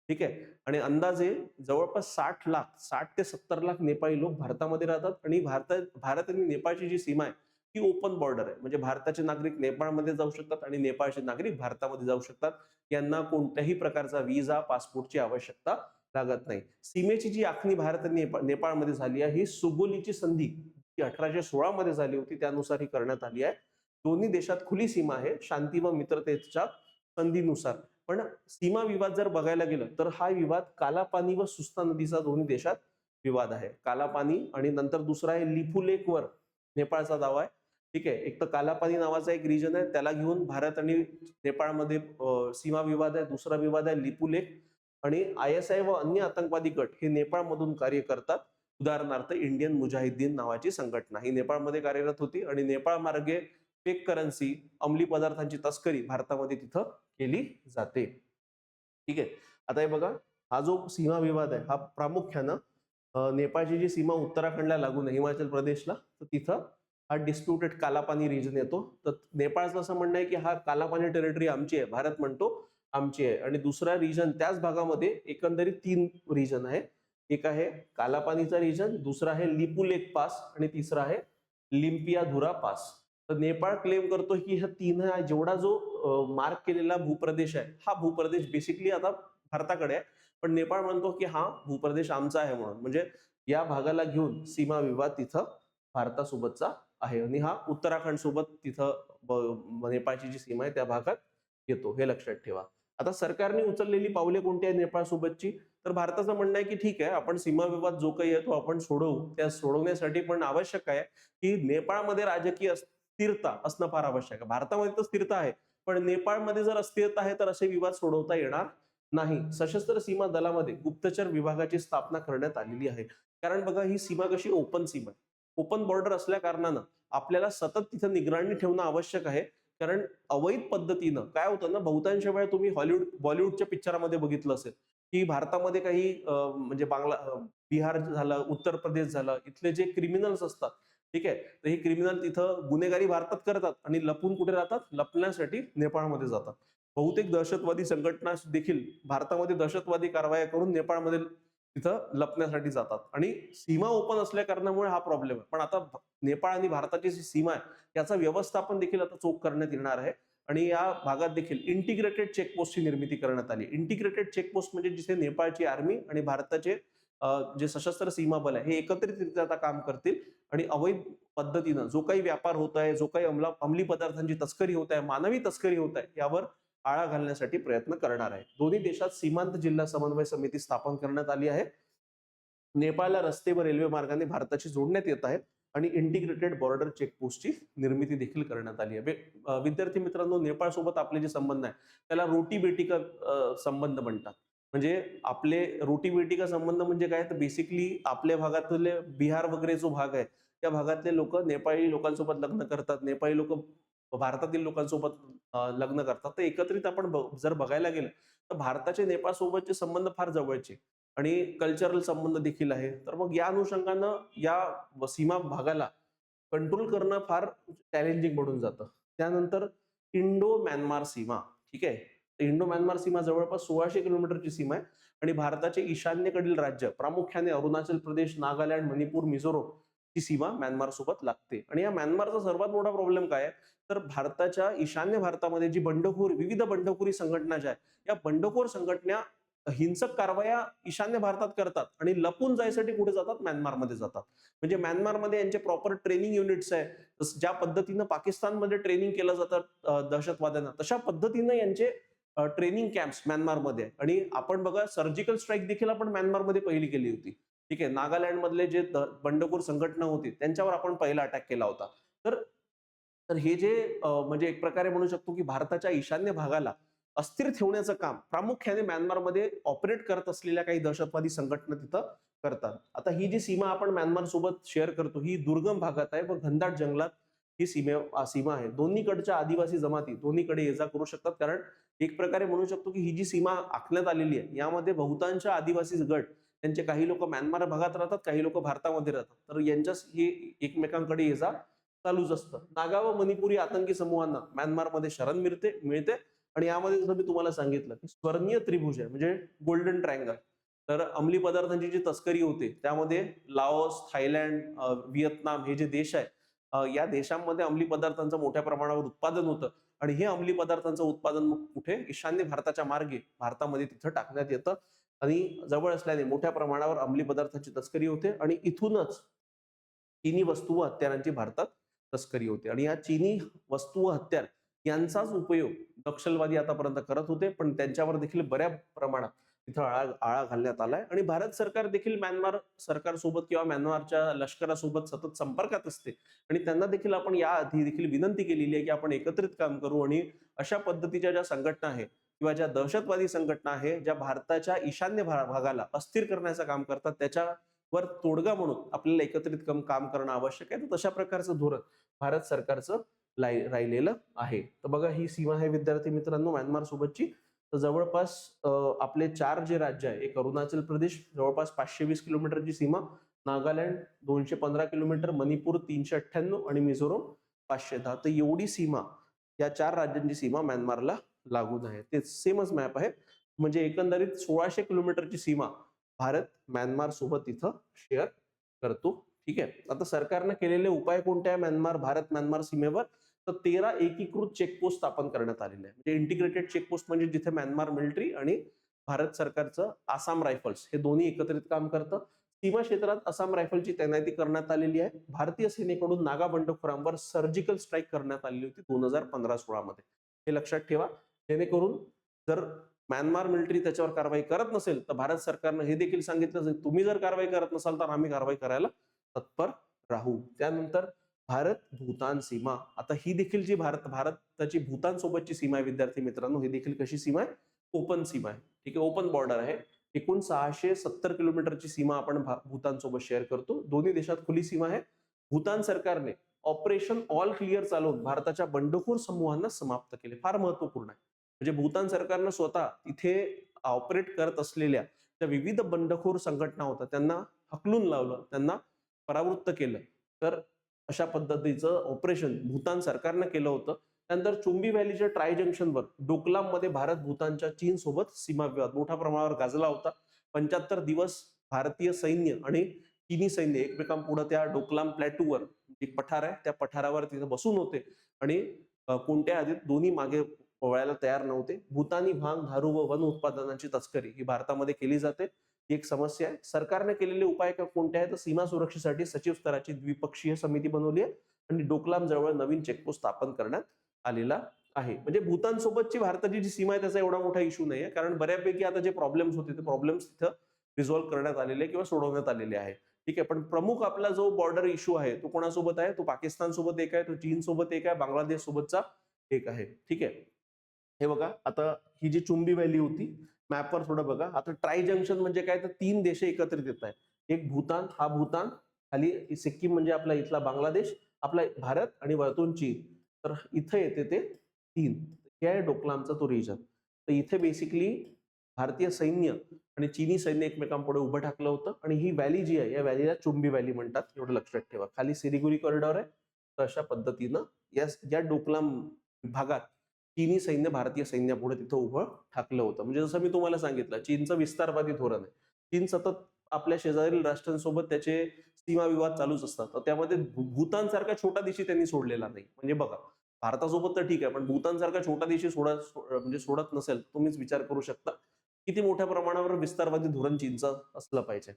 ठीक आहे. आणि अंदाजे जवळपास 60 ते 70 लाख नेपाळी लोक भारतामध्ये राहतात. आणि भारत आणि नेपाळची जी सीमा आहे ही ओपन बॉर्डर आहे. म्हणजे भारताचे नागरिक नेपाळमध्ये जाऊ शकतात आणि नेपाळचे नागरिक भारतामध्ये जाऊ शकतात. यांना कोणत्याही प्रकारचा विजा, पासपोर्टची आवश्यकता लागत नाही. सीमेची जी आखणी भारत आणि नेपाळमध्ये झाली आहे ही सुगोलीची संधी जी 1816 मध्ये झाली होती त्यानुसार ही करण्यात आली आहे. दोन्ही देशात खुली सीमा आहे शांती व मित्रतेच्या संधीनुसार. पण सीमा विवाद जर बघायला गेलं तर हा विवाद कालापानी व सुस्ता नदीचा दोन्ही देशात विवाद आहे. कालापानी आणि नंतर दुसरा आहे लिपू लेकवर नेपाळचा दावा आहे. ठीक आहे. एक तर कालापानी नावाचा एक रिजन आहे, त्याला घेऊन भारत आणि नेपाळमध्ये सीमा विवाद आहे. दुसरा विवाद आहे लिपू लेक आणि ISI व अन्य आतंकवादी गट हे नेपाळमधून कार्य करतात. उदाहरणार्थ इंडियन मुजाहिद्दीन नावाची संघटना ही नेपाळमध्ये कार्यरत होती आणि नेपाळ मार्गे फेक करन्सी, अंमली पदार्थांची तस्करी भारतामध्ये तिथं केली जाते. ठीक आहे. आता हे बघा, हा जो सीमा विवाद आहे हा प्रामुख्यानं नेपाळची जी सीमा उत्तराखंडला लागून आहे, हिमाचल प्रदेशला, तर तिथं हा डिस्प्युटेड कालापानी रिजन येतो. तर नेपाळचं असं म्हणणं आहे की हा कालापानी टेरिटरी आमची आहे, भारत म्हणतो आमची आहे. आणि दुसरा रिजन त्याच भागामध्ये एकंदरीत 3 रिजन आहे. एक आहे कालापानीचा रिजन, दुसरा आहे लिपू लेक पास आणि तिसरा आहे लिम्पियाधुरा पास. तर नेपाळ क्लेम करतो की हा तीन जेवढा जो मार्क केलेला भूप्रदेश आहे हा भूप्रदेश बेसिकली आता भारताकडे आहे, पण नेपाळ म्हणतो की हा भूप्रदेश आमचा आहे म्हणून. म्हणजे या भागाला घेऊन सीमा विवाद तिथं भारतासोबतचा आहे आणि हा उत्तराखंड सोबत तिथं नेपाळची जी सीमा आहे त्या भागात येतो, हे लक्षात ठेवा. आता सरकारने उचललेली पावले कोणती आहे नेपाळ सोबतची? तर भारताचं म्हणणं आहे की ठीक आहे, आपण सीमा विवाद जो काही आहे तो आपण सोडवू. त्या सोडवण्यासाठी पण आवश्यक आहे की नेपाळमध्ये राजकीय स्थिरता असणं फार आवश्यक आहे. भारतामध्ये तर स्थिरता आहे, पण नेपाळमध्ये जर अस्थिरता आहे तर असे विवाद सोडवता येणार नाही. सशस्त्र सीमा दलामध्ये गुप्तचर विभागाची स्थापना करण्यात आलेली आहे. कारण बघा, ही सीमा कशी ओपन सीमा आहे. ओपन बॉर्डर असल्या कारणानं आपल्याला सतत तिथं निगराणी ठेवणं आवश्यक आहे. कारण अवैध पद्धतीनं काय होतं ना, बहुतांश वेळा तुम्ही बॉलिवूडच्या पिक्चरामध्ये बघितलं असेल की भारतामध्ये काही म्हणजे बिहार झालं, उत्तर प्रदेश झालं, इथले जे क्रिमिनल्स असतात, ठीक आहे, तर हे क्रिमिनल तिथं गुन्हेगारी भारतात करतात आणि लपून कुठे राहतात? लपण्यासाठी नेपाळमध्ये जातात. बहुतेक दहशतवादी संघटना देखील भारतामध्ये दहशतवादी कारवाया करून नेपाळमध्ये तिथं लपण्यासाठी जातात आणि सीमा ओपन असल्या कारणामुळे हा प्रॉब्लेम आहे. पण आता नेपाळ आणि भारताची जी सीमा आहे त्याचं व्यवस्थापन देखील आता चोख करण्यात येणार आहे आणि या भागात देखील इंटिग्रेटेड चेकपोस्टची निर्मिती करण्यात आली. इंटिग्रेटेड चेकपोस्ट म्हणजे जिथे नेपाळची आर्मी आणि भारताचे जे सशस्त्र सीमा बल आहे हे एकत्रितरित्या आता काम करतील आणि अवैध पद्धतीनं जो काही व्यापार होत आहे, जो काही अंमली पदार्थांची तस्करी होत आहे, मानवी तस्करी होत आहे, यावर आळा घालण्यासाठी प्रयत्न करणार आहे. दोन्ही देशात सीमांत जिल्हा समन्वय समिती स्थापन करण्यात आली आहे. नेपाळला रस्ते व रेल्वे मार्गाने भारताशी जोडण्यात येत आहेत आणि इंटिग्रेटेड बॉर्डर चेकपोस्टची निर्मिती देखील करण्यात आली आहे. विद्यार्थी मित्रांनो, नेपाळ सोबत आपले जे संबंध आहे त्याला रोटी बेटी का संबंध म्हणतात. म्हणजे आपले रोटी बेटी का संबंध म्हणजे काय, तर बेसिकली आपल्या भागातले बिहार वगैरे जो भाग आहे त्या भागातले लोक नेपाळी लोकांसोबत लग्न करतात, नेपाळी लोक भारतातील लोकांसोबत लग्न करतात. तर एकत्रित आपण जर बघायला गेलं तर भारताचे नेपाळ सोबतचे संबंध फार जवळचे आणि कल्चरल संबंध देखील आहे. तर मग या अनुषंगानं या सीमा भागाला कंट्रोल करणं फार चॅलेंजिंग बनून जातं. त्यानंतर इंडो म्यानमार सीमा, ठीक आहे. इंडो म्यानमार सीमा जवळपास 1600 किलोमीटरची सीमा आहे आणि भारताचे ईशान्येकडील राज्य प्रामुख्याने अरुणाचल प्रदेश, नागालँड, मणिपूर, मिझोरम ची सीमा म्यानमार सोबत लागते. आणि या म्यानमारचा सर्वात मोठा प्रॉब्लेम काय आहे, तर भारताच्या ईशान्य भारतामध्ये जी विविध बंडखोरी संघटना ज्या आहेत, या बंडखोर संघटना हिंसक कारवाया ईशान्य भारतात करतात आणि लपून जायसाठी कुठे जातात? म्यानमारमध्ये जातात. म्हणजे म्यानमारमध्ये यांचे प्रॉपर ट्रेनिंग युनिट्स आहे. ज्या पद्धतीनं पाकिस्तानमध्ये ट्रेनिंग केलं जातं दहशतवाद्यांना, तशा पद्धतीनं यांचे ट्रेनिंग कॅम्प्स म्यानमारमध्ये आहे. आणि आपण बघा, सर्जिकल स्ट्राईक देखील आपण म्यानमारमध्ये पहिली केली होती. ठीक आहे. नागालँड मधले जे बंडखोर संघटना होती त्यांच्यावर आपण पहिला अटॅक केला होता. तर तर हे जे म्हणजे एक प्रकारे म्हणू शकतो की भारताच्या ईशान्य भागाला अस्थिर ठेवण्याचं काम प्रामुख्याने म्यानमारमध्ये ऑपरेट करत असलेल्या काही दहशतवादी संघटना तिथं करतात. आता ही जी सीमा आपण म्यानमार सोबत शेअर करतो ही दुर्गम भागात आहे व घनदाट जंगलात ही सीमा आहे. दोन्हीकडच्या आदिवासी जमाती दोन्हीकडे ये जा करू शकतात. कारण एक प्रकारे म्हणू शकतो की ही जी सीमा आखण्यात आलेली आहे यामध्ये बहुतांश आदिवासी गट, त्यांचे काही लोक म्यानमार भागात राहतात, काही लोक भारतामध्ये राहतात. तर यांच्या एकमेकांकडे ये जा चालूच असतं. नागा व मणिपुरी आतंकी समूहांना म्यानमारमध्ये शरण मिळते आणि यामध्ये जसं मी तुम्हाला सांगितलं की स्वर्णीय त्रिभुज आहे, म्हणजे गोल्डन ट्रायंगल. तर अंमली पदार्थांची जी तस्करी होते त्यामध्ये लाओस, थायलंड, व्हिएतनाम हे जे देश आहे, या देशांमध्ये अंमली पदार्थांचं मोठ्या प्रमाणावर उत्पादन होतं आणि हे अंमली पदार्थांचं उत्पादन मग कुठे? ईशान्य भारताच्या मार्गे भारतामध्ये तिथं टाकण्यात येतं आणि जवळ असल्याने मोठ्या प्रमाणावर अंमली पदार्थांची तस्करी होते आणि इथूनच चीनी वस्तू व हत्यारांची भारतात तस्करी होते. आणि या चीनी वस्तू व हत्यार यांचाच उपयोग नक्षलवादी आतापर्यंत करत होते, पण त्यांच्यावर देखील बऱ्या प्रमाणात तिथं आळा घालण्यात आलाय. आणि भारत सरकार देखील म्यानमार सरकारसोबत किंवा म्यानमारच्या लष्करासोबत सतत संपर्कात असते. आणि त्यांना देखील आपण याआधी देखील विनंती केलेली आहे की आपण एकत्रित काम करू आणि अशा पद्धतीच्या ज्या संघटना आहे किंवा ज्या दहशतवादी संघटना आहे, ज्या भारताच्या ईशान्य भागाला अस्थिर करण्याचं काम करतात, त्याच्यावर तोडगा म्हणून आपल्याला एकत्रित काम करणं आवश्यक आहे. तर तशा प्रकारचं धोरण भारत सरकारचं राहिलेलं आहे. तर बघा, ही सीमा आहे विद्यार्थी मित्रांनो म्यानमार सोबतची. तर जवळपास आपले 4 जे राज्य आहे, एक अरुणाचल प्रदेश जवळपास 520 किलोमीटरची सीमा, नागालँड 215 किलोमीटर, मणिपूर 398 आणि मिझोरम 510. तर एवढी सीमा, या 4 राज्यांची सीमा म्यानमारला लागून आहे. ते सेमच मॅप आहे. म्हणजे एकंदरीत 1600 किलोमीटरची सीमा भारत म्यानमार सोबत इथं शेअर करतो. ठीक आहे. आता सरकारने केलेले उपाय कोणते आहे भारत म्यानमार सीमेवर? तर 13 एकीकृत चेकपोस्ट स्थापन करण्यात आलेले आहे. म्हणजे इंटिग्रेटेड चेकपोस्ट, म्हणजे जिथे म्यानमार मिलिटरी आणि भारत सरकारचं आसाम रायफल्स हे दोन्ही एकत्रित काम करतं. सीमा क्षेत्रात आसाम रायफलची तैनाती करण्यात आलेली आहे. भारतीय सेनेकडून नागा बंडखोरांवर सर्जिकल स्ट्राईक करण्यात आलेली होती 2015-16 मध्ये. हे लक्षात ठेवा, जेणेकरून जर म्यानमार मिलिटरी त्याच्यावर कारवाई करत नसेल तर भारत सरकारनं हे देखील सांगितलं, तुम्ही जर कारवाई करत नसाल तर आम्ही कारवाई करायला तत्पर राहू. त्यानंतर भारत भूतान सीमा. आता ही देखील जी भारताची भूतान सोबतची सीमा आहे विद्यार्थी मित्रांनो, ही देखील कशी सीमा आहे? ओपन सीमा आहे. ठीक आहे, ओपन बॉर्डर आहे. एकूण 670 किलोमीटरची सीमा आपण भूतान सोबत शेअर करतो. दोन्ही देशात खुली सीमा आहे. भूतान सरकारने ऑपरेशन ऑल क्लिअर चालवून भारताच्या बंडखोर समूहांना समाप्त केले. फार महत्वपूर्ण आहे. म्हणजे भूतान सरकारनं स्वतः तिथे ऑपरेट करत असलेल्या ज्या विविध बंडखोर संघटना होत्या त्यांना हकलून लावलं, त्यांना परावृत्त केलं. तर अशा पद्धतीचं ऑपरेशन भूतान सरकारनं केलं होतं. त्यानंतर चुंबी व्हॅलीच्या ट्राय जंक्शनवर डोकलाम मध्ये भारत भूतानच्या चीन सोबत सीमा विवाद मोठ्या प्रमाणावर गाजला होता. 75 दिवस भारतीय सैन्य आणि चीनी सैन्य एकमेकांपुढे त्या डोकलाम प्लॅटूवर, एक पठार आहे, त्या पठारावर तिथे बसून होते आणि कोणत्या आधीत दोन्ही मागे वळायला तयार नव्हते. भूतानी भांग, दारू व वन उत्पादनांची तस्करी ही भारतामध्ये केली जाते. ही एक समस्या आहे. सरकारने केलेले उपाय कोणते आहेत? तर सीमा सुरक्षेसाठी सचिव स्तराची द्विपक्षीय समिती बनवली आहे आणि डोकलाम जवळ नवीन चेकपोस्ट स्थापन करण्यात आलेला आहे. म्हणजे भूतान सोबतची भारताची जी सीमा आहे त्याचा एवढा मोठा इश्यू नाही आहे, कारण बऱ्यापैकी आता जे प्रॉब्लेम्स होते ते प्रॉब्लेम्स तिथं रिझॉल्व्ह करण्यात आलेले किंवा सोडवण्यात आलेले आहे. ठीक आहे. पण प्रमुख आपला जो बॉर्डर इश्यू आहे तो कोणासोबत आहे? तो पाकिस्तान सोबत एक आहे, तो चीन सोबत एक आहे, बांगलादेश सोबतचा एक आहे. ठीक आहे. हे बघा, आता ही जी चुंबी व्हॅली होती, मॅपवर थोडं बघा. आता ट्राय जंक्शन म्हणजे काय? तर 3 देश एकत्रित येत आहेत. एक भूतान, हा भूतान, खाली सिक्कीम म्हणजे आपला इथला बांगलादेश, आपला भारत आणि वरतून चीन. तर इथे येते ते 3. हे आहे डोकलामचा तो रिजन. तर इथे बेसिकली भारतीय सैन्य आणि चीनी सैन्य एकमेकांपुढे उभं टाकलं होतं आणि ही व्हॅली जी आहे या व्हॅलीला चुंबी व्हॅली म्हणतात. एवढं लक्षात ठेवा. खाली सिलिगुरी कॉरिडॉर आहे. तर अशा पद्धतीनं या डोकलाम भागात चीनी सैन्य भारतीय सैन्यापुढे तिथं उभं ठाकलं होतं. म्हणजे जसं मी तुम्हाला सांगितलं, चीनचं विस्तारवादी धोरण आहे. चीन सतत आपल्या शेजारील राष्ट्रांसोबत त्याचे सीमा विवाद चालूच असतात. तर त्यामध्ये भूतान सारखा छोटा देशी त्यांनी सोडलेला नाही. म्हणजे बघा, भारतासोबत तर ठीक आहे, पण भूतान सारखा छोटा देशी म्हणजे सोडत नसेल, तुम्हीच विचार करू शकता किती मोठ्या प्रमाणावर विस्तारवादी धोरण चीनचं असलं पाहिजे.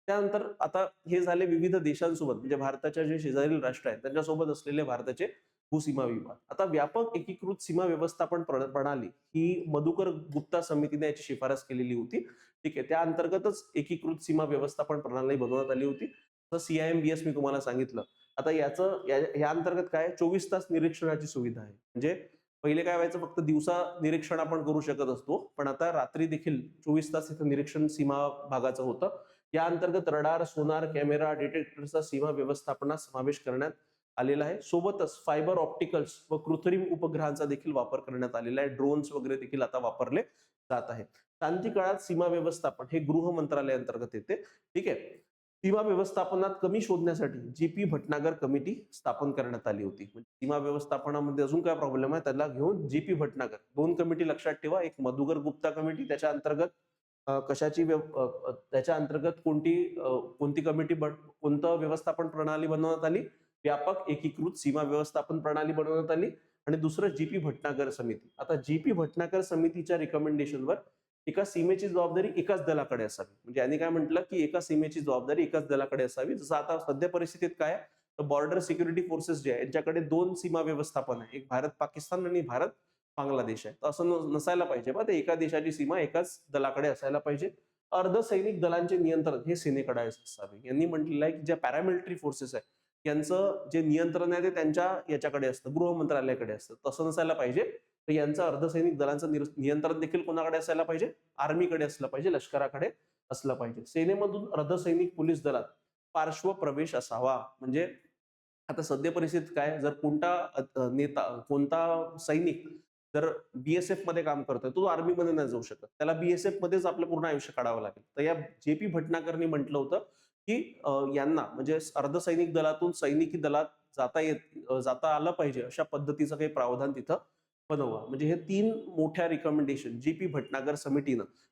त्यानंतर आता हे झाले विविध देशांसोबत, म्हणजे भारताच्या जे शेजारील राष्ट्र आहेत त्यांच्यासोबत असलेले भारताचे भूसीमा विवाद. आता व्यापक एकीकृत सीमा व्यवस्थापन प्रणाली ही मधुकर गुप्ता समितीने याची शिफारस केलेली होती. ठीक आहे. त्या अंतर्गतच एकीकृत सीमा व्यवस्थापन प्रणाली बनवण्यात आली होती. तर CIMBS मी तुम्हाला सांगितलं. आता या अंतर्गत काय 24 तास निरीक्षणाची सुविधा आहे. म्हणजे पहिले काय व्हायचं, फक्त दिवसा निरीक्षण आपण करू शकत असतो, पण आता रात्री देखील 24 तास इथं निरीक्षण सीमा भागाचं होतं. या अंतर्गत रडार, सोनार, कॅमेरा, डिटेक्टरचा सीमा व्यवस्थापनात समावेश करण्यात आलेला आहे. सोबतच फायबर ऑप्टिकल्स व कृत्रिम उपग्रहांचा देखील वापर करण्यात आलेला आहे. ड्रोन्स वगैरे देखील आता वापरले जात आहेत. शांती काळात सीमा व्यवस्थापन हे गृह मंत्रालय अंतर्गत येते. ठीक आहे. सीमा व्यवस्थापनात कमी शोधण्यासाठी GP भटनागर कमिटी स्थापन करण्यात आली होती. म्हणजे सीमा व्यवस्थापनामध्ये अजून काय प्रॉब्लेम आहे त्याला घेऊन GP भटनागर 2 कमिटी लक्षात ठेवा. एक मधुकर गुप्ता कमिटी, त्याच्या अंतर्गत त्याच्या अंतर्गत कोणती कमिटी, कोणतं व्यवस्थापन प्रणाली बनवण्यात आली? व्यापक एकीकृत सीमा व्यवस्थापन प्रणाली बनवण्यात आली. आणि दुसरं GP भटनागर समिती. आता GP भटनागर समितीच्या रिकमेंडेशनवर एका सीमेची जबाबदारी एकाच दलाकडे असावी. म्हणजे यांनी काय म्हटलं की एका सीमेची जबाबदारी एकाच दलाकडे असावी. जसं आता सध्या परिस्थितीत काय तर बॉर्डर सिक्युरिटी फोर्सेस जे आहे यांच्याकडे 2 सीमा व्यवस्थापन आहे, एक भारत पाकिस्तान आणि भारत बांगलादेश आहे. तर असं नसायला पाहिजे बा, ते एका देशाची सीमा एकाच दलाकडे असायला पाहिजे. अर्धसैनिक दलांचे नियंत्रण हे सेनेकडे असावे. यांनी म्हटलेलं आहे की ज्या पॅरामिलिटरी फोर्सेस आहे यांचं जे नियंत्रण आहे ते त्यांच्या याच्याकडे असतं, गृह मंत्रालयाकडे असतं. तसं नसायला पाहिजे. तर यांचं अर्धसैनिक दलांचं नियंत्रण देखील कोणाकडे असायला पाहिजे? आर्मीकडे असलं पाहिजे, लष्कराकडे असलं पाहिजे. सेनेमधून अर्धसैनिक पोलीस दलात पार्श्व प्रवेश असावा. म्हणजे आता सद्य परिस्थितीत काय, जर कोणता नेता, कोणता सैनिक जर बीएसएफ मध्ये काम करतोय, तो आर्मी मध्ये नाही जाऊ शकत. त्याला बीएसएफ मध्येच आपलं पूर्ण आयुष्य काढावं लागेल. तर या जे.पी. भटनागरनी म्हटलं होतं की यांना म्हणजे अर्धसैनिक दलातून सैनिकी दलात जाता आलं पाहिजे, अशा पद्धतीचं काही प्रावधान तिथं बनवा. म्हणजे हे 3 मोठ्या रिकमेंडेशन जी.पी. भटनागर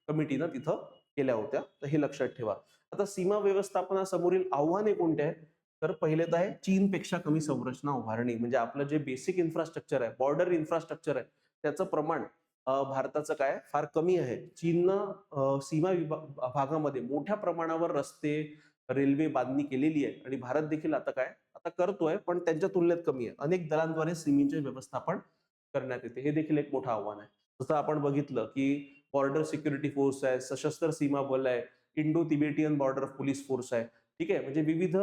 कमिटीनं तिथं केल्या होत्या. तर हे लक्षात ठेवा. आता सीमा व्यवस्थापनासमोरील आव्हाने कोणते आहेत? तर पहिले तर आहे चीनपेक्षा कमी संरचना उभारणी. म्हणजे आपलं जे बेसिक इन्फ्रास्ट्रक्चर आहे, बॉर्डर इन्फ्रास्ट्रक्चर आहे, त्याचं प्रमाण भारताचं काय फार कमी आहे. चीननं सीमा भागामध्ये मोठ्या प्रमाणावर रस्ते, रेल्वे बांधणी केलेली आहे आणि भारत देखील आता करतोय, पण त्यांच्या तुलनेत कमी आहे. अनेक दलांद्वारे सीमेचे व्यवस्थापन करण्यात येते. हे देखील एक मोठं आव्हान आहे. जसं आपण बघितलं की बॉर्डर सिक्युरिटी फोर्स आहे, सशस्त्र सीमा बल आहे, Indo Tibetan border police force आहे. ठीक आहे, म्हणजे विविध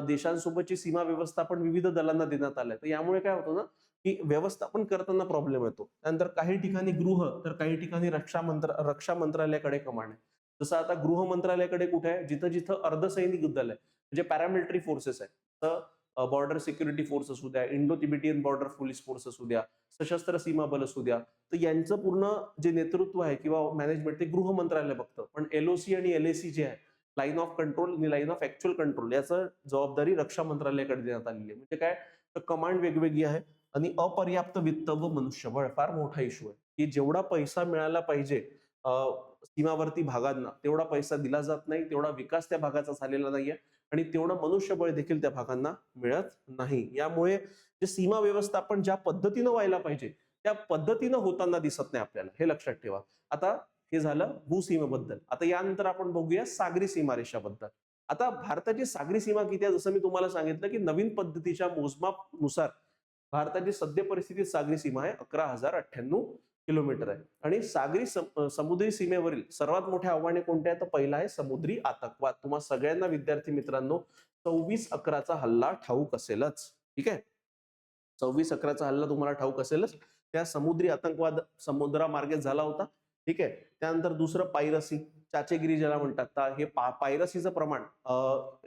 देशांसोबतची सीमा व्यवस्थापन विविध दलांना देण्यात आलंय. तर यामुळे काय होतं ना, की व्यवस्थापन करताना प्रॉब्लेम येतो. त्यानंतर काही ठिकाणी गृह, तर काही ठिकाणी रक्षा मंत्रालयाकडे कमांड आहे. जसं आता गृह मंत्रालयाकडे कुठे आहे, जिथं जिथं अर्धसैनिक दल आहे, म्हणजे पॅरामिलिटरी फोर्सेस आहे, तर बॉर्डर सिक्युरिटी फोर्स असू द्या, Indo Tibetan border police force असू द्या, सशस्त्र सीमा बल असू द्या, तर यांचं पूर्ण जे नेतृत्व आहे किंवा मॅनेजमेंट ते गृह मंत्रालय बघतं. पण एलओसी आणि एलएसी जे आहे, लाईन ऑफ कंट्रोल आणि लाईन ऑफ ऍक्च्युअल कंट्रोल, याचं जबाबदारी रक्षा मंत्रालयाकडे देण्यात आलेली आहे. म्हणजे काय, तर कमांड वेगवेगळी आहे. आणि अपर्याप्त वित्त व मनुष्यबळ फार मोठा इश्यू आहे, की जेवढा पैसा मिळाला पाहिजे सीमावर्ती भागांना, तेवढा पैसा दिला जात नाही, तेवढा विकास त्या भागाचा झालेला नाहीये आणि तेवढं मनुष्यबळ देखील त्या भागांना मिळत नाही. यामुळे जे सीमा व्यवस्थापन ज्या पद्धतीनं व्हायला पाहिजे त्या पद्धतीनं होताना दिसत नाही आपल्याला. हे लक्षात ठेवा. आता हे झालं भूसीमेबद्दल. आता यानंतर आपण बघूया सागरी सीमारेषाबद्दल. आता भारताची सागरी सीमा किती आहे? जसं मी तुम्हाला सांगितलं की नवीन पद्धतीच्या मोजमापनुसार भारताची सद्य परिस्थितीत सागरी सीमा आहे 11,098 किलोमीटर आहे. आणि समुद्री सीमेवरील सर्वात मोठे आव्हाने कोणते आहेत? तर पहिला आहे समुद्री आतंकवाद. तुम्हा सगळ्यांना विद्यार्थी मित्रांनो 26/11चा हल्ला ठाऊक असेलच. ठीक आहे, 26/11चा हल्ला तुम्हाला ठाऊक असेलच. त्या समुद्री आतंकवाद समुद्रामार्गे झाला होता. ठीक आहे, त्यानंतर दुसरं पायरसी, चाचेगिरी ज्याला म्हणतात. तर हे पायरसीचं प्रमाण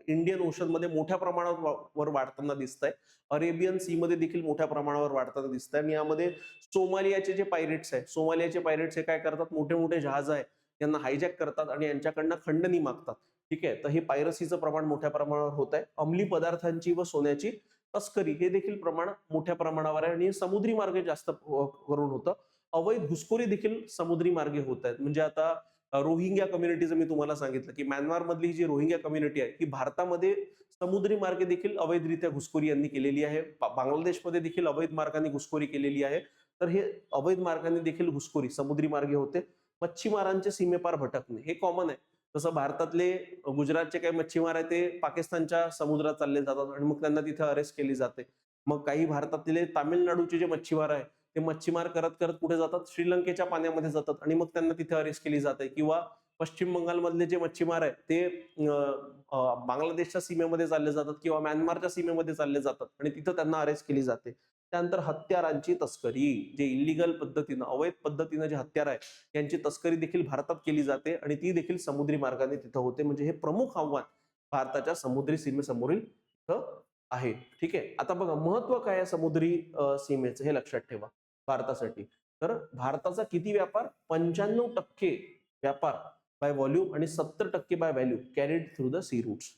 इंडियन ओशन मध्ये मोठ्या प्रमाणावर वाढताना दिसतंय. अरेबियन सी मध्ये देखील मोठ्या प्रमाणावर वाढताना दिसतंय. आणि यामध्ये सोमालियाचे जे पायरेट्स आहे, सोमालियाचे पायरेट्स हे काय करतात, मोठे मोठे जहाज आहे यांना हायजॅक करतात आणि यांच्याकडनं खंडणी मागतात. ठीक आहे, तर हे पायरसीचं प्रमाण मोठ्या प्रमाणावर होत आहे. अंमली पदार्थांची व सोन्याची तस्करी हे देखील प्रमाण मोठ्या प्रमाणावर आहे आणि समुद्री मार्गे जास्त करून होतं. अवैध घुसखोरी देखील समुद्री मार्गे होत आहेत. म्हणजे आता रोहिंग्या कम्युनिटीचं मी तुम्हाला सांगितलं की म्यानमार मधली जी रोहिंग्या कम्युनिटी आहे ही भारतामध्ये समुद्री मार्गे देखील अवैधरित्या घुसखोरी यांनी केलेली आहे. बांगलादेशमध्ये देखील अवैध मार्गाने घुसखोरी केलेली आहे. तर हे अवैध मार्गाने देखील घुसखोरी समुद्री मार्गे होते. मच्छीमारांचे सीमेपार भटकणे हे कॉमन आहे. तसं भारतातले गुजरातचे काही मच्छीमार आहे ते पाकिस्तानच्या समुद्रात चालले जातात आणि मग त्यांना तिथे अरेस्ट केली जाते. मग काही भारतातले तामिळनाडूचे जे मच्छीमार आहे ते मच्छीमार करत करत कुठे जातात, श्रीलंकेच्या पाण्यामध्ये जातात आणि मग त्यांना तिथे अरेस्ट केली जाते. किंवा पश्चिम बंगालमधले जे मच्छीमार आहेत ते बांगलादेशच्या सीमेमध्ये चालले जातात किंवा म्यानमारच्या सीमेमध्ये चालले जातात आणि तिथं त्यांना अरेस्ट केली जाते. त्यानंतर हत्यारांची तस्करी, जे इलिगल पद्धतीनं अवैध पद्धतीनं जे हत्यार आहे यांची तस्करी देखील भारतात केली जाते आणि ती देखील समुद्री मार्गाने तिथं होते. म्हणजे हे प्रमुख आव्हान भारताच्या समुद्री सीमेसमोरील आहे. ठीक आहे, आता बघा महत्व काय आहे समुद्री सीमेचं हे लक्षात ठेवा भारतासाठी. तर भारताचा किती व्यापार? 95% व्यापार बाय व्हॉल्यूम आणि 70% by value carried through the sea routes.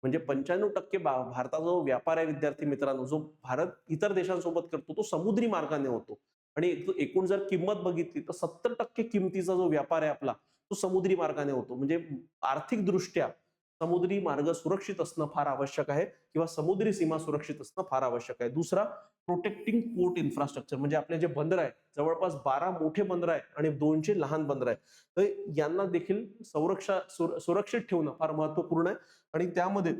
म्हणजे 95% भारताचा जो व्यापार आहे विद्यार्थी मित्रांनो, जो भारत इतर देशांसोबत करतो तो समुद्री मार्गाने होतो. आणि एकूण जर किंमत बघितली तर 70% किमतीचा जो व्यापार आहे आपला तो समुद्री मार्गाने होतो. म्हणजे आर्थिक दृष्ट्या समुद्री मार्ग सुरक्षित असणं फार आवश्यक आहे किंवा समुद्री सीमा सुरक्षित असणं फार आवश्यक आहे. दुसरा, प्रोटेक्टिंग पोर्ट इन्फ्रास्ट्रक्चर, म्हणजे आपले जे बंदर आहे, जवळपास 12 मोठे बंदर आहे आणि 200 लहान बंदर आहे. तर यांना देखील सुरक्षित ठेवणं फार महत्वपूर्ण आहे. आणि त्यामध्ये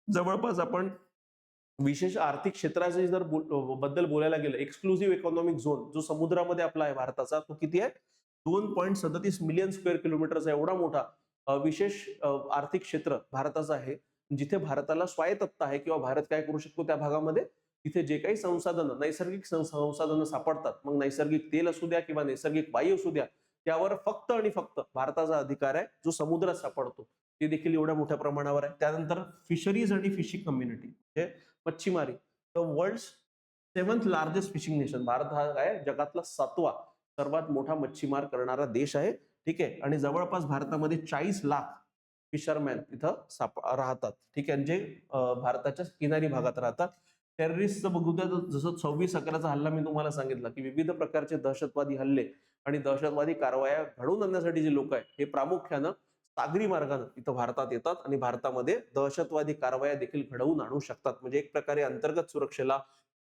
जवळपास आपण विशेष आर्थिक क्षेत्राचे जर बद्दल बोलायला गेलं, एक्सक्लुझिव्ह इकॉनॉमिक झोन जो समुद्रामध्ये आपला आहे भारताचा, तो किती आहे? 2.37 मिलियन स्क्वेअर किलोमीटरचा एवढा मोठा विशेष आर्थिक क्षेत्र भारताचं आहे, जिथे भारताला स्वायत्तता आहे किंवा भारत काय करू शकतो त्या भागामध्ये, तिथे जे काही संसाधनं, नैसर्गिक संसाधनं सापडतात, मग नैसर्गिक तेल असू द्या किंवा नैसर्गिक वायू असू द्या, त्यावर फक्त आणि फक्त भारताचा अधिकार आहे, जो समुद्रात सापडतो ते देखील एवढ्या मोठ्या प्रमाणावर आहे. त्यानंतर फिशरीज आणि फिशिंग कम्युनिटी म्हणजे मच्छीमारी, the world 7th largest fishing nation. भारत हा काय जगातला 7वा सर्वात मोठा मच्छीमार करणारा देश आहे. ठीक आहे, आणि जवळपास भारतामध्ये 40 लाख फिशरमॅन इथं राहतात. ठीक आहे, जे भारताच्या किनारी भागात राहतात. टेररिस्टचं बघू द्या, जसं 26/11चा हल्ला मी तुम्हाला सांगितलं की विविध प्रकारचे दहशतवादी हल्ले आणि दहशतवादी कारवाया घडवून आणण्यासाठी जे लोक आहेत, हे प्रामुख्यानं सागरी मार्गाने इथं भारतात येतात आणि भारतामध्ये दहशतवादी कारवाया देखील घडवून आणू शकतात. म्हणजे एक प्रकारे अंतर्गत सुरक्षेला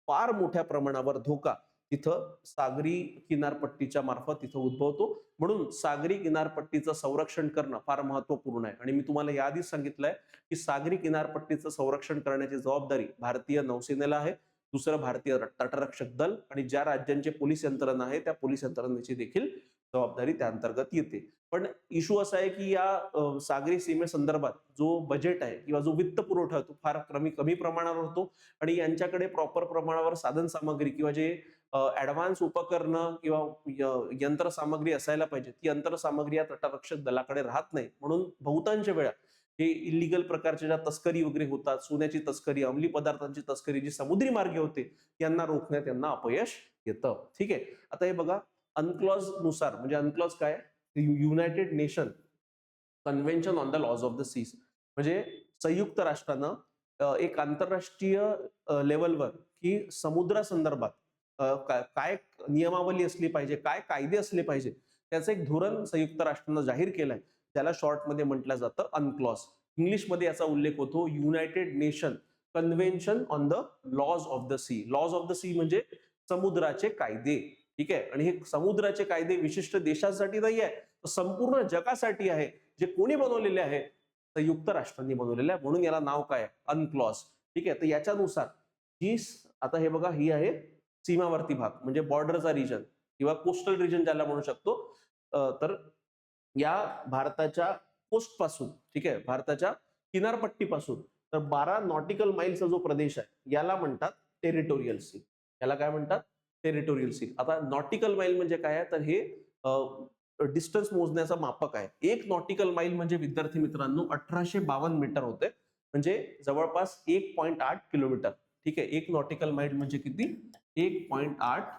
फार मोठ्या प्रमाणावर धोका तिथं सागरी किनारपट्टीच्या मार्फत तिथं उद्भवतो. म्हणून सागरी किनारपट्टीचं संरक्षण करणं फार महत्वपूर्ण आहे. आणि मी तुम्हाला याआधीच सांगितलंय की सागरी किनारपट्टीचं संरक्षण करण्याची जबाबदारी भारतीय नौसेनेला आहे, दुसरं भारतीय तटरक्षक दल, आणि ज्या राज्यांचे पोलीस यंत्रणा आहे त्या पोलीस यंत्रणेची देखील जबाबदारी त्या अंतर्गत येते. पण इश्यू असा आहे की या सागरी सीमेसंदर्भात जो बजेट आहे किंवा जो वित्त पुरवठा तो फार कमी प्रमाणावर होतो, आणि यांच्याकडे प्रॉपर प्रमाणावर साधन सामग्री किंवा जे ऍडव्हान्स उपकरणं किंवा यंत्रसामग्री असायला पाहिजे, ती यंत्रसामग्री या तटरक्षक दलाकडे राहत नाही. म्हणून बहुतांश वेळा हे इलिगल प्रकारच्या ज्या तस्करी वगैरे होतात, सोन्याची तस्करी, अंमली पदार्थांची तस्करी जी समुद्री मार्गे होते, यांना रोखण्यात यांना अपयश येतं. ठीक आहे, आता हे बघा, अनक्लॉज नुसार, म्हणजे अनक्लॉज काय, United Nation convention on the laws of the seas, म्हणजे संयुक्त राष्ट्रानं एक आंतरराष्ट्रीय लेवलवर की समुद्रासंदर्भात काय नियमावली असली पाहिजे, काय कायदे असले पाहिजे, त्याचं एक धोरण संयुक्त राष्ट्रानं जाहीर केलंय, त्याला शॉर्टमध्ये म्हटलं जातं अनक्लॉज. इंग्लिशमध्ये याचा उल्लेख होतो United Nation convention on the laws of the sea. Laws of the sea म्हणजे समुद्राचे कायदे. ठीक आहे, आणि हे समुद्राचे कायदे विशिष्ट देशांसाठी नाही आहे, तर संपूर्ण जगासाठी आहे, जे कोणी बनवलेले आहे, संयुक्त राष्ट्रांनी बनवलेले आहे. म्हणून याला नाव काय, अनक्लॉज. ठीक आहे, तर याच्यानुसार ही आता हे बघा, ही आहे सीमावर्ती भाग, म्हणजे बॉर्डरचा रिजन किंवा कोस्टल रिजन ज्याला म्हणू शकतो. तर या भारताच्या कोस्ट पासून, ठीक आहे, भारताच्या किनारपट्टीपासून तर 12 नॉटिकल माइलचा जो प्रदेश आहे, याला म्हणतात टेरिटोरियल सी. याला काय म्हणतात, टेरिटोरियल सी. आता नॉटिकल माइल म्हणजे काय आहे, तर हे डिस्टन्स मोजण्याचा मापक आहे. एक नॉटिकल माइल म्हणजे विद्यार्थी मित्रांनो 1852 मीटर होते, म्हणजे जवळपास 1.8 किलोमीटर. ठीक आहे, एक नॉटिकल माइल म्हणजे किती, 1.8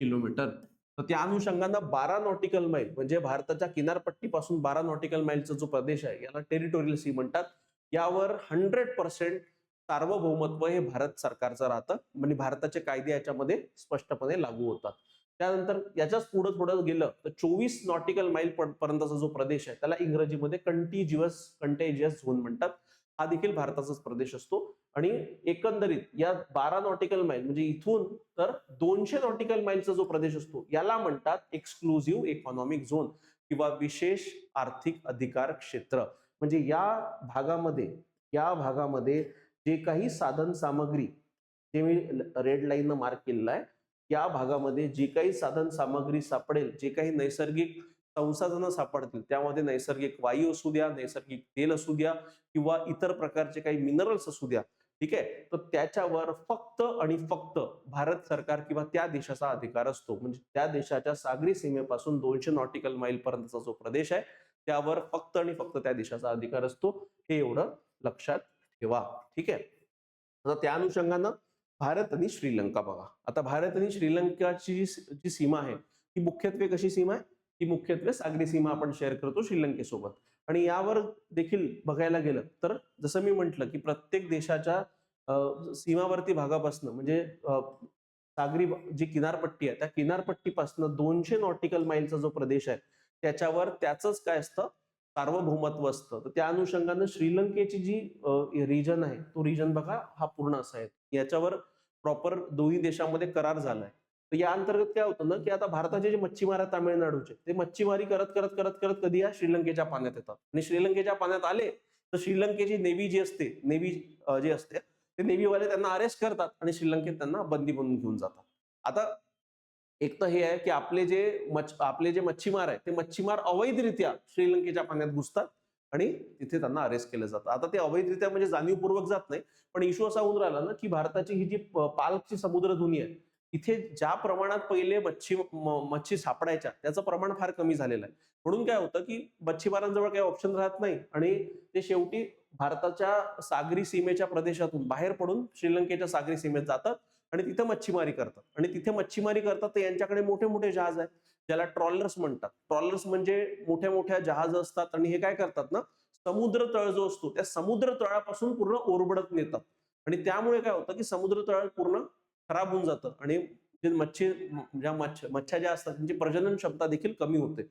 किलोमीटर. तर त्या अनुषंगानं 12 नॉटिकल माइल म्हणजे भारताच्या किनारपट्टीपासून 12 नॉटिकल माइलचा जो प्रदेश आहे, याला टेरिटोरियल सी म्हणतात. यावर 100% सार्वभौमत्व हे भारत सरकारचं राहतं, म्हणजे भारताचे कायदे याच्यामध्ये स्पष्टपणे लागू होतात. त्यानंतर याच्याच पुढे थोडं गेलं तर 24 नॉटिकल माइल पर्यंतचा जो प्रदेश आहे, त्याला इंग्रजीमध्ये कंटेजियस झोन म्हणतात. हा देखील भारताचाच प्रदेश असतो. आणि एकंदरीत या 12 नॉटिकल माइल म्हणजे इथून तर 200 नॉटिकल माइलचा जो प्रदेश असतो, याला म्हणतात एक्सक्लुझिव्ह इकॉनॉमिक झोन किंवा विशेष आर्थिक अधिकार क्षेत्र. म्हणजे या भागामध्ये जे काही साधन सामग्री, जे मी रेड लाईन मार्क केलेलं आहे, या भागामध्ये जे काही साधन सामग्री सापडेल, जे काही नैसर्गिक संसाधनं सापडतील, त्यामध्ये नैसर्गिक वायू असू द्या, नैसर्गिक तेल असू द्या किंवा इतर प्रकारचे काही मिनरल्स असू द्या, ठीक आहे, तर त्याच्यावर फक्त आणि फक्त भारत सरकार किंवा त्या देशाचा अधिकार असतो. म्हणजे त्या देशाच्या सागरी सीमेपासून 200 नॉटिकल माइल पर्यंतचा जो प्रदेश आहे, त्यावर फक्त आणि फक्त त्या देशाचा अधिकार असतो. हे एवढं लक्षात ठेवा. ठीक आहे, आता त्या अनुषंगानं भारत आणि श्रीलंका बघा. आता भारत आणि श्रीलंकाची जी सीमा आहे, ती मुख्यत्वे कशी सीमा आहे, ती मुख्यत्वे सागरी सीमा आपण शेअर करतो श्रीलंकेसोबत. आणि यावर देखील बघायला गेलं तर जसं मी म्हटलं की प्रत्येक देशाच्या सीमावर्ती भागापासून म्हणजे सागरी जी किनारपट्टी आहे, त्या किनारपट्टीपासून 200 नॉटिकल माइलचा जो प्रदेश आहे, त्याच्यावर त्याचंच काय असतं, सार्वभौमत्व असतं. तर त्या अनुषंगानं श्रीलंकेची जी रिजन आहे, तो रिजन बघा हा पूर्ण असा आहे. याच्यावर प्रॉपर दोन्ही देशांमध्ये करार झालाय. तर या अंतर्गत काय होतं ना, की आता भारताचे जे मच्छीमार आहेत तामिळनाडूचे, ते मच्छीमारी करत करत करत करत कधी या श्रीलंकेच्या पाण्यात येतात. आणि श्रीलंकेच्या पाण्यात आले तर श्रीलंकेची नेव्ही जी असते, जे असते, ते नेव्हीवाले त्यांना अरेस्ट करतात आणि श्रीलंकेत त्यांना बंदी बनवून घेऊन जातात. आता एक तर हे आहे की आपले जे मच्छीमार आहेत ते मच्छीमार अवैधरित्या श्रीलंकेच्या पाण्यात घुसतात आणि तिथे त्यांना अरेस्ट केलं जातं. आता ते अवैधरित्या म्हणजे जाणीवपूर्वक जात नाही, पण इश्यू असा होऊन राहिला ना की भारताची ही जी पालची समुद्रधुनी आहे, इथे ज्या प्रमाणात पहिले मच्छी सापडायच्या त्याचं प्रमाण फार कमी झालेलं आहे. म्हणून काय होतं की मच्छीमारांजवळ काही ऑप्शन राहत नाही आणि ते शेवटी भारताच्या सागरी सीमेच्या प्रदेशातून बाहेर पडून श्रीलंकेच्या सागरी सीमेत जातात आणि तिथे मच्छीमारी करतात. आणि तिथे मच्छीमारी करतात तर यांच्याकडे मोठे मोठे जहाज आहेत, ज्याला ट्रॉलर्स म्हणतात. ट्रॉलर्स म्हणजे मोठ्या मोठ्या जहाज असतात आणि हे काय करतात ना, समुद्र तळ जो असतो त्या समुद्र तळापासून पूर्ण ओरबडत नेतात आणि त्यामुळे काय होतं की समुद्र तळ पूर्ण खराब होऊन जातं आणि जे मच्छ्या ज्या असतात त्यांची प्रजनन क्षमता देखील कमी होते.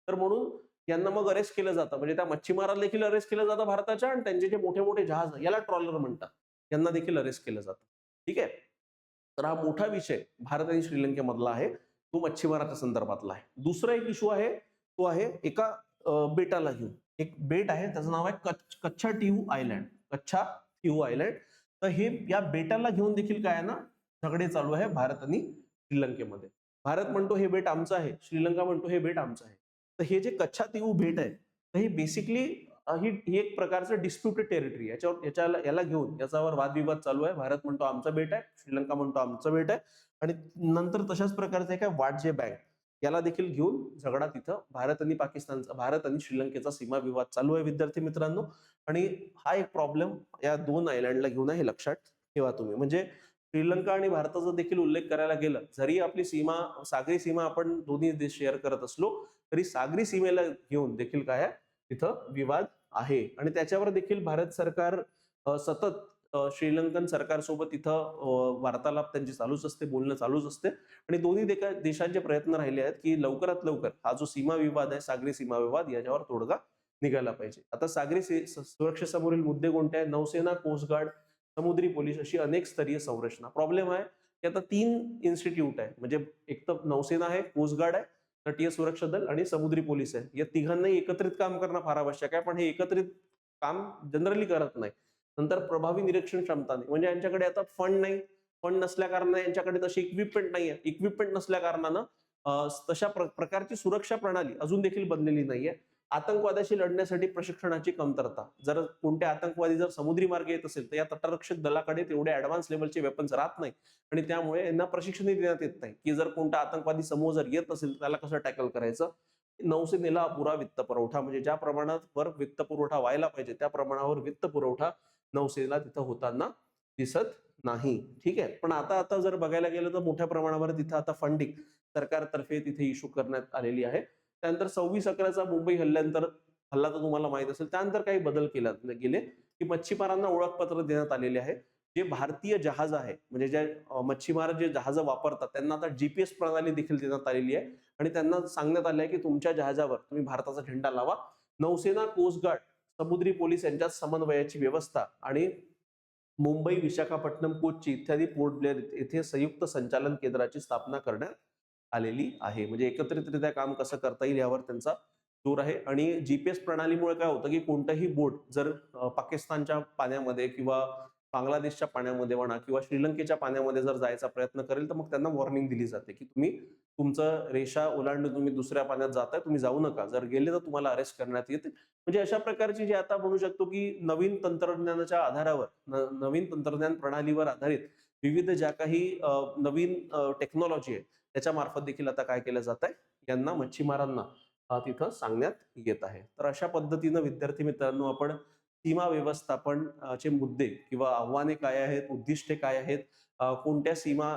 तर म्हणून यांना मग अरेस्ट केलं जातं, म्हणजे त्या मच्छीमाराला देखील अरेस्ट केलं जातं भारताच्या, आणि त्यांचे जे मोठे मोठे जहाज याला ट्रॉलर म्हणतात, यांना देखील अरेस्ट केलं जातं. ठीक आहे. तर हा मोठा विषय भारत आणि श्रीलंकेमधला आहे, तो मच्छीमाराच्या संदर्भातला आहे. दुसरा एक इश्यू आहे, तो आहे एका बेटाला घेऊन. एक बेट आहे, त्याचं नाव आहे कच्छा टिहू आयलँड. कच्छा टिहू आयलँड. तर हे या बेटाला घेऊन देखील काय आहे ना, झगडे चालू आहे भारत आणि श्रीलंकेमध्ये. भारत म्हणतो हे बेट आमचं आहे, श्रीलंका म्हणतो हे बेट आमचं आहे. तर हे जे कच्छा टिहू बेट आहे, तर हे बेसिकली ही एक प्रकारचं डिस्प्युटेड टेरिटरी आहे. याला घेऊन याच्यावर वादविवाद चालू आहे. भारत म्हणतो आमचं बेट आहे, श्रीलंका म्हणतो आमचं बेट आहे, आणि नंतर तशाच प्रकारचं काय वाटजे बँक याला देखील घेऊन झगडा तिथं भारत आणि श्रीलंकेचा सीमा विवाद चालू आहे विद्यार्थी मित्रांनो. आणि हा एक प्रॉब्लेम या दोन आयलँडला घेऊन आहे, हे लक्षात ठेवा तुम्ही. म्हणजे श्रीलंका आणि भारताचा देखील उल्लेख करायला गेला, जरी आपली सागरी सीमा आपण दोन्ही देश शेअर करत असलो तरी सागरी सीमेला घेऊन देखील काय आहे, तिथं विवाद आहे. आणि त्याच्यावर देखील भारत सरकार सतत श्रीलंकन सरकारसोबत इथं वार्तालाप त्यांची चालूच असते, बोलणं चालूच असते. आणि दोन्ही देशांचे प्रयत्न राहिले आहेत की लवकरात लवकर हा जो सीमा विवाद आहे, सागरी सीमा विवाद, याच्यावर तोडगा निघाला पाहिजे. आता सागरी सुरक्षेसमोरील मुद्दे कोणते आहेत? नौसेना, कोस्ट गार्ड, समुद्री पोलीस अशी अनेक स्तरीय संरचना. प्रॉब्लेम आहे की आता 3 इन्स्टिट्यूट आहे, म्हणजे एक तर नौसेना आहे, कोस्ट गार्ड आहे, तटीय सुरक्षा दल आणि समुद्री पोलीस आहे. या तिघांनाही एकत्रित काम करणं फार आवश्यक आहे, पण हे एकत्रित काम जनरली करत नाही. नंतर प्रभावी निरीक्षण क्षमता नाही, म्हणजे यांच्याकडे आता फंड नाही. फंड नसल्या कारणाने यांच्याकडे तशी इक्विपमेंट नाही आहे. इक्विपमेंट नसल्या कारणानं तशा प्रकारची सुरक्षा प्रणाली अजून देखील बनलेली नाहीये. आतंकवादाशी लढण्यासाठी प्रशिक्षणाची कमतरता. जर कोणते आतंकवादी जर समुद्री मार्गे येत असेल तर या तटरक्षक दलाकडे तेवढे ऍडव्हान्स लेवलचे वेपन्स राहत नाही आणि त्यामुळे यांना प्रशिक्षणही देण्यात येत नाही की जर कोणता आतंकवादी समूह जर येत असेल तर त्याला कसं टॅकल करायचं. नौसेनेला अपुरा वित्त पुरवठा, म्हणजे ज्या प्रमाणावर वित्त पुरवठा व्हायला पाहिजे त्या प्रमाणावर वित्त पुरवठा नौसेनेला तिथं होताना दिसत नाही. ठीक आहे. पण आता आता जर बघायला गेलं तर मोठ्या प्रमाणावर तिथं आता फंडिंग सरकारतर्फे तिथे इश्यू करण्यात आलेली आहे. त्यानंतर 26/11चा मुंबई हल्ला तर तुम्हाला माहित असेल. त्यानंतर काही बदल गेले की मच्छीमारांना ओळखपत्र देण्यात आलेले आहे. जे भारतीय जहाज आहे, म्हणजे जे मच्छीमार जे जहाज वापरतात त्यांना आता जीपीएस प्रणाली देखील देण्यात आलेली आहे आणि त्यांना सांगण्यात आले आहे की तुमच्या जहाजावर तुम्ही भारताचा झेंडा लावा. नौसेना, कोस्ट गार्ड, समुद्री पोलीस यांच्यात समन्वयाची व्यवस्था आणि मुंबई, विशाखापट्टणम, कोच्ची इत्यादी पोर्ट ब्लेअर येथे संयुक्त संचालन केंद्राची स्थापना करण्यात आलेली आहे. म्हणजे एकत्रितरित्या काम कसं करता येईल यावर त्यांचा जोर आहे. आणि जीपीएस प्रणालीमुळे काय होतं की कोणताही बोट जर पाकिस्तानच्या पाण्यामध्ये किंवा बांगलादेशच्या पाण्यामध्ये म्हणा किंवा श्रीलंकेच्या पाण्यामध्ये जर जायचा प्रयत्न करेल तर मग त्यांना वॉर्निंग दिली जाते की तुम्ही तुमचं रेषा ओलांडून तुम्ही दुसऱ्या पाण्यात जाताय, तुम्ही जाऊ नका. जर गेले तर तुम्हाला अरेस्ट करण्यात येते. म्हणजे अशा प्रकारची जी आता म्हणू शकतो की नवीन तंत्रज्ञानाच्या आधारावर, नवीन तंत्रज्ञान प्रणालीवर आधारित विविध ज्या काही नवीन टेक्नॉलॉजी आहे त्याच्या मार्फत देखील आता काय केलं जात आहे, यांना मच्छीमारांना तिथं सांगण्यात येत आहे. तर अशा पद्धतीनं विद्यार्थी मित्रांनो आपण सीमा व्यवस्थापन चे मुद्दे किंवा आव्हाने काय आहेत, उद्दिष्टे काय आहेत, कोणत्या सीमा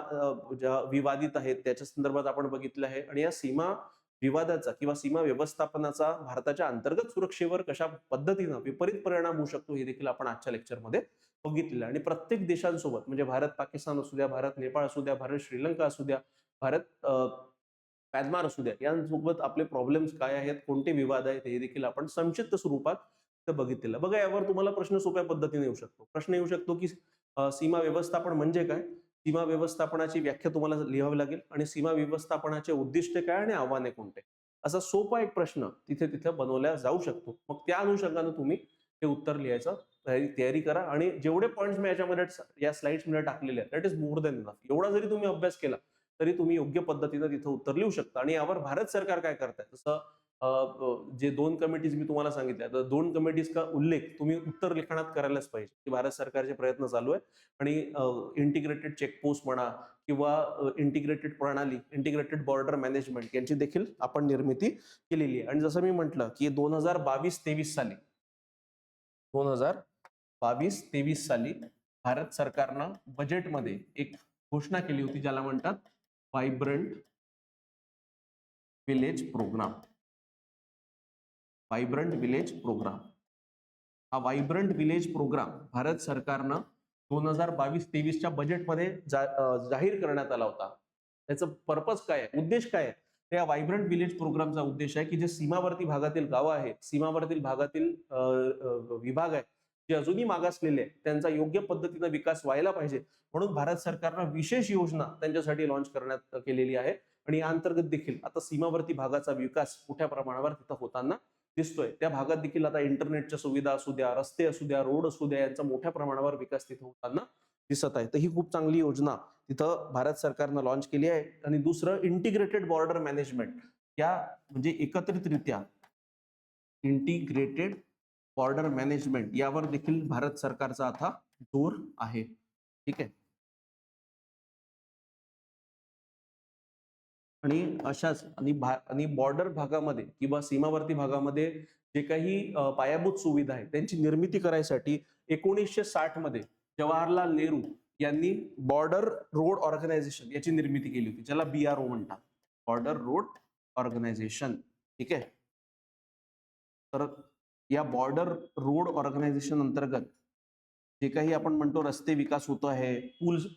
ज्या विवादित आहेत त्याच्या संदर्भात आपण बघितलं आहे. आणि या सीमा विवादाचा किंवा सीमा व्यवस्थापनाचा भारताच्या अंतर्गत सुरक्षेवर कशा पद्धतीनं विपरीत परिणाम होऊ शकतो हे देखील आपण आजच्या लेक्चरमध्ये बघितलेलं आहे. आणि प्रत्येक देशांसोबत, म्हणजे भारत पाकिस्तान असू द्या, भारत नेपाळ असू द्या, भारत श्रीलंका असू द्या, भारत म्यानमार असू द्या, यांसोबत आपले प्रॉब्लेम्स काय आहेत, कोणते विवाद आहेत हे देखील आपण संक्षिप्त स्वरूपात बघितलेलं. बघा, यावर तुम्हाला प्रश्न सोप्या पद्धतीने येऊ शकतो. प्रश्न येऊ शकतो की सीमा व्यवस्थापन म्हणजे काय, सीमा व्यवस्थापनाची व्याख्या तुम्हाला लिहावी लागेल आणि सीमा व्यवस्थापनाचे उद्दिष्ट काय आणि आव्हाने कोणते, असा सोपा एक प्रश्न तिथे बनवला जाऊ शकतो. मग त्या अनुषंगाने तुम्ही हे उत्तर लिहायचा तयारी करा आणि जेवढे पॉईंट्स मी याच्यामध्ये या स्लाइड्स मध्ये टाकलेले आहेत that is more than enough. एवढा जरी तुम्ही अभ्यास केला तरी तुम्ही योग्य पद्धतीने तिथं उत्तर लिहू शकता. आणि यावर भारत सरकार काय करताय, जसं जे 2 कमिटीज मी तुम्हाला सांगितल्या, तर 2 कमिटीज का उल्लेख तुम्ही उत्तर लिखाणात करायलाच पाहिजे की भारत सरकारचे प्रयत्न चालू आहे. आणि इंटिग्रेटेड चेकपोस्ट म्हणा किंवा इंटिग्रेटेड प्रणाली, इंटिग्रेटेड बॉर्डर मॅनेजमेंट यांची देखील आपण निर्मिती केलेली आहे. आणि जसं मी म्हटलं की 2022-23 साली 2022-23 साली भारत सरकारनं बजेटमध्ये एक घोषणा केली होती ज्याला म्हणतात vibrant village programme. Vibrant village programme. हा व्हायब्रंट विलेज प्रोग्राम भारत सरकारनं 2022-23च्या बजेटमध्ये जाहीर करण्यात आला होता. त्याचं पर्पज काय आहे, उद्देश काय आहे? त्या व्हायब्रंट विलेज प्रोग्रामचा उद्देश आहे की जे सीमावर्ती भागातील गावं आहेत, सीमावर्ती भागातील विभाग आहेत जे अजूनही मागासलेले आहेत, त्यांचा योग्य पद्धतीने विकास व्हायला पाहिजे म्हणून भारत सरकारनं विशेष योजना त्यांच्यासाठी लॉन्च करण्यात केलेली आहे. आणि या अंतर्गत देखील आता सीमावर्ती भागाचा विकास मोठ्या प्रमाणावर तिथं होताना दिसतोय. त्या भागात देखील आता इंटरनेटच्या सुविधा असू द्या, रस्ते असू द्या, रोड असू द्या, यांचा मोठ्या प्रमाणावर विकास तिथे होताना दिसत आहे. तर ही खूप चांगली योजना तिथं भारत सरकारनं लॉन्च केली आहे. आणि दुसरं इंटिग्रेटेड बॉर्डर मॅनेजमेंट, या म्हणजे एकत्रितरित्या इंटिग्रेटेड बॉर्डर मॅनेजमेंट यावर देखील भारत सरकारचा आता जोर आहे. ठीक आहे. आणि अशाच आणि बॉर्डर भागामध्ये किंवा सीमावर्ती भागामध्ये जे काही पायाभूत सुविधा आहे त्यांची निर्मिती करायसाठी 1960 मध्ये जवाहरलाल नेहरू यांनी बॉर्डर रोड ऑर्गनायझेशन याची निर्मिती केली होती, ज्याला BRO म्हणतात, बॉर्डर रोड ऑर्गनायझेशन. ठीक आहे. तर या बॉर्डर रोड ऑर्गनायझेशन अंतर्गत जे काही आपण म्हणतो रस्ते विकास होतो आहे,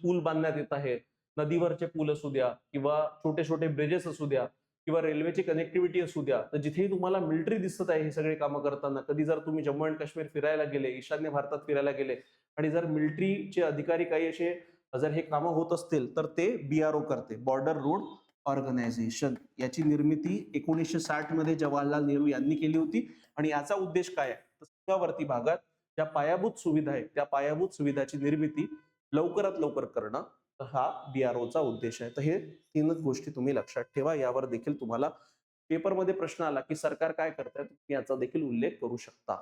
पूल बांधण्यात येत आहे, नदीवरचे पूल असू द्या किंवा छोटे छोटे ब्रिजेस असू द्या किंवा रेल्वेची कनेक्टिव्हिटी असू द्या, तर जिथेही तुम्हाला मिलिटरी दिसत आहे हे सगळे कामं करताना, कधी जर तुम्ही जम्मू अँड काश्मीर फिरायला गेले, ईशान्य भारतात फिरायला गेले आणि जर मिलिटरीचे अधिकारी काही असे जर हे कामं होत असतील तर ते BRO करते, बॉर्डर रोड ऑर्गनायझेशन. याची निर्मिती 1960 मध्ये जवाहरलाल नेहरू यांनी केली होती. आणि याचा उद्देश काय आहे, तर सीमावर्ती भागात ज्या पायाभूत सुविधा आहेत त्या पायाभूत सुविधाची निर्मिती लवकरात लवकर करणं, तर हा BROचा उद्देश आहे. तर हे तीनच गोष्टी तुम्ही लक्षात ठेवा. यावर देखील तुम्हाला पेपरमध्ये प्रश्न आला की सरकार काय करताय, तुम्ही याचा देखील उल्लेख करू शकता.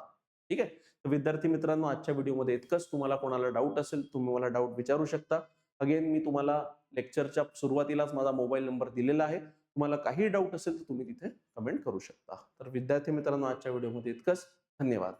ठीक आहे. तर विद्यार्थी मित्रांनो, आजच्या व्हिडिओमध्ये इतकंच. तुम्हाला कोणाला डाऊट असेल तुम्ही मला डाऊट विचारू शकता. अगेन मी तुम्हाला लेक्चरच्या सुरुवातीलाच माझा मोबाईल नंबर दिलेला आहे. तुम्हाला काही डाऊट असेल तर तुम्ही तिथे कमेंट करू शकता. तर विद्यार्थी मित्रांनो, आजच्या व्हिडिओमध्ये इतकंच. धन्यवाद.